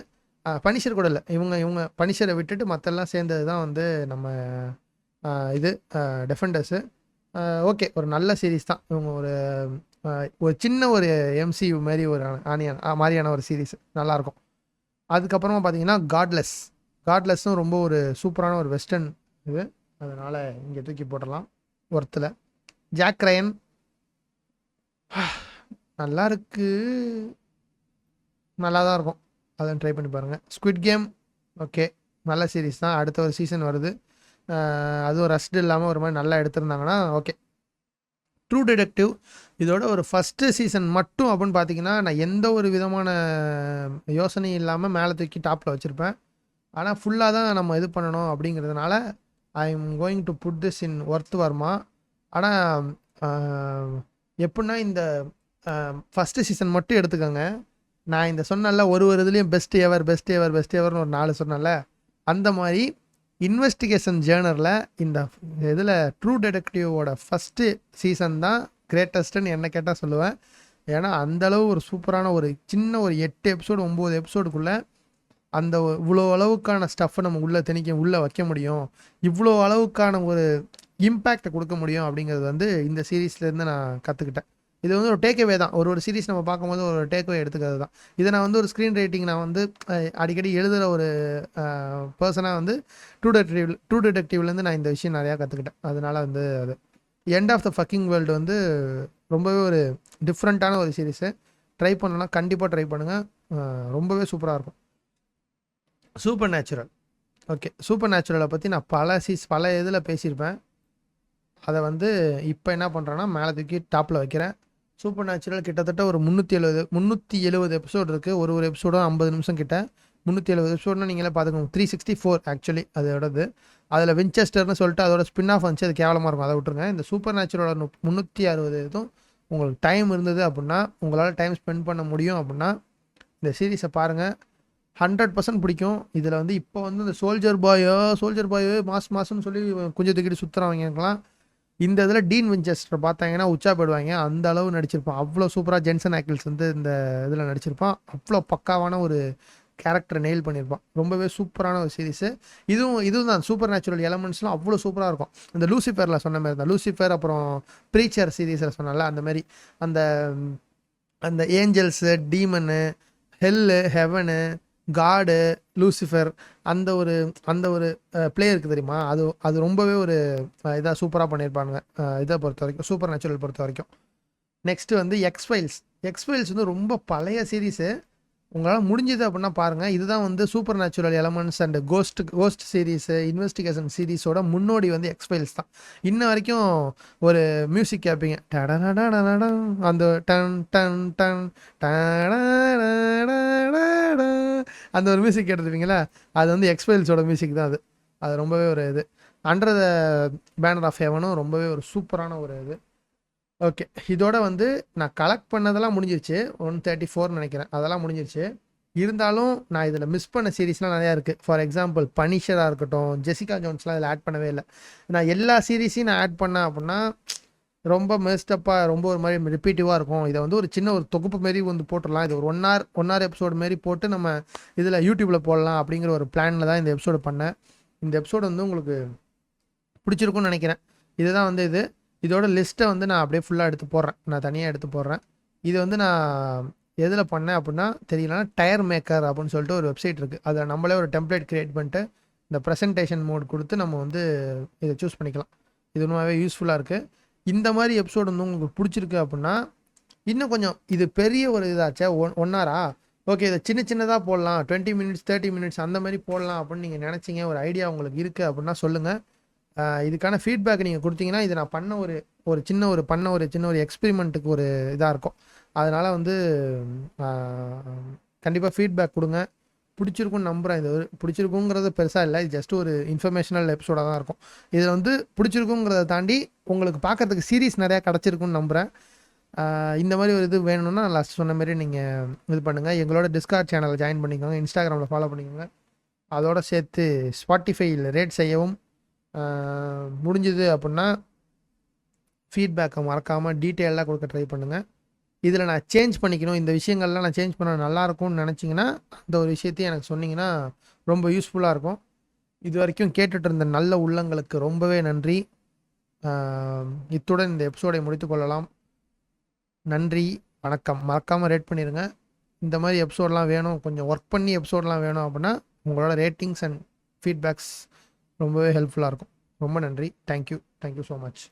Speaker 2: பனிஷர் கூட இல்லை, இவங்க பனிஷரை விட்டுட்டு மற்றெல்லாம் சேர்ந்தது தான் வந்து நம்ம இது டிஃபெண்டர்ஸு. ஓகே, ஒரு நல்ல சீரீஸ் தான். இவங்க ஒரு சின்ன ஒரு எம்சியூ மாரி ஒரு மாதிரியான ஒரு சீரீஸ், நல்லாயிருக்கும். அதுக்கப்புறமா பார்த்தீங்கன்னா காட்லெஸ்ஸும் ரொம்ப ஒரு சூப்பரான ஒரு வெஸ்டர்ன் இது, அதனால் இங்கே தூக்கி போடலாம் ஒர்த்தில். ஜாக் ரயன் நல்லா இருக்கு, நல்லா தான் இருக்கும், அதை ட்ரை பண்ணி பாருங்கள். ஸ்குவிட் கேம் ஓகே, நல்ல சீரீஸ் தான், அடுத்த ஒரு சீசன் வருது. அதுவும் ரஷ்டு இல்லாமல் ஒரு மாதிரி நல்லா எடுத்திருந்தாங்கன்னா ஓகே. ட்ரூ டிடெக்டிவ் இதோட ஒரு ஃபஸ்ட்டு சீசன் மட்டும் அப்படின்னு பார்த்தீங்கன்னா, நான் எந்த ஒரு விதமான யோசனையும் இல்லாமல் மேலே தூக்கி டாப்பில் வச்சுருப்பேன். ஆனால் ஃபுல்லாக தான் நம்ம இது பண்ணணும் அப்படிங்கிறதுனால I am going to put this in worth வருமா. ஆனால் எப்படின்னா, இந்த ஃபஸ்ட்டு சீசன் மட்டும் எடுத்துக்கோங்க. நான் இந்த சொன்னல ஒரு இதுலேயும் பெஸ்ட் எவர்னு ஒரு 4 சொன்னல, அந்த மாதிரி இன்வெஸ்டிகேஷன் ஜேர்னரில் இந்த இதில் ட்ரூ டிடெக்டிவோட ஃபஸ்ட்டு சீசன் தான் கிரேட்டஸ்ட்டுன்னு என்ன கேட்டால் சொல்லுவேன். ஏன்னா அந்தளவு ஒரு சூப்பரான ஒரு சின்ன ஒரு 8 எபிசோடு 9 எபிசோடுக்குள்ளே அந்த இவ்வளோ அளவுக்கான ஸ்டஃப்பை நம்ம உள்ளே வைக்க முடியும், இவ்வளோ அளவுக்கான ஒரு இம்பேக்டை கொடுக்க முடியும் அப்படிங்கிறது வந்து இந்த சீரீஸ்லேருந்து நான் கற்றுக்கிட்டேன். இது வந்து ஒரு டேக்அவே தான். ஒரு சீரீஸ் நம்ம பார்க்கும்போது ஒரு டேக்அவே எடுத்துக்கிறது தான். இதை நான் வந்து ஒரு ஸ்க்ரீன் ரைட்டிங் நான் வந்து அடிக்கடி எழுதுகிற ஒரு பர்சனாக வந்து ட்ரூ டிடெக்டிவ்லேருந்து நான் இந்த விஷயம் நிறையா கற்றுக்கிட்டேன். அதனால் வந்து அது end of the fucking world வந்து ரொம்பவே ஒரு டிஃப்ரெண்ட்டான ஒரு சீரீஸு. ட்ரை பண்ணலாம், கண்டிப்பாக ட்ரை பண்ணுங்கள், ரொம்பவே சூப்பராக இருக்கும். சூப்பர் நேச்சுரல் ஓகே, சூப்பர் நேச்சுரலை பற்றி நான் பல இதில் பேசியிருப்பேன். அதை வந்து இப்போ என்ன பண்ணுறேன்னா மேலே தூக்கி டாப்பில் வைக்கிறேன். சூப்பர் நேச்சுரல் கிட்டத்தட்ட ஒரு 370 எபிசோட் இருக்குது. ஒரு எபிசோடும் 50 நிமிஷம் கிட்ட. 370 எபிசோட்னா நீங்களே பார்த்துக்கோங்க. 364 ஆக்சுவலி அதோடது. அதில் வின்செஸ்டர்னு சொல்லிட்டு அதோட ஸ்பின் ஆஃப் வந்துச்சு, அது கேவலமாக இருக்கும், அதை விட்டுருங்க. இந்த சூப்பர் நேச்சுரலோட 360 இதுவும் உங்களுக்கு டைம் இருந்தது அப்படின்னா, உங்களால் டைம் ஸ்பெண்ட் பண்ண முடியும் அப்படின்னா இந்த சீரீஸை பாருங்கள். 100% பிடிக்கும். இதில் வந்து இப்போ வந்து இந்த சோல்ஜர் பாய் மாசுன்னு சொல்லி கொஞ்சம் தூக்கிட்டு சுற்றுறவங்களுக்குலாம் இந்த இதில் டீன் வின்செஸ்டர் பார்த்தாங்கன்னா உச்சா போயிடுவாங்க. அந்த அளவு நடிச்சிருப்பான். அவ்வளோ சூப்பராக ஜென்சன் ஆக்கிள்ஸ் வந்து இந்த இதில் நடிச்சிருப்பான். அவ்வளோ பக்காவான ஒரு கேரக்டர் நெயில் பண்ணியிருப்பான். ரொம்பவே சூப்பரான ஒரு சீரீஸு. இதுவும் தான் சூப்பர் நேச்சுரல் எலமெண்ட்ஸ்லாம் அவ்வளோ சூப்பராக இருக்கும். இந்த லூசிஃபரில் சொன்ன மாதிரி தான். லூசிஃபர் அப்புறம் ப்ரீச்சர் சீரீஸில் சொன்னால அந்த மாதிரி அந்த அந்த ஏஞ்சல்ஸு, டீமனு, ஹெல்லு, ஹெவனு, காடு, லூசிஃபர் அந்த ஒரு ப்ளே இருக்குது தெரியுமா? அது ரொம்பவே ஒரு இதாக சூப்பராக பண்ணியிருப்பானுங்க இதை பொறுத்த வரைக்கும், சூப்பர் நேச்சுரல் பொறுத்த வரைக்கும். நெக்ஸ்ட்டு வந்து எக்ஸ்ஃபைல்ஸ் வந்து ரொம்ப பழைய சீரீஸு. உங்களால் முடிஞ்சது அப்படின்னா பாருங்கள். இதுதான் வந்து supernatural elements and ghost series, investigation சீரீஸோட முன்னோடி வந்து எக்ஸ்ஃபைல்ஸ் தான். இன்ன வரைக்கும் ஒரு மியூசிக் கேட்பீங்க, அந்த டன் டன் டன் அந்த ஒரு மியூசிக் கேட்டுருப்பீங்களா, அது வந்து எக்ஸ்ஃபைல்ஸோட மியூசிக் தான். அது ரொம்பவே ஒரு இது. அண்டர் த பேனர் ஆஃப் ஹெவனும் ரொம்பவே ஒரு சூப்பரான ஒரு இது. ஓகே, இதோட வந்து நான் கலெக்ட் பண்ணதெல்லாம் முடிஞ்சிருச்சு. 134 நினைக்கிறேன், அதெல்லாம் முடிஞ்சிருச்சு. இருந்தாலும் நான் இதில் மிஸ் பண்ண சீரீஸ்லாம் நிறையா இருக்குது. ஃபார் எக்ஸாம்பிள் பனிஷராக இருக்கட்டும், ஜெசிகா ஜோன்ஸ்லாம் இதில் ஆட் பண்ணவே இல்லை. நான் எல்லா சீரீஸையும் நான் ஆட் பண்ணேன் அப்படின்னா ரொம்ப மெஸ்டப்பாக, ரொம்ப ஒரு மாதிரி ரிப்பீட்டிவாக இருக்கும். இதை வந்து ஒரு சின்ன ஒரு தொகுப்பு மாரி வந்து போட்டுடலாம். இது ஒரு ஒன் ஹவர் எபிசோடு மாரி போட்டு நம்ம இதில் யூடியூப்பில் போடலாம் அப்படிங்கிற ஒரு பிளானில் தான் இந்த எபிசோடு பண்ணேன். இந்த எபிசோடு வந்து உங்களுக்கு பிடிச்சிருக்கும்னு நினைக்கிறேன். இதுதான் வந்து இதோட லிஸ்ட்டை வந்து நான் அப்படியே ஃபுல்லாக எடுத்து போடுறேன். நான் தனியாக எடுத்து போடுறேன். இது வந்து நான் எதில் பண்ணேன் அப்படின்னா தெரியலனா டயர் மேக்கர் அப்படின்னு சொல்லிட்டு ஒரு வெப்சைட் இருக்குது. அதில் நம்மளே ஒரு டெம்ப்ளேட் க்ரியேட் பண்ணிட்டு இந்த ப்ரெசன்டேஷன் மோட் கொடுத்து நம்ம வந்து இதை சூஸ் பண்ணிக்கலாம். இது உண்மையாகவே யூஸ்ஃபுல்லாக இருக்குது. இந்த மாதிரி எபிசோடு வந்து உங்களுக்கு பிடிச்சிருக்கு அப்படின்னா இன்னும் கொஞ்சம் இது பெரிய ஒரு இதாச்சே, 1 ஹவரா, ஓகே இதை சின்னதாக போடலாம், 20 மினிட்ஸ் 30 மினிட்ஸ் அந்த மாதிரி போடலாம் அப்படின்னு நீங்கள் நினச்சிங்க, ஒரு ஐடியா உங்களுக்கு இருக்குது அப்படின்னா சொல்லுங்கள். இதுக்கான ஃபீட்பேக் நீங்கள் கொடுத்தீங்கன்னா இது நான் பண்ண ஒரு சின்ன ஒரு எக்ஸ்பெரிமெண்ட்டுக்கு ஒரு இதாக இருக்கும். அதனால் வந்து கண்டிப்பாக ஃபீட்பேக் கொடுங்க. பிடிச்சிருக்குன்னு நம்புகிறேன். இது பிடிச்சிருக்குங்கிறது பெருசாக இல்லை, இது ஜஸ்ட் ஒரு இன்ஃபர்மேஷனல் எபிசோடாக தான் இருக்கும். இதில் வந்து பிடிச்சிருக்குங்கிறத தாண்டி உங்களுக்கு பார்க்கறதுக்கு சீரீஸ் நிறையா கிடச்சிருக்குன்னு நம்புகிறேன். இந்த மாதிரி ஒரு இது வேணும்னா லாஸ்ட் சொன்ன மாதிரி நீங்கள் இது பண்ணுங்கள். எங்களோட டிஸ்கார்ட் சேனலை ஜாயின் பண்ணிக்கோங்க, இன்ஸ்டாகிராமில் ஃபாலோ பண்ணிக்கோங்க. அதோடு சேர்த்து ஸ்பாட்டிஃபையில் ரேட் செய்யவும். முடிஞ்சது அப்படின்னா ஃபீட்பேக்கை மறக்காமல் டீட்டெயிலாக கொடுக்க ட்ரை பண்ணுங்கள். இதில் நான் சேஞ்ச் பண்ணிக்கணும், இந்த விஷயங்கள்லாம் நான் சேஞ்ச் பண்ண நல்லாயிருக்கும்னு நினச்சிங்கன்னா அந்த ஒரு விஷயத்தையும் எனக்கு சொன்னிங்கன்னா ரொம்ப யூஸ்ஃபுல்லாக இருக்கும். இது வரைக்கும் கேட்டுட்டு இருந்த நல்ல உள்ளங்களுக்கு ரொம்பவே நன்றி. இத்துடன் இந்த எபிசோடை முடித்துக்கொள்ளலாம். நன்றி, வணக்கம். மறக்காமல் ரேட் பண்ணிடுங்க. இந்த மாதிரி எபிசோடெலாம் வேணும், கொஞ்சம் ஒர்க் பண்ணி எபிசோடெலாம் வேணும் அப்படின்னா உங்களோட ரேட்டிங்ஸ் அண்ட் ஃபீட்பேக்ஸ் ரொம்பவே ஹெல்ப்ஃபுல்லாக இருக்கும். ரொம்ப நன்றி. Thank you so much.